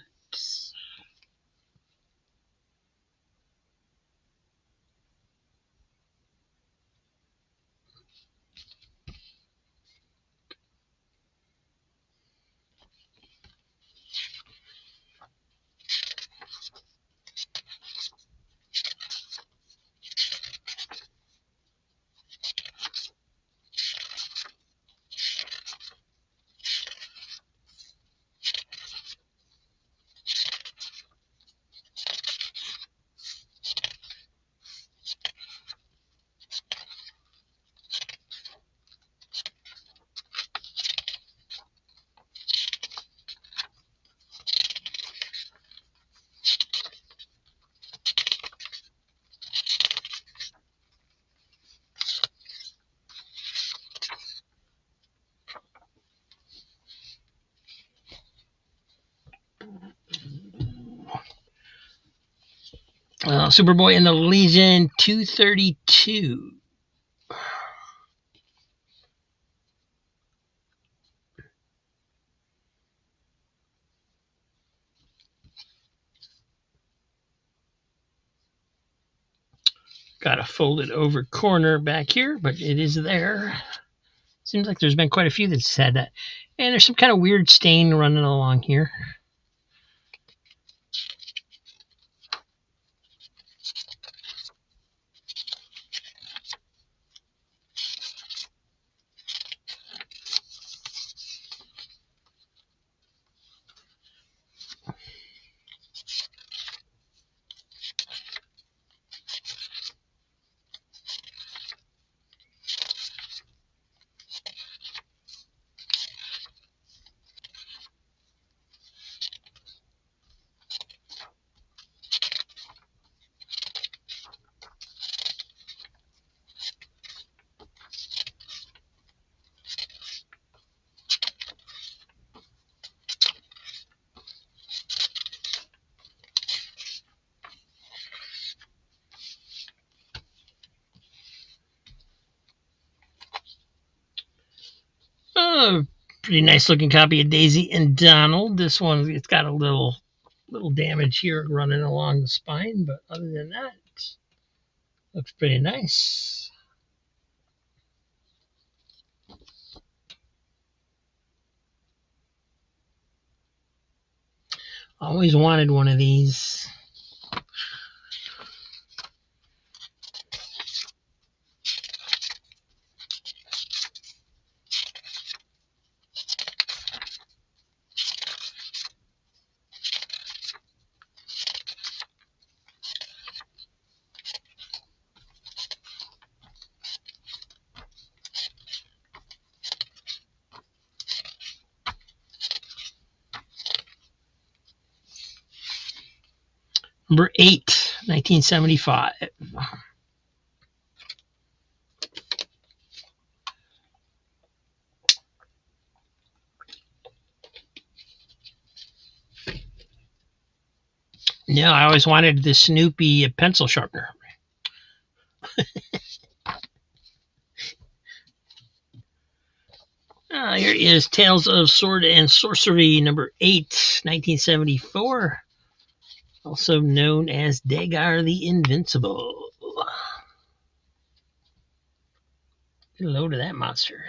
Superboy and the Legion 232. Got a folded over corner back here, but it is there. Seems like there's been quite a few that's had that. And there's some kind of weird stain running along here. Pretty nice looking copy of Daisy and Donald. This one, it's got a little damage here running along the spine, but other than that, looks pretty nice. Always wanted one of these. Number 8, 1975. Yeah, I always wanted the Snoopy pencil sharpener. Here is Tales of Sword and Sorcery, number 8, 1974. Also known as Dagar the Invincible. Get a load of that monster.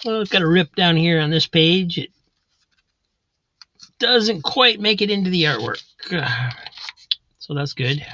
Well, it's got a rip down here on this page. It doesn't quite make it into the artwork. So that's good.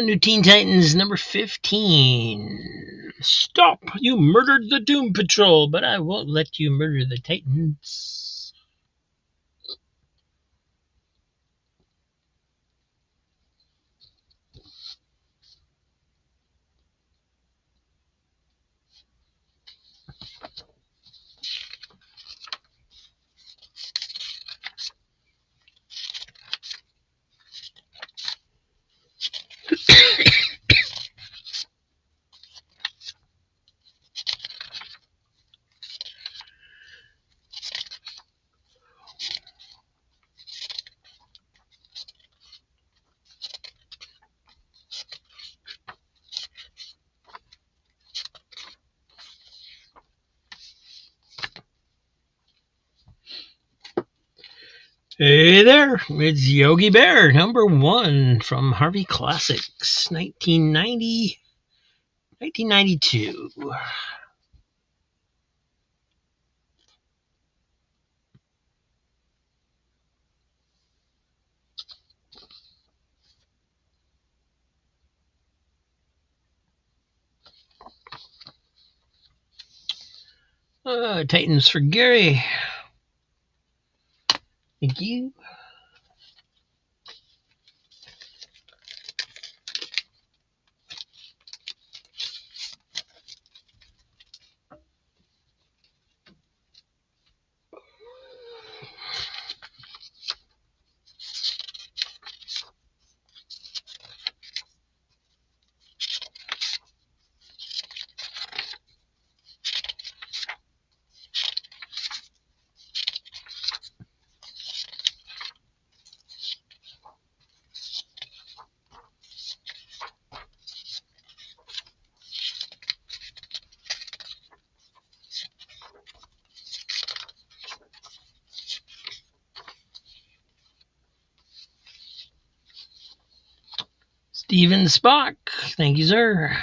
New Teen Titans number 15. Stop! You murdered the Doom Patrol, but I won't let you murder the Titans. Hey there, it's Yogi Bear, number 1 from Harvey Classics, 1992. Titans for Gary. Thank you. Steven Spock. Thank you, sir.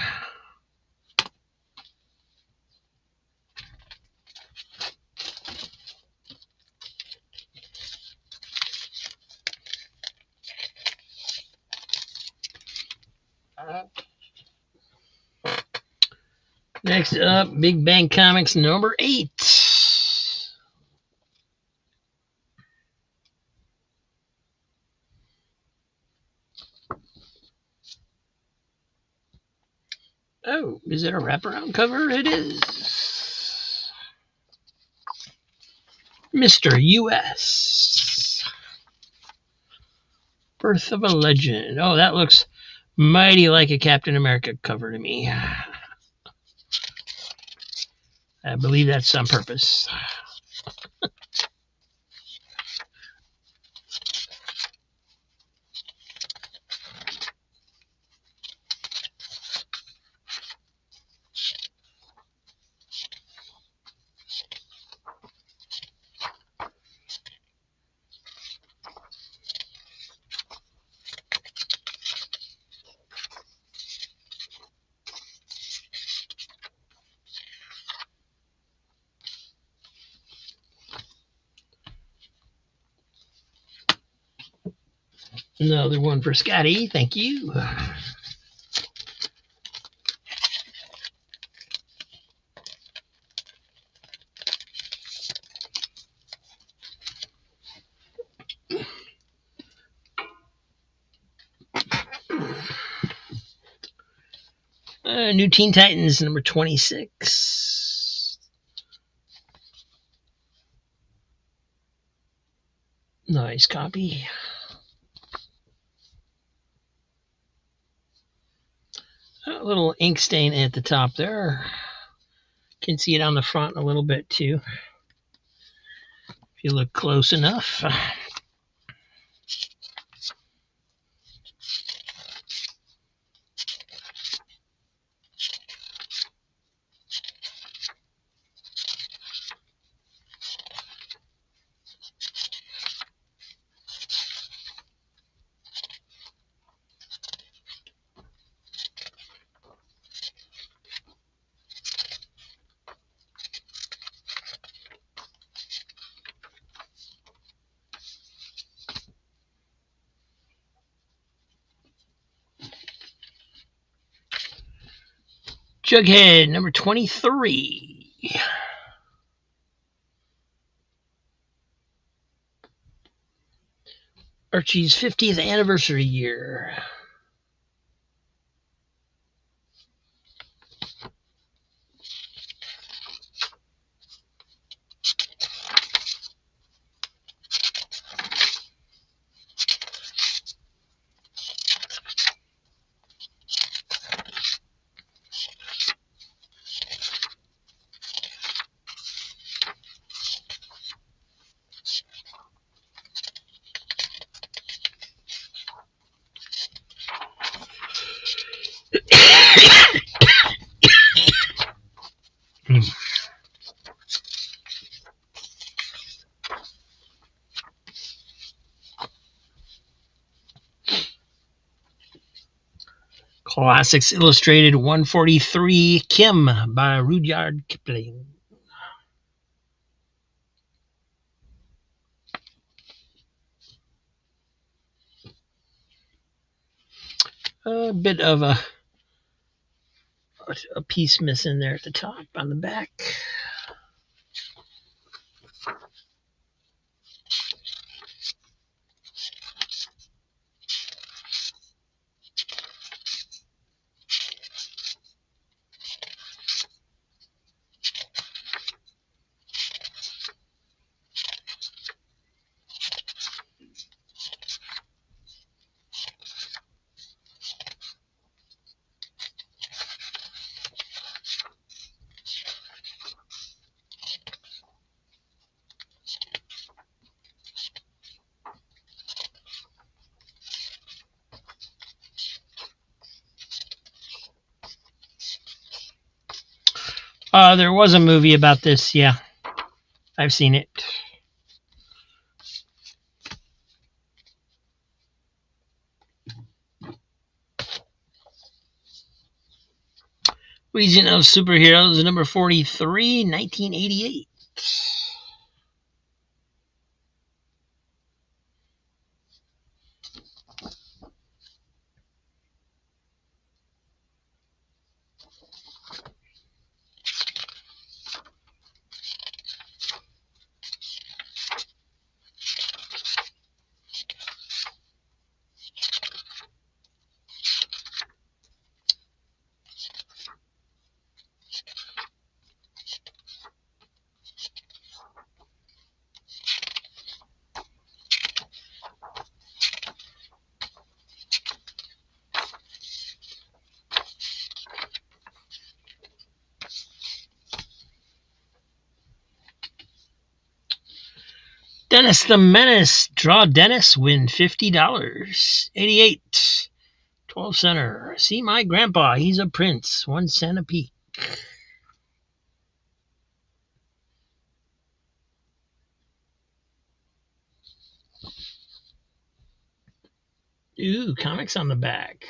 Next up, Big Bang Comics number 8. Oh, is it a wraparound cover? It is. Mr. U.S. Birth of a Legend. Oh, that looks mighty like a Captain America cover to me. I believe that's on purpose. Another one for Scotty. Thank you. New Teen Titans number 26. Nice copy. A little ink stain at the top there. Can see it on the front a little bit too, if you look close enough. Jughead number 23. Archie's 50th anniversary year. Classics Illustrated 143 Kim by Rudyard Kipling. A bit of a piece missing there at the top on the back. There was a movie about this, yeah. I've seen it. Legion of Superheroes, number 43, 1988. Dennis the Menace. Draw Dennis, win $50. 88. 12 center. See my grandpa. He's a prince. 1 cent a peek. Ooh, comics on the back.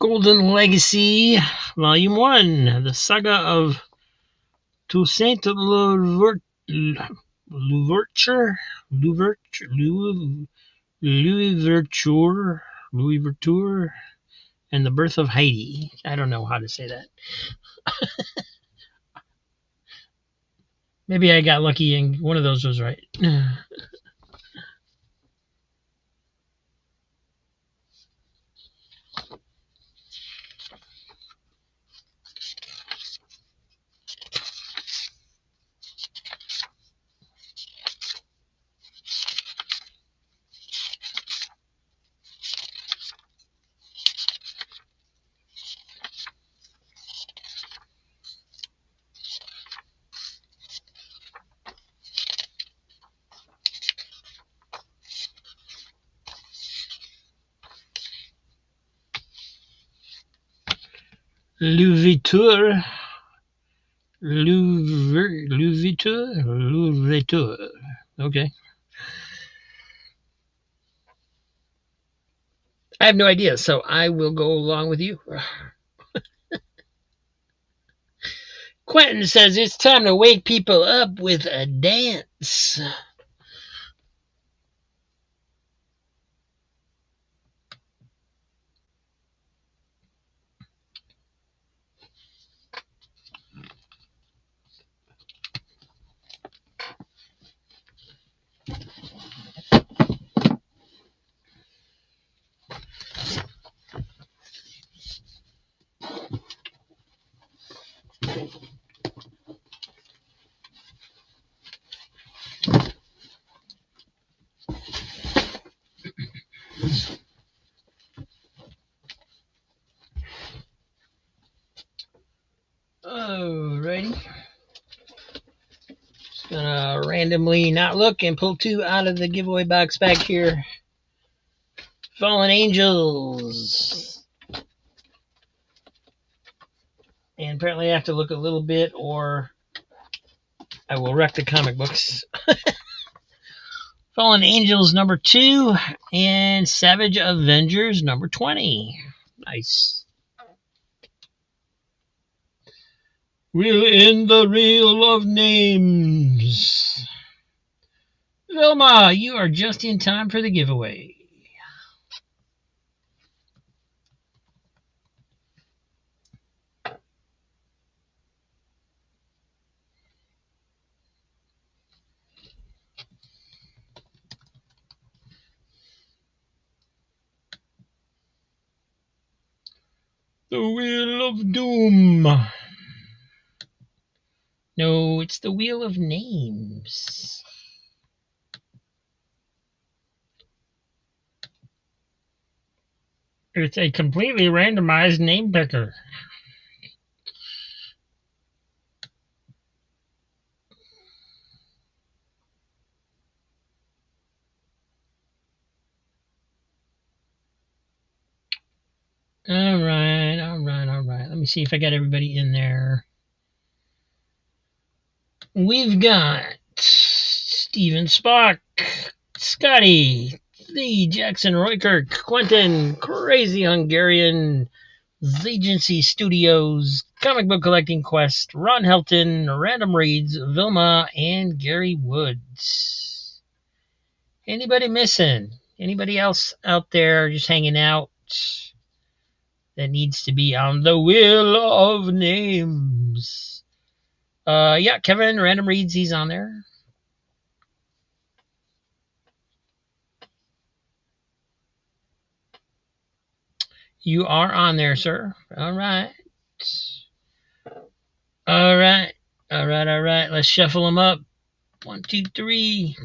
Golden Legacy, Volume 1, The Saga of Toussaint Louverture, and The Birth of Heidi. I don't know how to say that. Maybe I got lucky and one of those was right. Louverture. Okay. I have no idea, so I will go along with you. Quentin says it's time to wake people up with a dance. Alrighty. Just gonna randomly not look and pull 2 out of the giveaway box back here. Fallen Angels. And apparently I have to look a little bit or I will wreck the comic books. Fallen Angels number 2 and Savage Avengers number 20. Nice. We'll end the reel of names. Vilma, you are just in time for the giveaway. The Wheel of Doom. No, it's the Wheel of Names. It's a completely randomized name picker. All right. Let me see if I got everybody in there. We've got Steven Spock, Scotty, Lee, Jackson, Roykirk, Quentin, Crazy Hungarian, Agency Studios, Comic Book Collecting Quest, Ron Helton, Random Reads, Vilma, and Gary Woods. Anybody missing? Anybody else out there just hanging out that needs to be on the Wheel of Names? Yeah, Kevin, Random Reads, he's on there. You are on there, sir. All right. Let's shuffle them up. 1, 2, 3.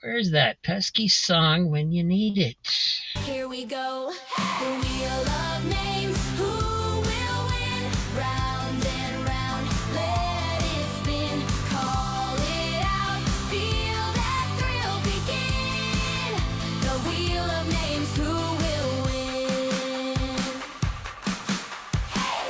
Where's that pesky song when you need it? Here we go. The Wheel of Names. Who will win? Round and round. Let it spin. Call it out. Feel that thrill begin. The Wheel of Names. Who will win?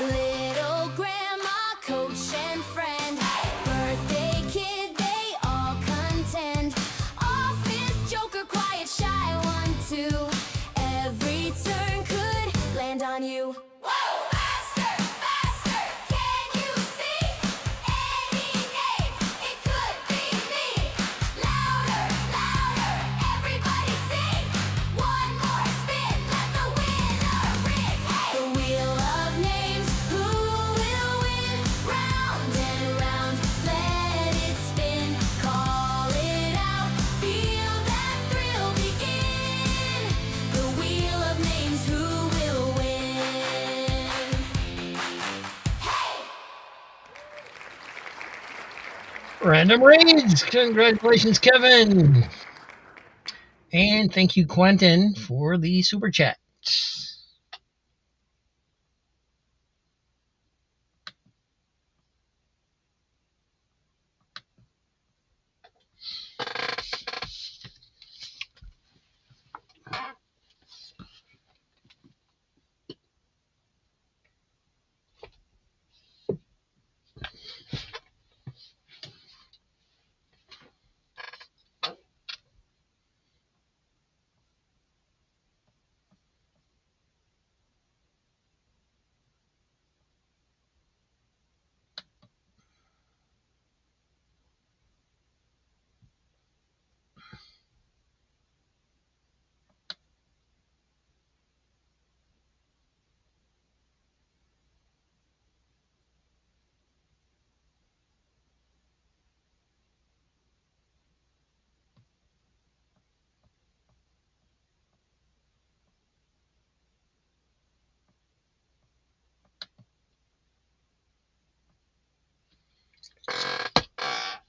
Little grandma, coach and friend. Birthday kid, they all contend. Office joker, quiet, shy one, two. Every turn could land on you. Whoa! Faster, faster, can you see? Any name, it could be me. Louder, louder, everybody sing. One more spin, let the winner ring. The Wheel of Names, who will win? Round and round, let it spin. Call it out, feel that thrill begin. The Wheel of Names, who will win? Hey! Random Reads. Congratulations, Kevin. And thank you, Quentin, for the super chat.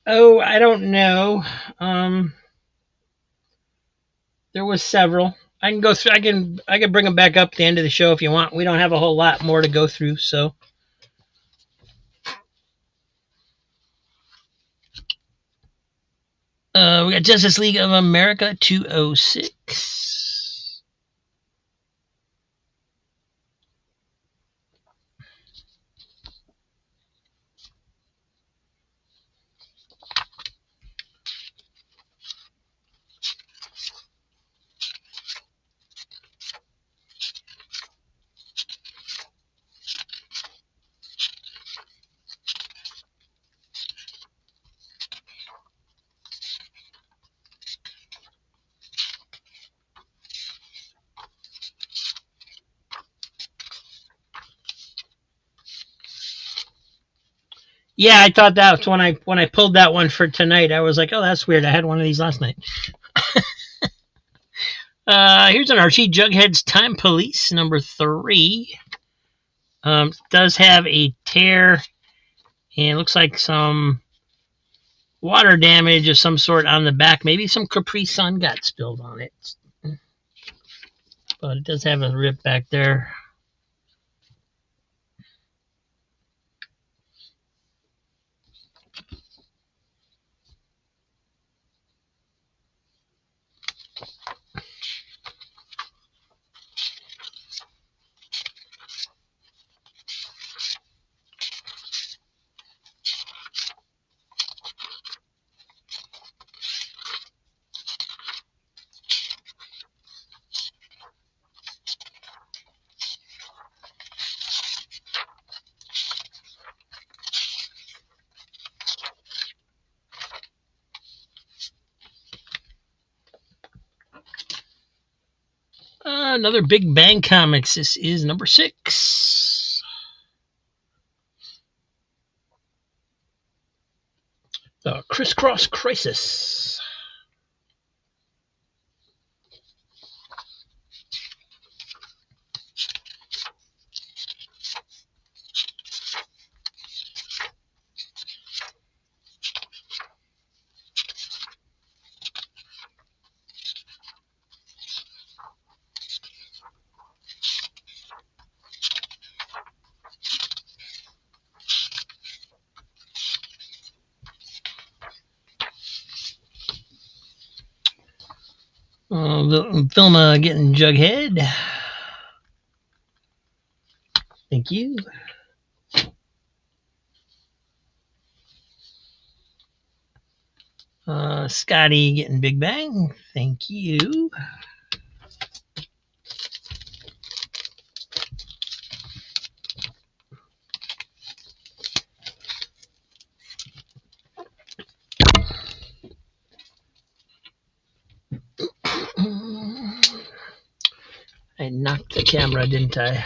Oh, I don't know. There was several. I can go through. I can bring them back up at the end of the show if you want. We don't have a whole lot more to go through, so. We got Justice League of America 206. Yeah, I thought that was when I pulled that one for tonight. I was like, oh, that's weird. I had one of these last night. Here's an Archie Jughead's Time Police number 3. Does have a tear and looks like some water damage of some sort on the back. Maybe some Capri Sun got spilled on it. But it does have a rip back there. Another Big Bang Comics. This is number 6. The Crisscross Crisis. Vilma getting Jughead. Thank you. Scotty getting Big Bang. Thank you. I knocked the camera, didn't I?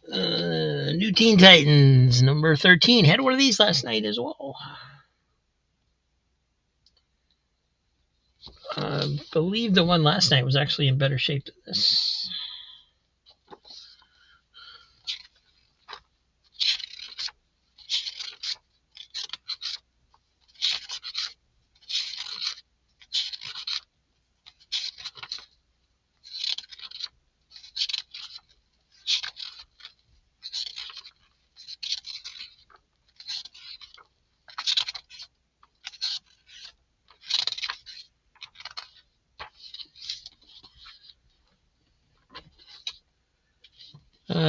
New Teen Titans, number 13. Had one of these last night as well. I believe the one last night was actually in better shape than this.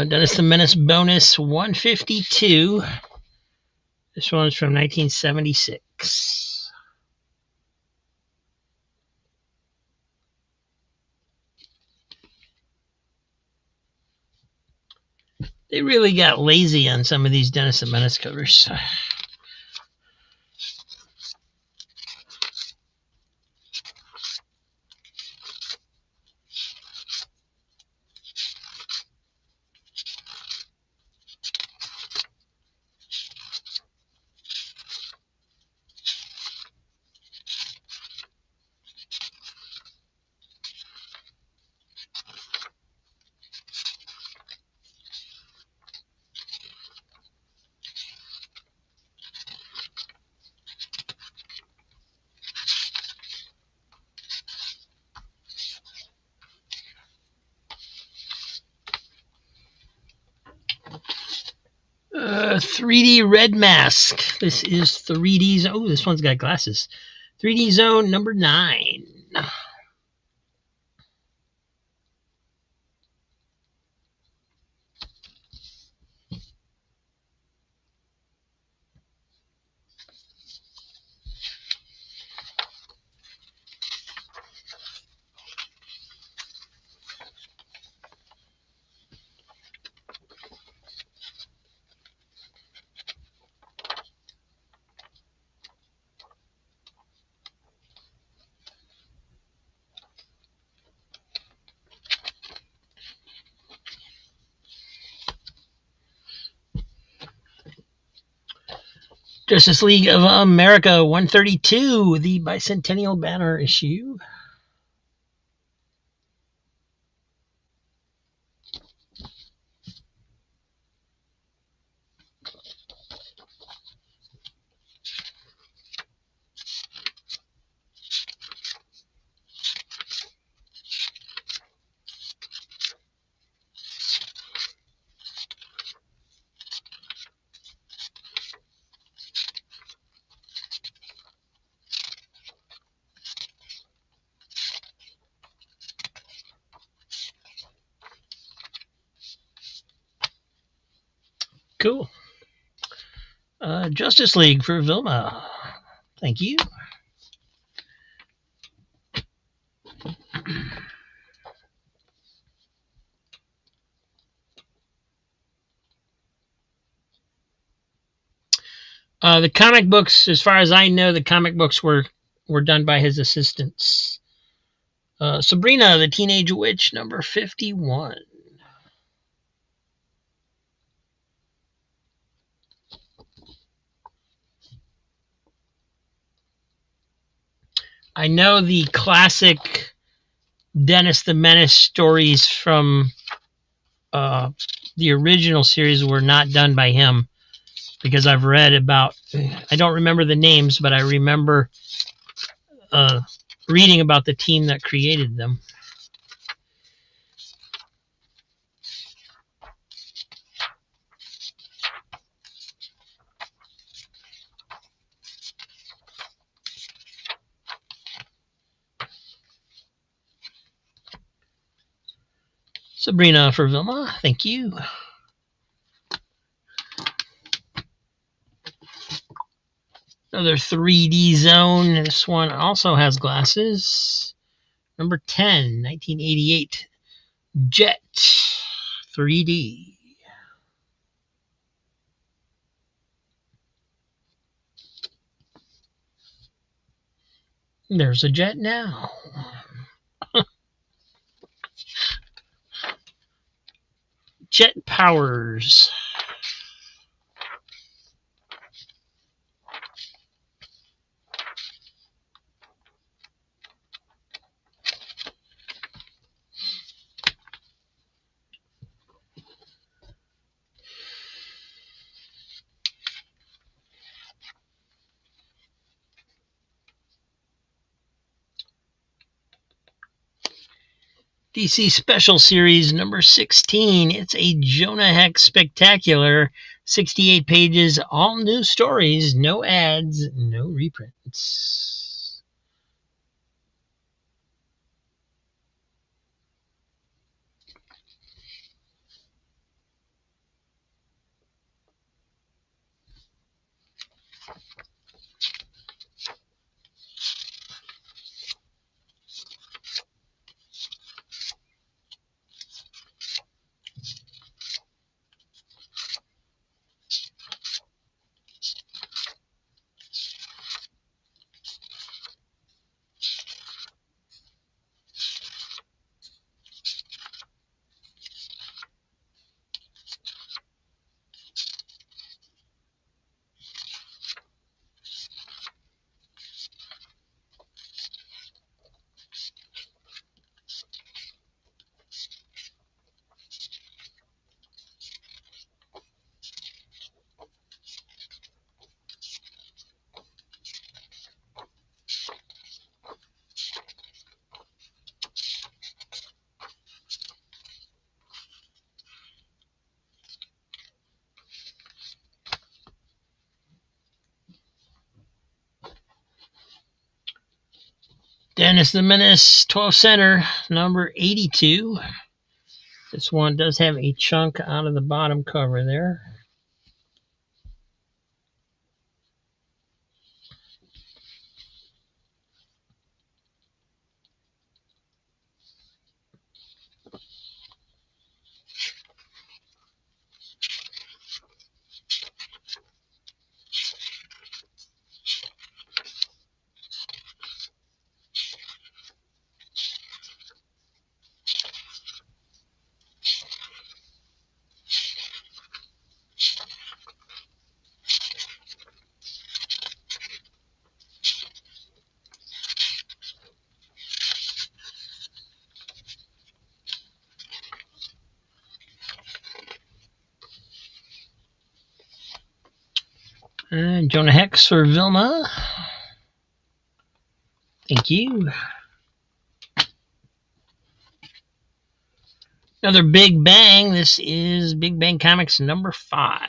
Dennis the Menace bonus 152. This one's from 1976. They really got lazy on some of these Dennis the Menace covers. Uh, 3D Red Mask. This is 3D Zone. Oh, this one's got glasses. 3D Zone number 9. Justice League of America 132, the bicentennial banner issue. Cool. Justice League for Vilma. Thank you. The comic books, as far as I know, the comic books were done by his assistants. Sabrina, the Teenage Witch, number 51. I know the classic Dennis the Menace stories from the original series were not done by him, because I've read about, I don't remember the names, but I remember reading about the team that created them. Sabrina for Vilma, thank you. Another 3D zone. This one also has glasses. Number 10, 1988. Jet 3D. There's a jet now. Jet powers. DC Special Series number 16. It's a Jonah Hex Spectacular. 68 pages, all new stories, no ads, no reprints. Dennis the Menace, 12 center, number 82. This one does have a chunk out of the bottom cover there. Jonah Hex for Vilma. Thank you. Another Big Bang. This is Big Bang Comics number 5.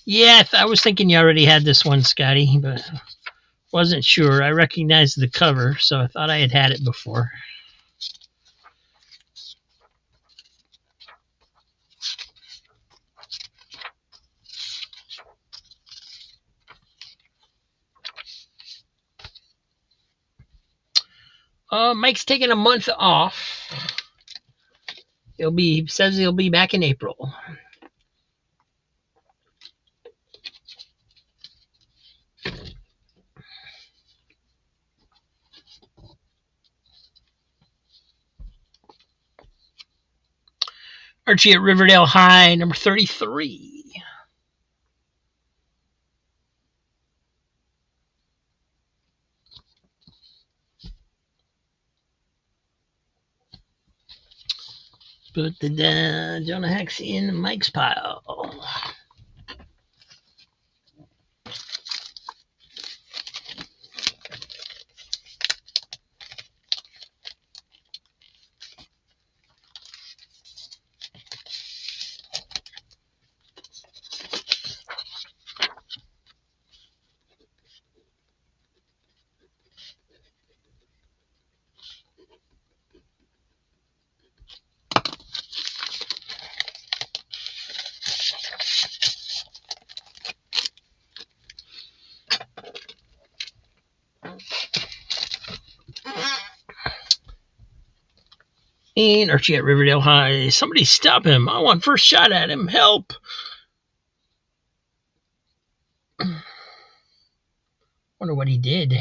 Yeah, I was thinking you already had this one, Scotty, but wasn't sure. I recognized the cover, so I thought I had it before. Mike's taking a month off. Says he'll be back in April. Archie at Riverdale High, number 33. Put the Jonah Hex in Mike's pile. And Archie at Riverdale High. Somebody stop him. I want first shot at him. Help. Wonder what he did.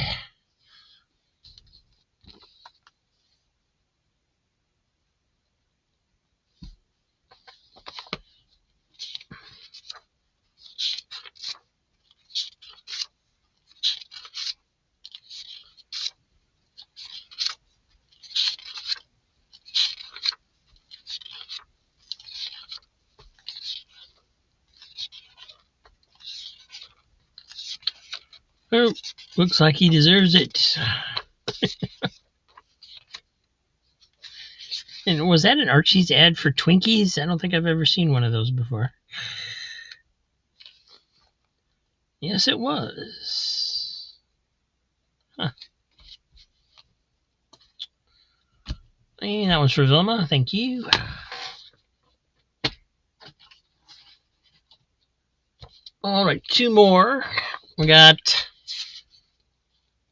Oh, looks like he deserves it. And was that an Archie's ad for Twinkies? I don't think I've ever seen one of those before. Yes, it was. Huh. And that one's for Vilma. Thank you. All right, 2 more. We got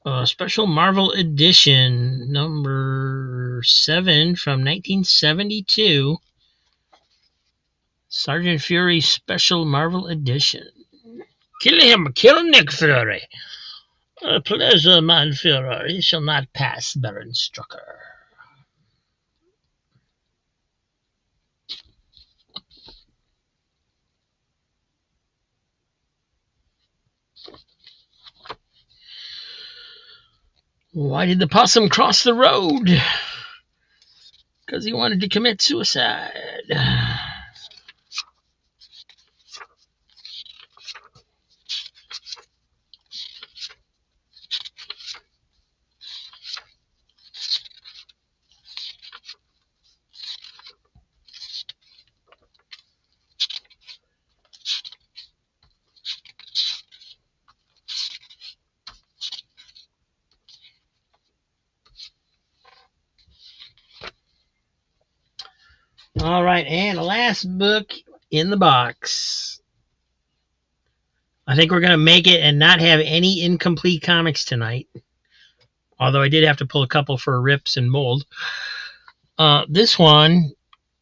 a special Marvel edition, number 7 from 1972. Sergeant Fury Special Marvel Edition. Kill him! Kill Nick Fury! A pleasure, mein Führer. He shall not pass, Baron Strucker. Why did the possum cross the road? Because he wanted to commit suicide. All right, and the last book in the box. I think we're going to make it and not have any incomplete comics tonight. Although I did have to pull a couple for rips and mold. This one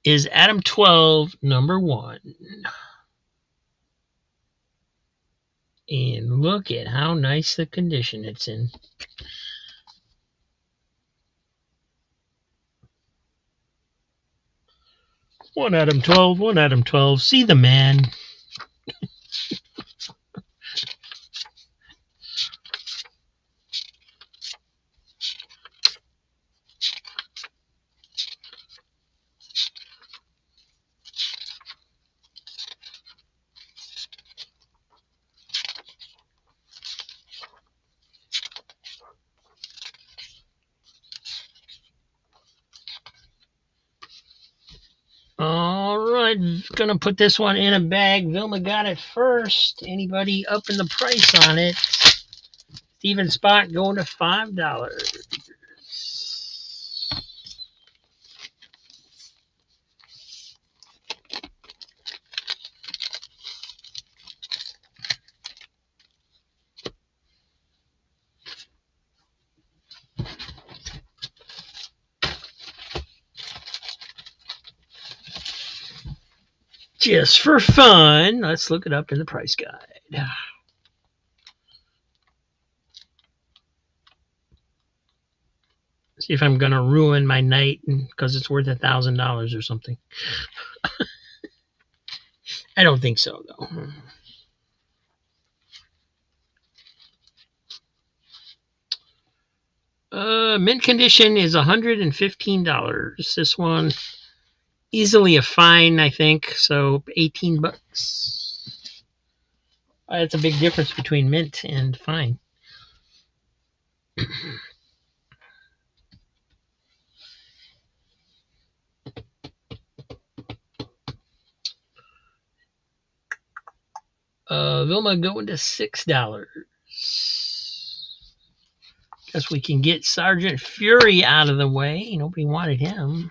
is Adam 12, number 1. And look at how nice the condition it's in. One Adam 12, see the man. I'm gonna put this one in a bag. Vilma got it first. Anybody up in the price on it? Steven Spot going to $5. Just for fun, let's look it up in the price guide. See if I'm gonna ruin my night because it's worth $1,000 or something. I don't think so, though. Mint condition is $115. This one easily a fine, I think. So $18. That's a big difference between mint and fine. Vilma going to $6. Guess we can get Sergeant Fury out of the way. Nobody wanted him.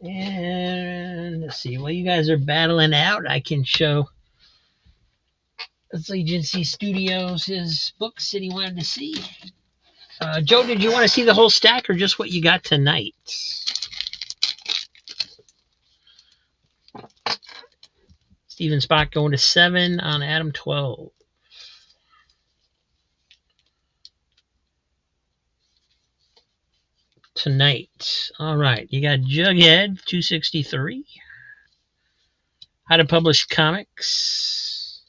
And let's see, while you guys are battling out, I can show Agency Studios his books that he wanted to see. Joe, did you want to see the whole stack or just what you got tonight? Steven Spot going to 7 on Adam 12. Tonight. All right. You got Jughead 263. How to Publish Comics.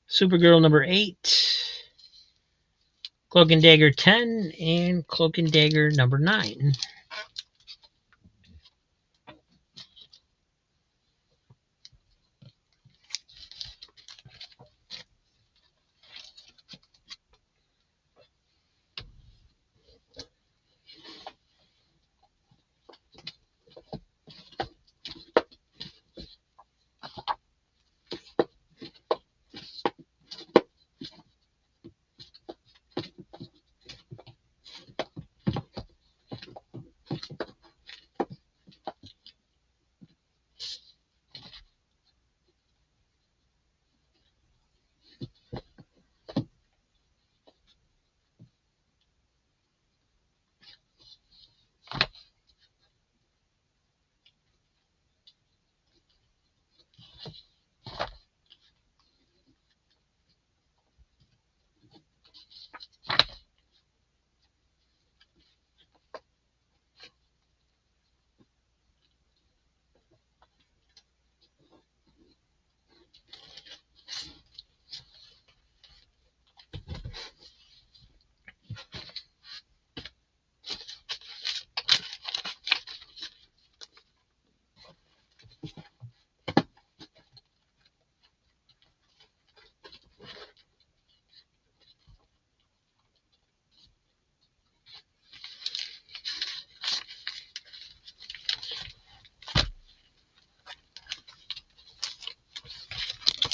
Supergirl number 8. Cloak and Dagger 10 and Cloak and Dagger number 9.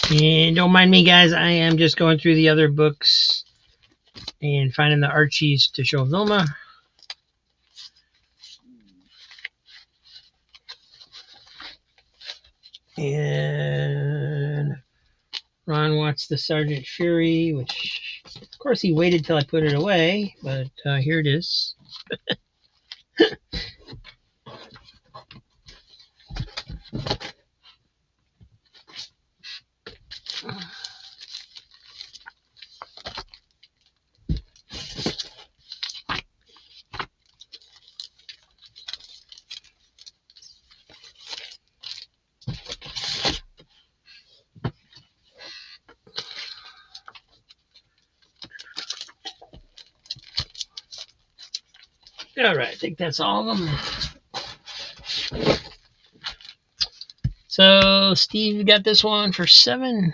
And don't mind me, guys. I am just going through the other books and finding the Archies to show Vilma. And Ron watched the Sergeant Fury, which, of course, he waited till I put it away, but here it is. All right, I think that's all of them. So Steve got this one for 7.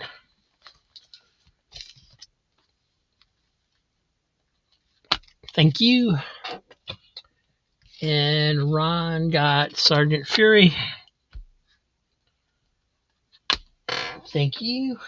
Thank you. And Ron got Sergeant Fury. Thank you.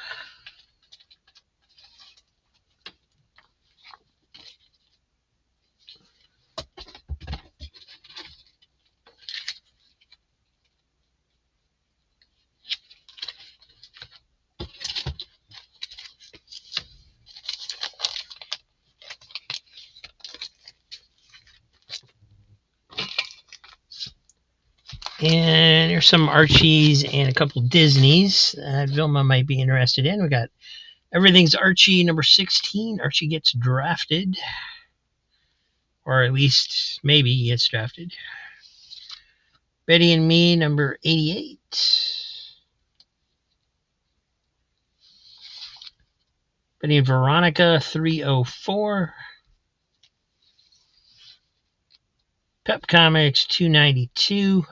And here's some Archies and a couple Disneys that Vilma might be interested in. We got Everything's Archie number 16. Archie gets drafted. Or at least maybe he gets drafted. Betty and Me number 88. Betty and Veronica 304. Pep Comics 292.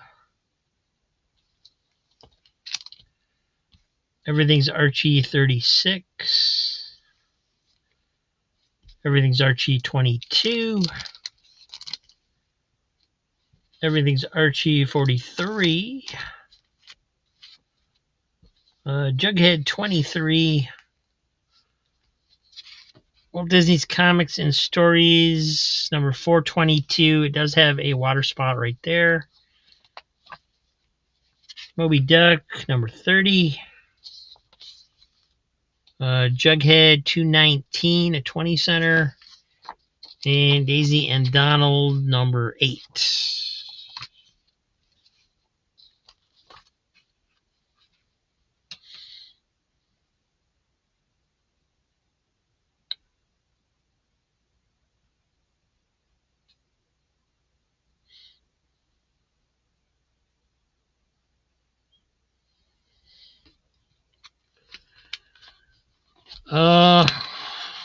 Everything's Archie 36. Everything's Archie 22. Everything's Archie 43. Jughead 23. Walt Disney's Comics and Stories number 422. It does have a water spot right there. Moby Duck number 30. Jughead 219, a 20 center. And Daisy and Donald number 8.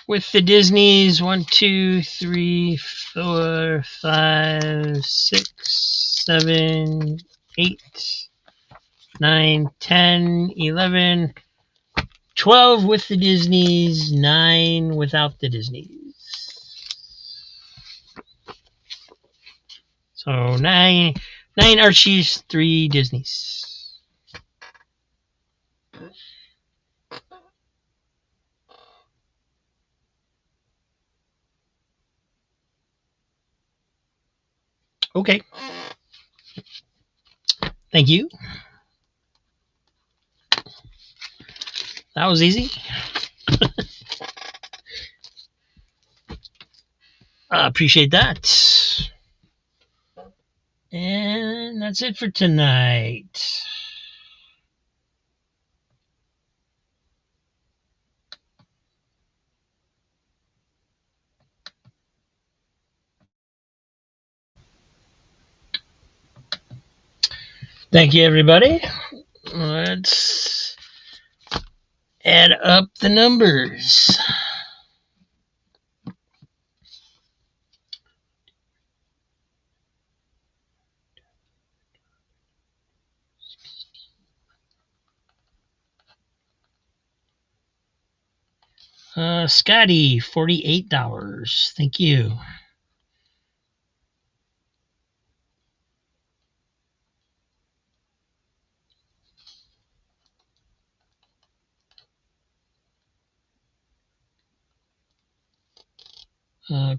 With the Disneys, 1, 2, 3, 4, 5, 6, 7, 8, 9, 10, 11, 12 with the Disneys, 9 without the Disneys. So 9 Archies, 3 Disneys. Okay. Thank you. That was easy. I appreciate that. And that's it for tonight. Thank you, everybody. Let's add up the numbers. Scotty, $48. Thank you.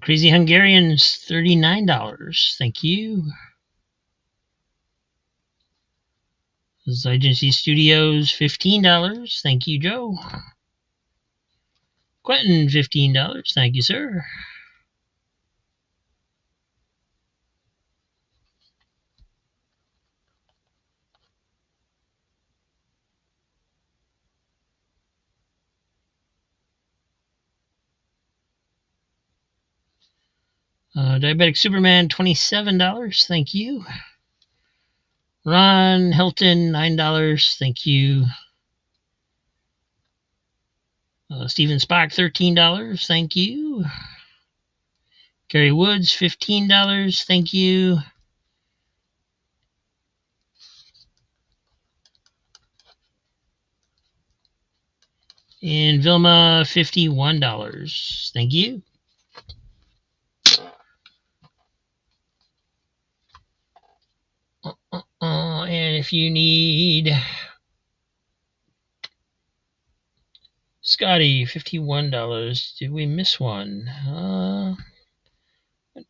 Crazy Hungarians, $39. Thank you. Agency Studios, $15. Thank you, Joe. Quentin, $15. Thank you, sir. Diabetic Superman, $27. Thank you. Ron Hilton, $9. Thank you. Steven Spock, $13. Thank you. Gary Woods, $15. Thank you. And Vilma, $51. Thank you. if you need. Scotty, $51. Did we miss one? 1,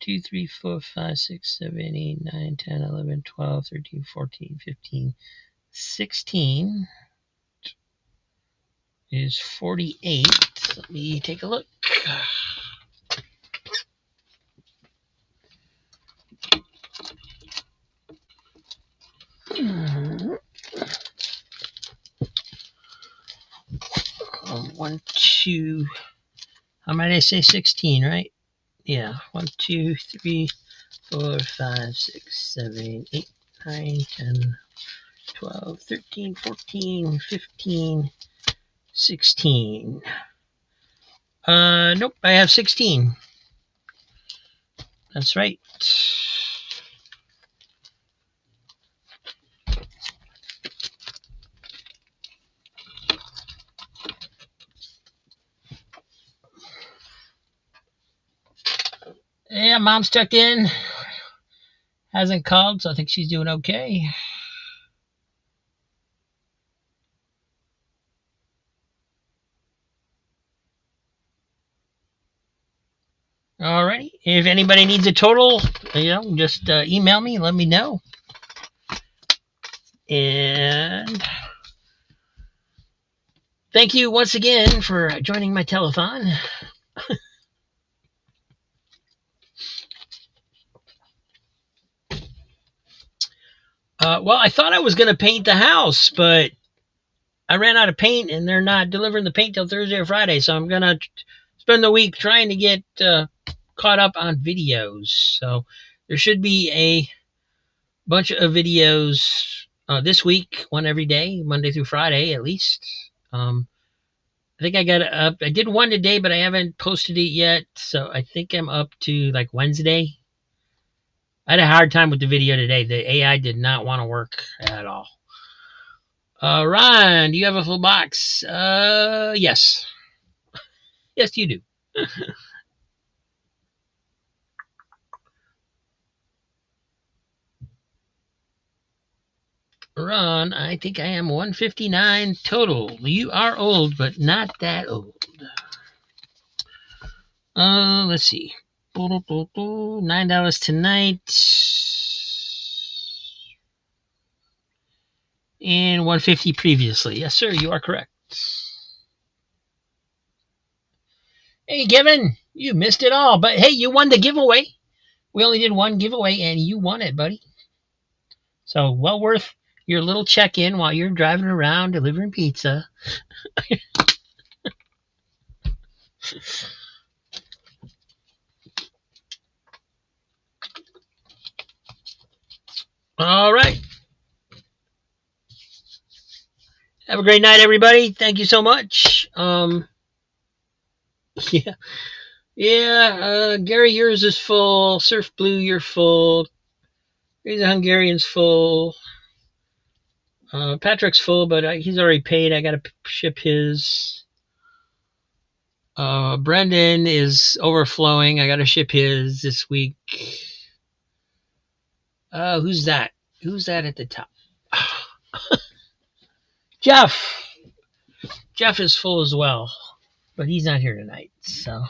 2, 3, 4, 5, 6, 7, 8, 9, 10, 11, 12, 13, 14, 15, 16 is 48. Let me take a look. One, two. How might I say 16, right? Yeah. 1, 2, 3, 4, 5, 6, 7, 8, 9, 10, 12, 13, 14, 15, 16. Nope, I have 16. That's right. Yeah, mom's tucked in. Hasn't called, so I think she's doing okay. Alrighty. If anybody needs a total, just email me, let me know. And thank you once again for joining my telethon. Well, I thought I was going to paint the house, but I ran out of paint, and they're not delivering the paint till Thursday or Friday, so I'm going to spend the week trying to get caught up on videos. So there should be a bunch of videos this week, one every day, Monday through Friday at least. I think I got up. I did one today, but I haven't posted it yet, so I think I'm up to like Wednesday. I had a hard time with the video today. The AI did not want to work at all. Ron, do you have a full box? Yes. Yes, you do. Ron, I think I am 159 total. You are old, but not that old. Let's see. $9 tonight. And 150 previously. Yes, sir, you are correct. Hey, Kevin, you missed it all. But hey, you won the giveaway. We only did one giveaway, and you won it, buddy. So, well worth your little check-in while you're driving around delivering pizza. All right. Have a great night, everybody. Thank you so much. Yeah. Gary, yours is full. Surf Blue, you're full. He's a Hungarian's full. Patrick's full, but he's already paid. I got to ship his. Brendan is overflowing. I got to ship his this week. Who's that? Who's that at the top? Jeff. Jeff is full as well, but he's not here tonight. So.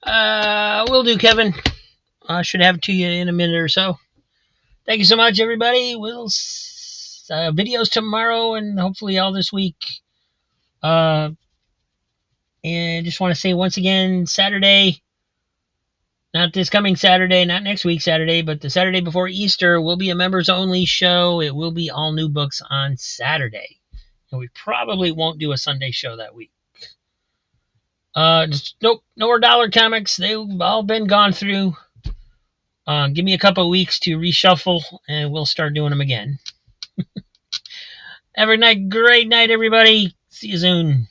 Will do, Kevin. I should have it to you in a minute or so. Thank you so much, everybody. We'll videos tomorrow and hopefully all this week. And just want to say once again, Saturday, not this coming Saturday, not next week Saturday, but the Saturday before Easter will be a members-only show. It will be all new books on Saturday. And we probably won't do a Sunday show that week. Nope, no more dollar comics. They've all been gone through. Give me a couple of weeks to reshuffle, and we'll start doing them again. Have a great night, everybody. See you soon.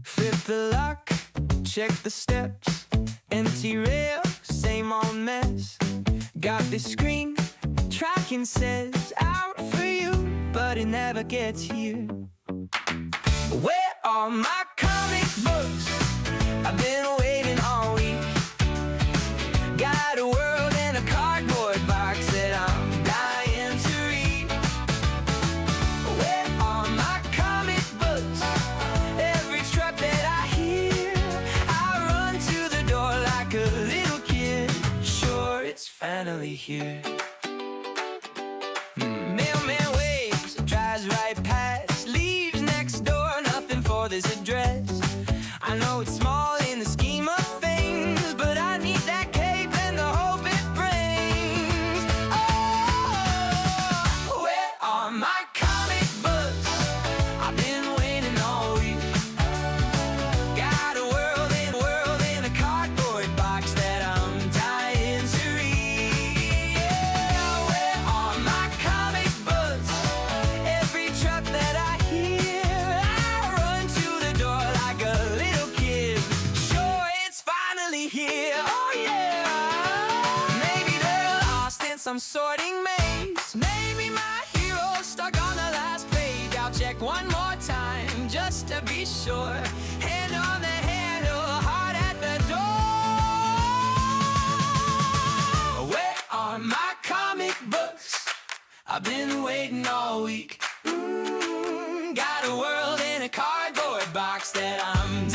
Flip the lock, check the steps. Empty rail, same old mess. Got this screen tracking says out for you, but it never gets here. Where are my comic books? I've been waiting all week. Got a world in a cardboard box that I'm dying to read. Where are my comic books? Every truck that I hear, I run to the door like a little kid. Sure, it's finally here. Mailman waves, drives right past, leaves next door, nothing for this address. I know it's small in the scheme of things, but I need that cape and the hope it brings. Oh, where are my comic books? I've been waiting all week. Got a world in a cardboard box that I'm dying to read. Yeah, where are my comic books? Every truck that I hear, I run to the door like a little kid. Sure, it's finally here. Oh yeah. Maybe they're lost in some sorting maze. Maybe my hero's stuck on the last page. I'll check one more time just to be sure. Hand on the handle, heart at the door. Where are my comic books? I've been waiting all week. Got a world in a cardboard box that I'm